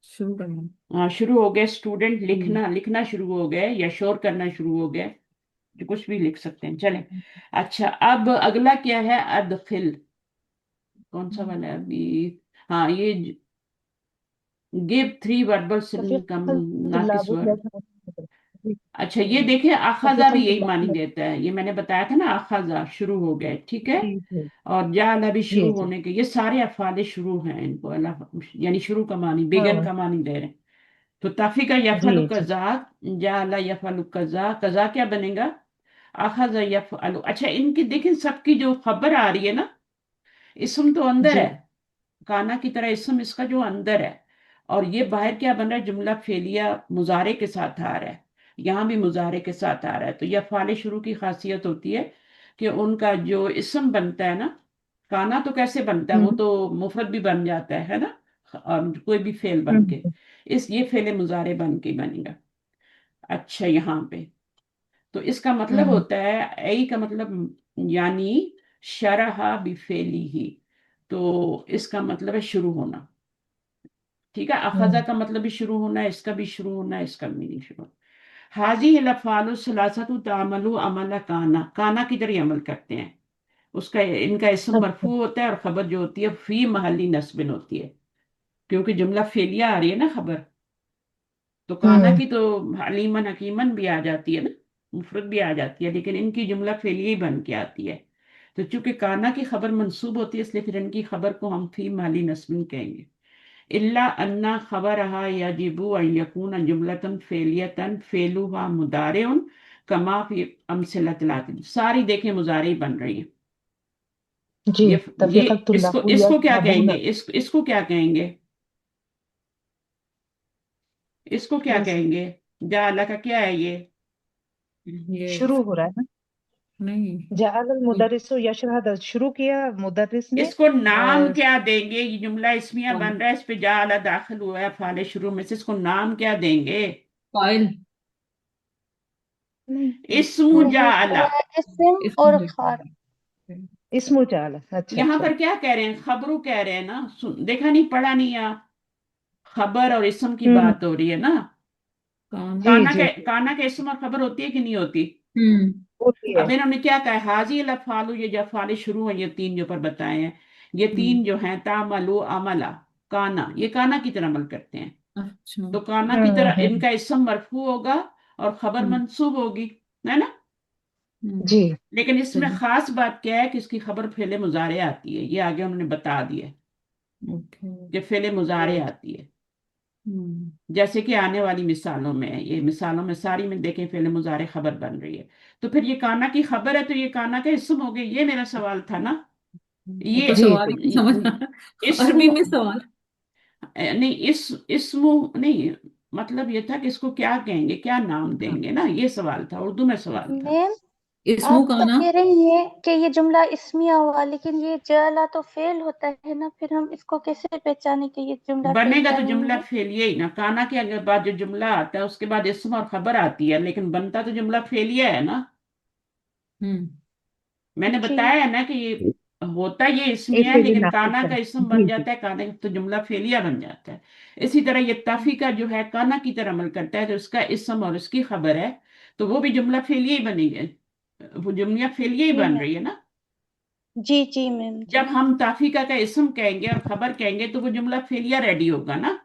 Speaker 3: شروع کرنا.
Speaker 1: ہاں شروع ہو گئے. اسٹوڈنٹ لکھنا شروع ہو گئے. یا شور کرنا شروع ہو گئے. जो कुछ भी लिख सकते हैं, चलें। अच्छा, अब अगला क्या है? अदखिल, कौन सा वाला है अभी? हाँ, ये गिव 3 वर्बल
Speaker 4: तफीक
Speaker 1: कम नाकिस
Speaker 4: तुल्लाबुल
Speaker 1: वर्ड।
Speaker 4: यशहदून। जी,
Speaker 1: अच्छा, ये देखिए अखजा
Speaker 4: तफीक
Speaker 1: भी यही मानी
Speaker 4: तुल्लाबुल।
Speaker 1: देता है, ये मैंने बताया था ना, अखजा शुरू हो गए, ठीक है।
Speaker 4: जी जी
Speaker 1: और जाला भी
Speaker 4: जी
Speaker 1: शुरू
Speaker 4: जी।
Speaker 1: होने के, ये सारे अफ़ाले शुरू हैं, इनको अल्लाह यानी शुरू का मानी, बेगन
Speaker 4: हाँ
Speaker 1: का मानी दे रहे हैं। तो ताफिका
Speaker 4: जी
Speaker 1: यफलु
Speaker 4: जी।
Speaker 1: कजा, जाला यफलु कजा, कजा क्या बनेगा? अखजा यफलु। अच्छा, इनकी देखिए सबकी जो खबर आ रही है ना, इसम तो अंदर
Speaker 4: जी
Speaker 1: है, काना की तरह इसम इसका जो अंदर है, और ये बाहर क्या बन रहा है? जुमला फेलिया मुजारे के साथ आ रहा है, यहाँ भी मुजारे के साथ आ रहा है। तो यह फाले शुरू की खासियत होती है कि उनका जो इसम बनता है ना, काना तो कैसे बनता है, वो
Speaker 4: हम्म
Speaker 1: तो मुफरद भी बन जाता है ना, और कोई भी फेल बन के,
Speaker 4: हम्म
Speaker 1: इस ये फेले मुजारे बन के बनेगा। अच्छा, यहाँ पे तो इसका मतलब
Speaker 4: हम्म
Speaker 1: होता है, ऐ का मतलब यानी शरहा बिफेली ही, तो इसका मतलब है शुरू होना, ठीक है। अखजा
Speaker 4: हम्म।
Speaker 1: का मतलब भी शुरू होना है, इसका भी शुरू होना है, इसका भी नहीं शुरू होना। हाजी लफालु सलासतु तामलु अमला काना, काना की तरह अमल करते हैं, उसका इनका इसम
Speaker 4: अच्छा।
Speaker 1: मरफू होता है, और खबर जो होती है फी महली नस्बिन होती है, क्योंकि जुमला फेलिया आ रही है ना खबर। तो काना
Speaker 4: हम्म
Speaker 1: की तो अलीमन हकीमन भी आ जाती है ना, मुफरत भी आ जाती है, लेकिन इनकी जुमला फेलिया ही बन के आती है। तो चूंकि काना की खबर मंसूब होती है, इसलिए फिर इनकी खबर को हम फी माली नस्बिन कहेंगे। इल्ला अन्ना खबरहा यजिबु अन यकून जुमलतन फेलियतन फेलुहा मुदारिउन कमा फी अमसिलतिल आतिल, सारी देखें मुजारे ही बन रही हैं।
Speaker 4: जी।
Speaker 1: ये
Speaker 4: तफीक
Speaker 1: इसको
Speaker 4: तुल्लाबुल
Speaker 1: इसको क्या
Speaker 4: यशहदून।
Speaker 1: कहेंगे? इसको क्या कहेंगे? इसको क्या
Speaker 4: यस।
Speaker 1: कहेंगे? जाला का क्या है ये?
Speaker 3: ये
Speaker 4: शुरू हो रहा है ना।
Speaker 3: नहीं,
Speaker 4: जअल अल मुदर्रिसु यशहद, शुरू किया मुदर्रिस ने।
Speaker 1: इसको नाम
Speaker 4: अ,
Speaker 1: क्या देंगे? ये जुमला इसमिया बन रहा है, इस पे जाला दाखिल हुआ है फाले शुरू में से, इसको नाम क्या देंगे?
Speaker 3: फाइल,
Speaker 4: नहीं
Speaker 1: इस्मु
Speaker 7: नहीं,
Speaker 1: जाला।
Speaker 7: इस्म और
Speaker 3: इसमें
Speaker 7: खार।
Speaker 4: इसमु जाल। अच्छा
Speaker 1: यहाँ
Speaker 4: अच्छा।
Speaker 1: पर क्या कह रहे हैं? खबरू कह रहे हैं ना, देखा नहीं, पढ़ा नहीं यहाँ, खबर और इसम की
Speaker 4: हम्म।
Speaker 1: बात हो रही है ना।
Speaker 3: काम।
Speaker 4: जी जी।
Speaker 1: काना के इसम और खबर होती है कि नहीं होती?
Speaker 3: हम्म।
Speaker 4: होती है।
Speaker 1: अब इन्होंने क्या कहा? हाजी लफालू, ये जब फाले शुरू हैं, ये तीन जो पर बताए हैं, ये
Speaker 3: हम्म।
Speaker 1: तीन जो हैं, तामलु अमला, काना, ये काना की तरह अमल करते हैं।
Speaker 3: अच्छा।
Speaker 1: तो काना की तरह
Speaker 4: हम्म।
Speaker 1: इनका इसम मरफू होगा और खबर
Speaker 3: हम्म।
Speaker 1: मंसूब होगी, है ना।
Speaker 3: हम्म।
Speaker 4: जी
Speaker 1: लेकिन इसमें
Speaker 3: सही।
Speaker 1: खास बात क्या है कि इसकी खबर फेले मुजारे आती है, ये आगे उन्होंने बता दिया
Speaker 3: ओके।
Speaker 1: कि फेले मुजारे
Speaker 4: जी।
Speaker 1: आती है,
Speaker 3: हम्म।
Speaker 1: जैसे कि आने वाली मिसालों में है। ये मिसालों में सारी में देखें फेले मुजारे खबर बन रही है। तो फिर ये काना की खबर है, तो ये काना का इसम हो गया, ये मेरा सवाल था ना।
Speaker 3: वो
Speaker 1: ये
Speaker 3: तो
Speaker 4: जी
Speaker 3: सवाल ही नहीं समझ आ रहा, अरबी
Speaker 1: इसमु
Speaker 3: में सवाल।
Speaker 1: नहीं, इसमु नहीं, मतलब ये था कि इसको क्या कहेंगे, क्या नाम
Speaker 3: हाँ,
Speaker 1: देंगे ना, ये सवाल था, उर्दू में सवाल था।
Speaker 7: मैम,
Speaker 3: इसमु
Speaker 7: आप
Speaker 3: का
Speaker 7: तो
Speaker 3: ना।
Speaker 7: कह रही हैं कि ये जुमला इस्मिया हुआ, लेकिन ये जला तो फेल होता है ना, फिर हम इसको कैसे पहचाने कि ये जुमला
Speaker 1: बनेगा
Speaker 7: फेलिया
Speaker 1: तो
Speaker 7: नहीं
Speaker 1: जुमला
Speaker 7: है?
Speaker 1: फेलिया ही ना, काना के अगर बाद जो जुमला आता है उसके बाद इसम और खबर आती है, लेकिन बनता तो जुमला फेलिया है ना।
Speaker 3: हम्म।
Speaker 1: मैंने
Speaker 7: जी
Speaker 1: बताया है ना कि ये होता ये
Speaker 4: एक
Speaker 1: इसमिया है,
Speaker 4: फेले
Speaker 1: लेकिन
Speaker 4: नाकिस
Speaker 1: काना
Speaker 4: है।
Speaker 1: का इसम बन
Speaker 4: जी जी।
Speaker 1: जाता है, काना तो जुमला फेलिया बन जाता है। इसी तरह ये ताफी का जो है काना की तरह अमल करता है, तो उसका इसम और उसकी खबर है, तो वो भी जुमला फेलिया ही बनेगी, वो जुमला फेलिया ही
Speaker 7: जी
Speaker 1: बन
Speaker 7: मैम।
Speaker 1: रही है ना।
Speaker 7: जी जी मैम
Speaker 1: जब
Speaker 7: जी।
Speaker 1: हम ताफीका का इसम कहेंगे और खबर कहेंगे, तो वो जुमला फेलिया रेडी होगा ना।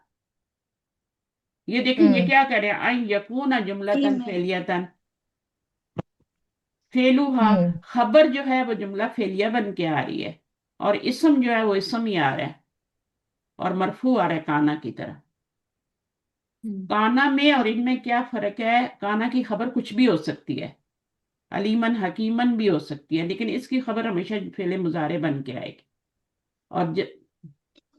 Speaker 1: ये देखें, ये
Speaker 4: हम्म
Speaker 1: क्या कर रहे हैं, आई यकून
Speaker 7: जी
Speaker 1: जुमलतन
Speaker 7: मैम।
Speaker 1: फेलियतन फेलुहा,
Speaker 4: हम्म
Speaker 1: खबर जो है वो जुमला फेलिया बन के आ रही है, और इसम जो है वो इसम ही आ रहा है, और मरफू आ रहा है काना की तरह।
Speaker 3: हम्म।
Speaker 1: काना में और इनमें क्या फर्क है? काना की खबर कुछ भी हो सकती है, अलीमन हकीमन भी हो सकती है, लेकिन इसकी खबर हमेशा फेले मुजारे बन के आएगी। और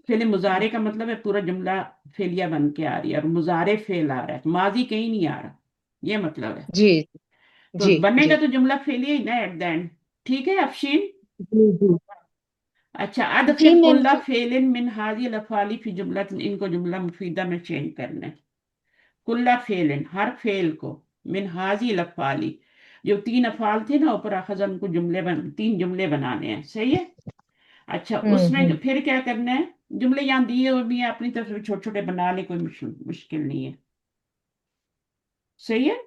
Speaker 1: फेले मुजारे का मतलब है पूरा जुमला फेलिया बन के आ रही है, और मुजारे फेल आ रहा है, माजी कहीं नहीं आ रहा, ये मतलब है।
Speaker 4: जी
Speaker 1: तो
Speaker 4: जी
Speaker 1: बनेगा
Speaker 4: जी
Speaker 1: तो जुमला फेलिया ही ना एट द एंड, ठीक है अफशीन।
Speaker 4: जी जी।
Speaker 1: अच्छा,
Speaker 7: जी
Speaker 1: अदखिल
Speaker 7: मैम
Speaker 1: कुल्ला
Speaker 7: जी।
Speaker 1: फेलिन मिन हाजी लफाली फी जुमला, इनको जुमला मुफीदा में चेंज करना है। कुल्ला फेलिन, हर फेल को, मिन हाजी लफाली, जो तीन अफाल थे ना ऊपर अखज़, उनको तीन जुमले बनाने हैं, सही है। अच्छा, उसमें
Speaker 4: हम्म।
Speaker 1: फिर क्या करना है? जुमले यहाँ दिए हुए भी हैं, अपनी तरफ से छोटे छोटे बना ले, कोई मुश्किल नहीं है, सही है।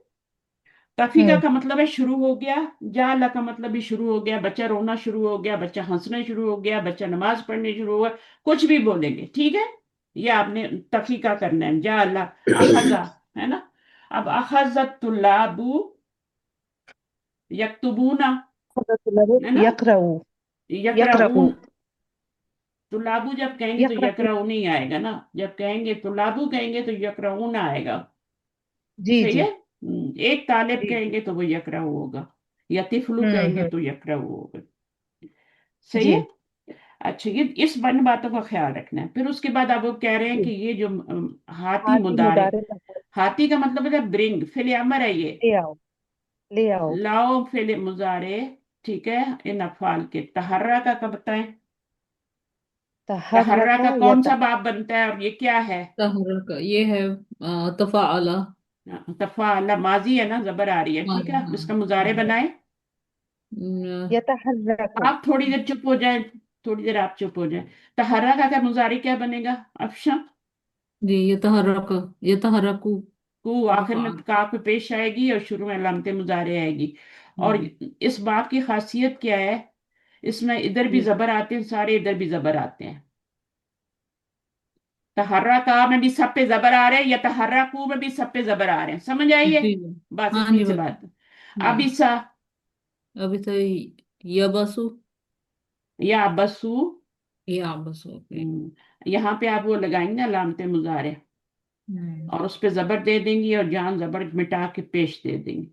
Speaker 1: तफीका का मतलब है शुरू हो गया, जाला का मतलब भी शुरू हो गया, बच्चा रोना शुरू हो गया, बच्चा हंसना शुरू हो गया, बच्चा नमाज पढ़ने शुरू हुआ, कुछ भी बोलेंगे, ठीक है। ये आपने तफीका करना है, जाला, अखजा, है ना। अब अखजत तुल्लाबू यक्तुबूना, है ना,
Speaker 4: यकरऊ यकरऊ
Speaker 1: यकराऊन। तुल्लाबू जब कहेंगे तो
Speaker 4: यकरऊ
Speaker 1: यकराऊ नहीं आएगा ना, जब कहेंगे तुल्लाबू कहेंगे तो यकराऊन आएगा।
Speaker 4: जी
Speaker 1: सही
Speaker 4: जी
Speaker 1: है। एक तालिब
Speaker 4: जी जी
Speaker 1: कहेंगे तो वो यकराऊ होगा, या तिफलू कहेंगे
Speaker 4: हम्म।
Speaker 1: तो यकराऊ होगा। सही
Speaker 4: जी
Speaker 1: है। अच्छा, ये इस वन बातों का ख्याल रखना है। फिर उसके बाद आप वो कह रहे हैं
Speaker 4: जी
Speaker 1: कि ये जो हाथी
Speaker 4: हाथी
Speaker 1: मुदारे,
Speaker 4: मुदारे लगा
Speaker 1: हाथी का मतलब है ब्रिंग, फिल अमर है ये,
Speaker 4: ले आओ ले आओ
Speaker 1: लाओ फिल मुजारे, ठीक है, इन अफाल के। तहर्रा का कब बताएं, तहर्रा
Speaker 4: तहर्रका
Speaker 1: का कौन
Speaker 4: यत
Speaker 1: सा बाब बनता है और ये क्या है।
Speaker 3: तहरक ये है तफाअला।
Speaker 1: तफाला माजी है ना, जबर आ रही है, ठीक
Speaker 3: माजी
Speaker 1: है,
Speaker 3: हाँ।
Speaker 1: इसका मुजारे बनाए।
Speaker 4: यतहर्रक
Speaker 1: आप थोड़ी देर चुप हो जाए, थोड़ी देर आप चुप हो जाए। तहर्रा का क्या मुजारे क्या बनेगा, अफशा।
Speaker 3: जी ये तहरक, ये तहरकू
Speaker 1: को आखिर में
Speaker 3: मफाल।
Speaker 1: काफ पे पेश आएगी और शुरू में अलामत मुजारे आएगी। और
Speaker 3: हम्म,
Speaker 1: इस बात की खासियत क्या है, इसमें इधर भी
Speaker 3: जी
Speaker 1: जबर आते हैं सारे, इधर भी जबर आते हैं। तहर्रा का में भी सब पे जबर आ रहे हैं, या तहर्रा कू में भी सब पे जबर आ रहे हैं, समझ आई है।
Speaker 3: जी
Speaker 1: बस
Speaker 3: हाँ
Speaker 1: इतनी
Speaker 3: जी
Speaker 1: सी
Speaker 3: बता।
Speaker 1: बात। अब
Speaker 3: हम्म,
Speaker 1: ईसा,
Speaker 3: अभी तो यबसु,
Speaker 1: या बसू,
Speaker 3: या बसु ओके।
Speaker 1: यहाँ पे आप वो लगाएंगे ना अलामत मुजारे,
Speaker 3: हम्म,
Speaker 1: और उस पे जबर दे देंगी और जान जबर मिटा के पेश दे देंगी।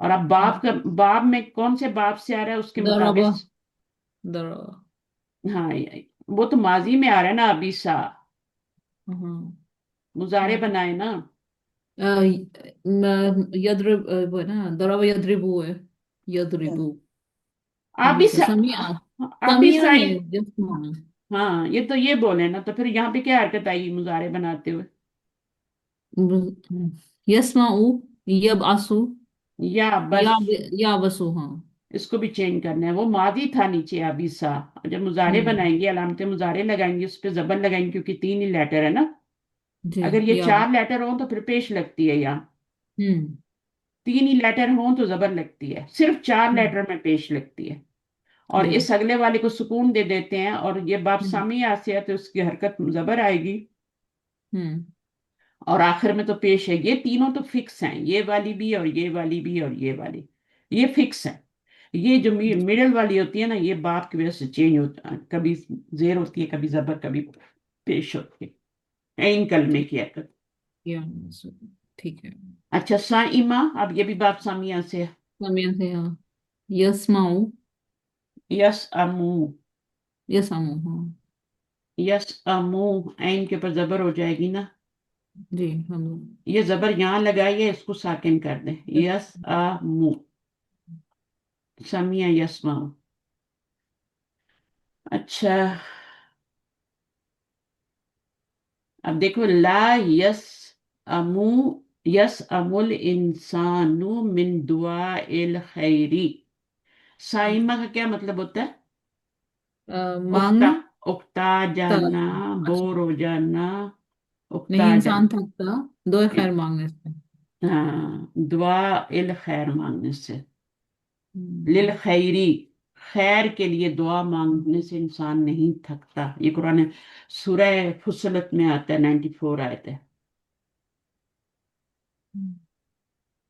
Speaker 1: और अब बाप
Speaker 3: हम्म।
Speaker 1: का, बाप में कौन से बाप से आ रहा है उसके
Speaker 3: दरबा,
Speaker 1: मुताबिक।
Speaker 3: दरबा।
Speaker 1: हाँ, वो तो माजी में आ रहा है ना, अभी सा,
Speaker 3: हाँ
Speaker 1: मुजारे
Speaker 3: हाँ।
Speaker 1: बनाए ना।
Speaker 3: यद्रिब वो है ना, दरबा यद्रिबू है, यद्रिबू।
Speaker 1: अभी
Speaker 3: अभी सा
Speaker 1: सा,
Speaker 3: समिया,
Speaker 1: अभी
Speaker 3: समिया
Speaker 1: सा
Speaker 3: नहीं है जस्ट माना।
Speaker 1: हाँ, ये तो ये बोले ना, तो फिर यहाँ पे क्या हरकत आई मुजारे बनाते हुए।
Speaker 3: यस्माउ, यबअसु,
Speaker 1: या बस,
Speaker 3: या या बसु हाँ।
Speaker 1: इसको भी चेंज करना है, वो माजी था नीचे अभी सा। और जब मुजारे
Speaker 3: हम्म,
Speaker 1: बनाएंगे, अलामत मुजारे लगाएंगे, उस पे जबर लगाएंगे, क्योंकि तीन ही लेटर है ना।
Speaker 3: जी
Speaker 1: अगर ये
Speaker 3: या
Speaker 1: चार लेटर हो तो फिर पेश लगती है यहाँ।
Speaker 3: हम्म,
Speaker 1: तीन ही लेटर हो तो जबर लगती है, सिर्फ चार
Speaker 3: हम्म,
Speaker 1: लेटर में पेश लगती है। और
Speaker 3: जी
Speaker 1: इस अगले वाले को सुकून दे देते हैं, और ये बाप
Speaker 3: हम्म,
Speaker 1: सामी से है तो उसकी हरकत जबर आएगी।
Speaker 3: हम्म,
Speaker 1: और आखिर में तो पेश है, ये तीनों तो फिक्स हैं, ये वाली भी और ये वाली भी और ये वाली, ये फिक्स है। ये जो मिडल वाली होती है ना, ये बाप की वजह से चेंज होता है, कभी जेर होती है, कभी जबर, कभी पेश होती है, इन कलमे
Speaker 3: ठीक,
Speaker 1: की हरकत।
Speaker 3: या बसु, ठीक है।
Speaker 1: अच्छा, साइमा, अब ये भी बाप सामिया से है।
Speaker 3: समिया से हाँ। यस्माउ,
Speaker 1: यस अमू,
Speaker 3: यसामु हाँ।
Speaker 1: यस अमू, ऐन के ऊपर जबर हो जाएगी ना।
Speaker 3: जी हम
Speaker 1: ये जबर यहाँ लगाइए, इसको साकिन कर दें, यस अमू, समिया यस्माऊ। अच्छा, अब देखो, ला यस अमू, यस अमुल इंसानु मिन दुआ इल खैरी। साइमा का क्या मतलब होता है, उक्ता,
Speaker 3: मांगना
Speaker 1: उक्ता
Speaker 3: था।
Speaker 1: जाना,
Speaker 3: अच्छा,
Speaker 1: बोर हो जाना,
Speaker 3: नहीं
Speaker 1: उक्ता
Speaker 3: इंसान
Speaker 1: जाना।
Speaker 3: थकता दो खैर मांगने से।
Speaker 1: हाँ, दुआ इल खैर मांगने से, लिल
Speaker 3: हम्म,
Speaker 1: खैरी, खैर के लिए दुआ मांगने से इंसान नहीं थकता। ये कुरान सूरह फुसलत में आता है, 94 आयत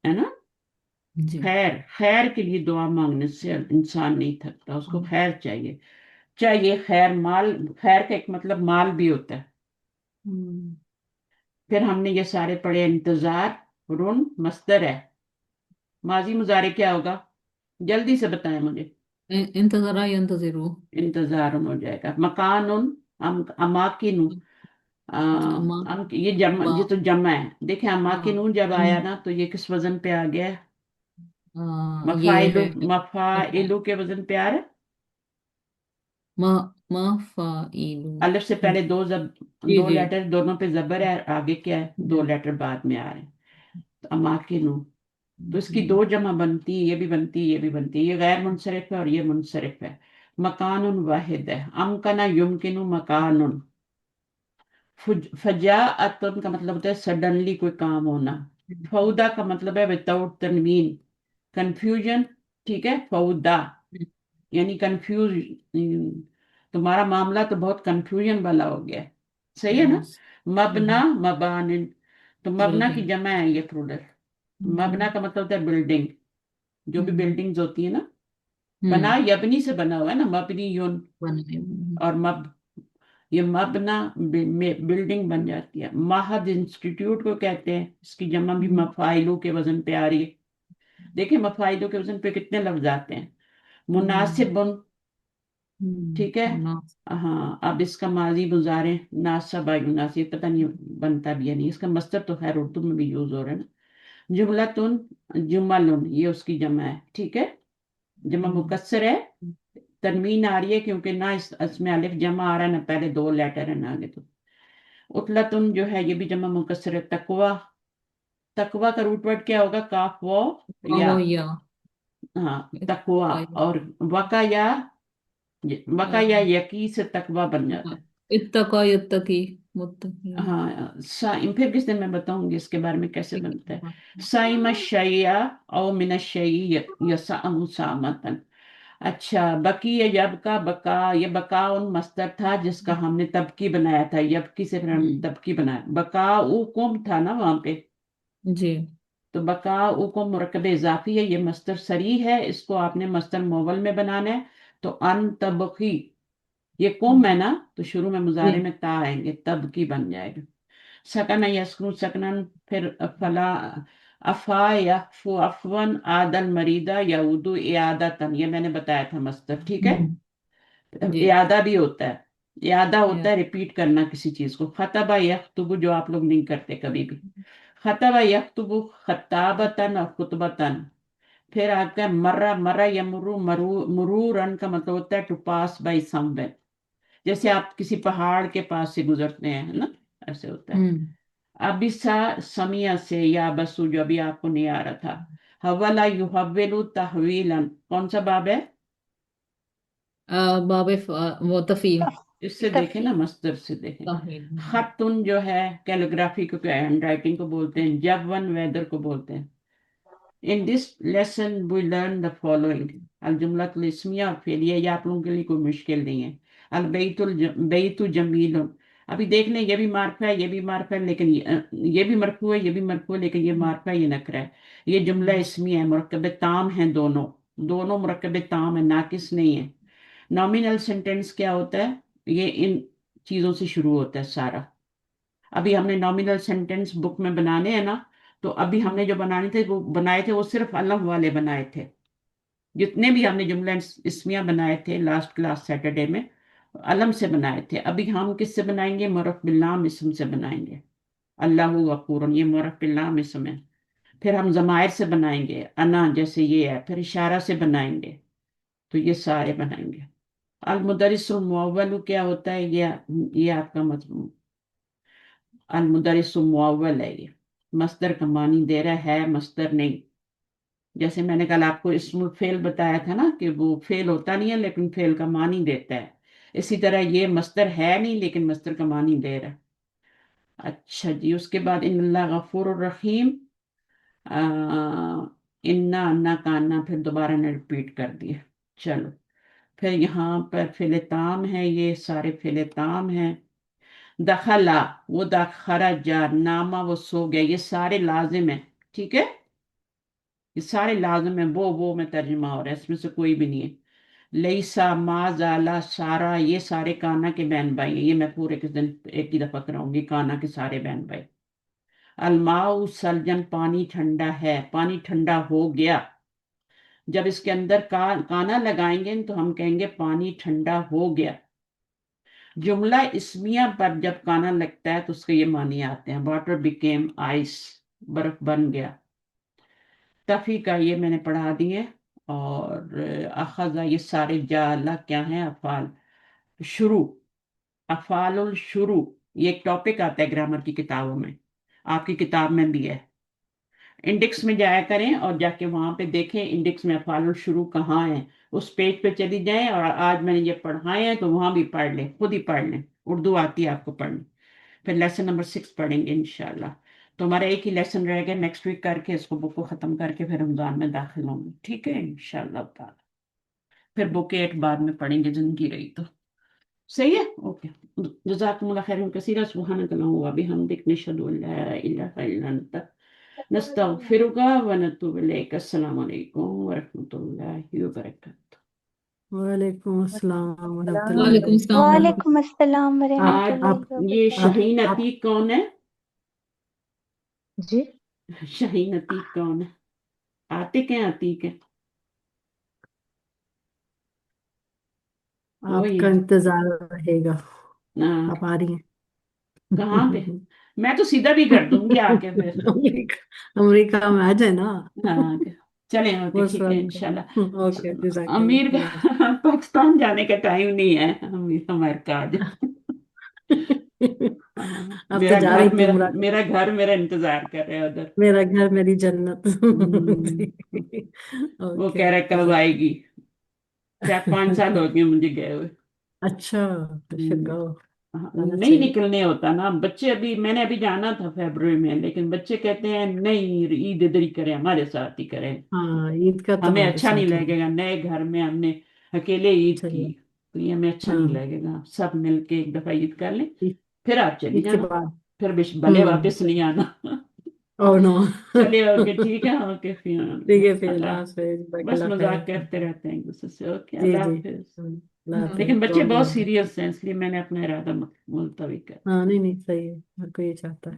Speaker 1: है ना।
Speaker 3: जी
Speaker 1: खैर, खैर के लिए दुआ मांगने से इंसान नहीं थकता, उसको खैर चाहिए। चाहिए खैर, माल, खैर का एक मतलब माल भी होता है।
Speaker 3: हम्म,
Speaker 1: फिर हमने ये सारे पढ़े, इंतजार, रुन मस्दर है, माजी मुजारे क्या होगा, जल्दी से बताएं मुझे।
Speaker 3: इंतजरा यंतजिरु।
Speaker 1: इंतजार हो जाएगा, मकान, अमाकिन,
Speaker 3: अच्छा अम्मा,
Speaker 1: ये जम,
Speaker 3: बा,
Speaker 1: ये तो जमा है, देखें
Speaker 3: हाँ
Speaker 1: अमाकिन जब आया ना तो ये किस वजन पे आ गया है,
Speaker 3: ये
Speaker 1: मफाइलु,
Speaker 3: है
Speaker 1: मफाइलु के वजन पे आ रहा है।
Speaker 3: म मफाइलु।
Speaker 1: अलिफ से पहले दो
Speaker 3: जी
Speaker 1: दो
Speaker 3: जी।
Speaker 1: लेटर, दोनों पे जबर है, आगे क्या है, दो
Speaker 3: जी,
Speaker 1: लेटर बाद में आ रहे हैं। तो अमाकिनु, तो इसकी
Speaker 3: जी,
Speaker 1: दो जमा बनती है, ये भी बनती है, ये भी बनती है, ये गैर मुनसरिफ है और ये मुनसरिफ है। मकानुन वाहिद है, अमकना युमकिनु मकानुन। फजाअतुन का मतलब होता है सडनली कोई काम होना। फौदा का मतलब है विदाउट तनवीन, کنفیوژن، ٹھیک ہے، فودا یعنی کنفیوز، تمہارا معاملہ تو بہت کنفیوژن والا ہو گیا ہے، صحیح ہے نا.
Speaker 3: Yes.
Speaker 1: مبنا مبان، تو مبنا کی
Speaker 3: Building.
Speaker 1: جمع ہے یہ پلورل. مبنا کا مطلب ہوتا ہے بلڈنگ، جو بھی بلڈنگز ہوتی ہیں نا. بنا یبنی سے بنا ہوا ہے نا، مبنی یون، اور یہ مبنا بلڈنگ بن جاتی ہے. مہد انسٹیٹیوٹ کو کہتے ہیں، اس کی جمع بھی مفاعلوں کے وزن پہ آ رہی ہے. دیکھیں مفاعلوں کے وزن پہ کتنے لفظ آتے ہیں. مناسب، ٹھیک ہے. ہاں، اب اس کا ماضی مضارع ناسب یناسب، پتہ نہیں بنتا بھی ہے نہیں. اس کا مصدر تو خیر اردو میں بھی یوز ہو رہا ہے نا. جملتن، جملن، یہ اس کی جمع ہے، ٹھیک ہے. جمع مکسر ہے، تنوین آ رہی ہے کیونکہ نہ اس میں الف جمع آ رہا ہے، نہ پہلے دو لیٹر ہے نہ آگے. تو اتلتن جو ہے یہ بھی جمع مکسر ہے. تقوی، تقوی کا روٹ ورڈ کیا ہوگا؟ کاف و یا.
Speaker 3: یا
Speaker 1: ہاں تقوی. اور وقا یا، وقا یا یقی سے تقوی بن جاتا ہے.
Speaker 3: اتقا یتقی متقی.
Speaker 1: ہاں پھر کس دن میں بتاؤں گی اس کے بارے میں کیسے بنتا ہے. سائم الشیء او من الشیء یسأم سامتن. اچھا، بقی یب کا بقا، یہ بقا ان مصدر تھا جس کا ہم نے تبکی بنایا تھا. یبکی سے پھر ہم تبکی بنایا. بقا او کم تھا نا وہاں پہ،
Speaker 3: جی.
Speaker 1: تو بقا او کم مرکب اضافی ہے، یہ مصدر صریح ہے. اس کو آپ نے مصدر موول میں بنانا ہے. تو ان تبقی، یہ کم ہے نا، تو شروع میں مضارع میں تا آئیں گے، تب کی بن جائے گا. سکن یسکن سکنن، پھر فلا افا یفو افون عادل مریدہ یعودو اعادتن، یہ میں نے بتایا تھا مصدر، ٹھیک ہے.
Speaker 3: جی.
Speaker 1: اعادہ بھی ہوتا ہے، اعادہ ہوتا ہے ریپیٹ کرنا کسی چیز کو. خطبہ یخطب، جو آپ لوگ نہیں کرتے کبھی بھی. خطبہ یخطب خطابتن اور خطبتن. پھر آپ کا مرہ، مرہ یمرو، مرورن کا مطلب ہوتا ہے to pass by somewhere, جیسے آپ کسی پہاڑ کے پاس سے گزرتے ہیں نا، ایسے ہوتا ہے. ابسا سمیہ سے، یا بسو جو ابھی آپ کو نہیں آ رہا تھا. حوالہ یحولو تحویلا، کون سا باب ہے؟
Speaker 3: باب وہ تفیل.
Speaker 1: اس سے دیکھیں نا، مصدر سے دیکھیں. خطن جو ہے کیلیگرافی کو، ہینڈ رائٹنگ کو بولتے ہیں. جب ون ویدر کو بولتے ہیں. In this lesson we learn the following. الجملۃ الاسمیہ اور فعلیہ، یہ آپ لوگوں کے لیے کوئی مشکل نہیں ہے. البیت جمیل، ابھی دیکھ لیں، یہ بھی معرفہ ہے، یہ بھی معرفہ ہے، لیکن یہ بھی مرفوع ہے، یہ بھی مرفوع ہے، لیکن یہ معرفہ ہے، یہ نکرہ ہے. یہ جملہ اسمیہ ہے، مرکب تام ہیں دونوں، دونوں مرکب تام ہیں، ناقص نہیں ہے. نامینل سینٹینس کیا ہوتا ہے؟ یہ ان چیزوں سے شروع ہوتا ہے سارا. ابھی ہم نے نامینل سینٹینس بک میں بنانے ہیں نا، تو ابھی ہم نے جو بنانے تھے وہ بنائے تھے، وہ صرف علم والے بنائے تھے. جتنے بھی ہم نے جملہ اسمیہ بنائے تھے لاسٹ کلاس سیٹرڈے میں، علم سے بنائے تھے. ابھی ہم کس سے بنائیں گے؟ معرف باللام اسم سے بنائیں گے. اللہ غفور، یہ معرف باللام اسم ہے. پھر ہم ضمائر سے بنائیں گے، انا جیسے یہ ہے. پھر اشارہ سے بنائیں گے. تو یہ سارے بنائیں گے. المدرس المعول کیا ہوتا ہے؟ یہ آپ کا مضمون المدرس المعول ہے. یہ مصدر کا معنی دے رہا ہے، مصدر نہیں. جیسے میں نے کل آپ کو اسم الفعل بتایا تھا نا، کہ وہ فعل ہوتا نہیں ہے لیکن فعل کا معنی دیتا ہے. اسی طرح یہ مصدر ہے نہیں لیکن مصدر کا معنی دے رہا ہے. اچھا جی، اس کے بعد ان اللہ غفور الرحیم. انا کانا پھر دوبارہ نے ریپیٹ کر دیا. چلو، پھر یہاں پر فعل تام ہے، یہ سارے فعل تام ہیں. دخلا، وہ خرجا، ناما وہ سو گیا، یہ سارے لازم ہیں، ٹھیک ہے. یہ سارے لازم ہیں، وہ میں ترجمہ ہو رہا ہے، اس میں سے کوئی بھی نہیں ہے. لیسا، ما زالا، سارا، یہ سارے کانا کے بہن بھائی ہیں. یہ میں پورے کس دن ایک ہی دفعہ کراؤں گی، کانا کے سارے بہن بھائی. الماء سلجن، پانی ٹھنڈا ہے، پانی ٹھنڈا ہو گیا. جب اس کے اندر کانا لگائیں گے تو ہم کہیں گے پانی ٹھنڈا ہو گیا. جملہ اسمیہ پر جب کانا لگتا ہے تو اس کے یہ معنی آتے ہیں. واٹر بیکیم آئس، برف بن گیا. تفی کا یہ میں نے پڑھا دیے. اور اخذا، یہ سارے جالا کیا ہیں؟ افعال شروع، افعال الشروع. یہ ایک ٹاپک آتا ہے گرامر کی کتابوں میں، آپ کی کتاب میں بھی ہے. انڈیکس میں جایا کریں اور جا کے وہاں پہ دیکھیں انڈیکس میں افعال الشروع کہاں ہیں. اس پیج پہ چلی جائیں، اور آج میں نے یہ پڑھائے ہیں تو وہاں بھی پڑھ لیں، خود ہی پڑھ لیں. اردو آتی ہے آپ کو پڑھنے. پھر لیسن نمبر 6 پڑھیں گے انشاءاللہ. तो हमारा एक ही लेसन रह गया, नेक्स्ट वीक करके इसको बुक को खत्म करके फिर रमजान में दाखिल होंगे, ठीक है इंशाल्लाह ताला। फिर बुक 8 बाद में पढ़ेंगे जिंदगी रही तो। सही है, ओके। जज़ाकुमुल्लाह खैरन कसीरा, सुब्हानक अल्लाहुम्मा व बिहम्दिक, नशहदु अन ला इलाहा इल्ला अंता, नस्तगफिरुका व नतूबु इलैक। अस्सलामु अलैकुम व रहमतुल्लाहि व बरकातुहू।
Speaker 6: वालेकुम अस्सलाम वरहमतुल्लाहि
Speaker 3: वालेकुम
Speaker 6: वबरकातुहू।
Speaker 3: सलाम।
Speaker 7: वालेकुम अस्सलाम
Speaker 1: आज
Speaker 7: वरहमतुल्लाहि
Speaker 1: ये
Speaker 7: वबरकातुहू।
Speaker 1: शाहीन
Speaker 6: आप
Speaker 1: अतीक कौन है?
Speaker 4: जी
Speaker 1: शाहीन अतीक कौन है? आतिक है अतीक है? वही
Speaker 6: आपका
Speaker 1: है।
Speaker 6: इंतजार रहेगा।
Speaker 1: हाँ,
Speaker 6: आप आ रही हैं?
Speaker 1: कहाँ पे? मैं तो सीधा भी कर दूंगी आके फिर।
Speaker 6: अमेरिका में आ जाए ना।
Speaker 1: हाँ, चले ओके,
Speaker 6: उस
Speaker 1: ठीक है
Speaker 6: वक्त
Speaker 1: इंशाल्लाह।
Speaker 6: ओके
Speaker 1: अमीर
Speaker 6: जज़ाकल्लाह खैर।
Speaker 1: का पाकिस्तान जाने का टाइम नहीं है, अमीर अमेरिका आ जाए। हाँ,
Speaker 6: अब तो जा रही थी उम्रा के
Speaker 1: मेरा
Speaker 6: लिए।
Speaker 1: घर मेरा इंतजार कर रहा है उधर।
Speaker 6: मेरा घर मेरी जन्नत।
Speaker 1: वो
Speaker 6: ओके
Speaker 1: कह रहा है कब
Speaker 6: जज़ाकल्लाह।
Speaker 1: आएगी। 4-5 साल हो गए मुझे गए हुए।
Speaker 6: अच्छा
Speaker 1: हम्म,
Speaker 6: गो
Speaker 1: हाँ,
Speaker 6: आना
Speaker 1: नहीं
Speaker 6: चाहिए।
Speaker 1: निकलने होता ना बच्चे, मैंने अभी जाना था फरवरी में, लेकिन बच्चे कहते हैं नहीं ईद इधर ही करें, हमारे साथ ही करें,
Speaker 6: हाँ ईद का तो
Speaker 1: हमें
Speaker 6: हमारे
Speaker 1: अच्छा नहीं
Speaker 6: साथ होना
Speaker 1: लगेगा, नए घर में हमने अकेले ईद की,
Speaker 6: चाहिए।
Speaker 1: तो ये हमें अच्छा नहीं
Speaker 6: हाँ
Speaker 1: लगेगा, सब मिलके एक दफा ईद कर लें,
Speaker 6: ईद
Speaker 1: फिर आप चली
Speaker 6: ईद के
Speaker 1: जाना,
Speaker 6: बाद।
Speaker 1: फिर भले वापस नहीं
Speaker 6: सही।
Speaker 1: आना।
Speaker 6: Oh no.
Speaker 1: चलिए ओके, ठीक है, ओके फिर
Speaker 6: ठीक है फिर
Speaker 1: अल्लाह,
Speaker 6: अल्लाह हाफिज
Speaker 1: बस
Speaker 6: जज़ाकल्लाह
Speaker 1: मजाक
Speaker 6: खैर।
Speaker 1: करते रहते हैं एक दूसरे से, ओके
Speaker 6: जी
Speaker 1: अल्लाह
Speaker 6: जी
Speaker 1: हाफिज।
Speaker 6: अल्लाह हाफिज
Speaker 1: लेकिन बच्चे
Speaker 6: दुआ में
Speaker 1: बहुत
Speaker 6: याद रखें।
Speaker 1: सीरियस हैं, इसलिए मैंने अपना इरादा मुलतवी कर।
Speaker 6: हाँ नहीं नहीं सही है हर कोई ये चाहता है।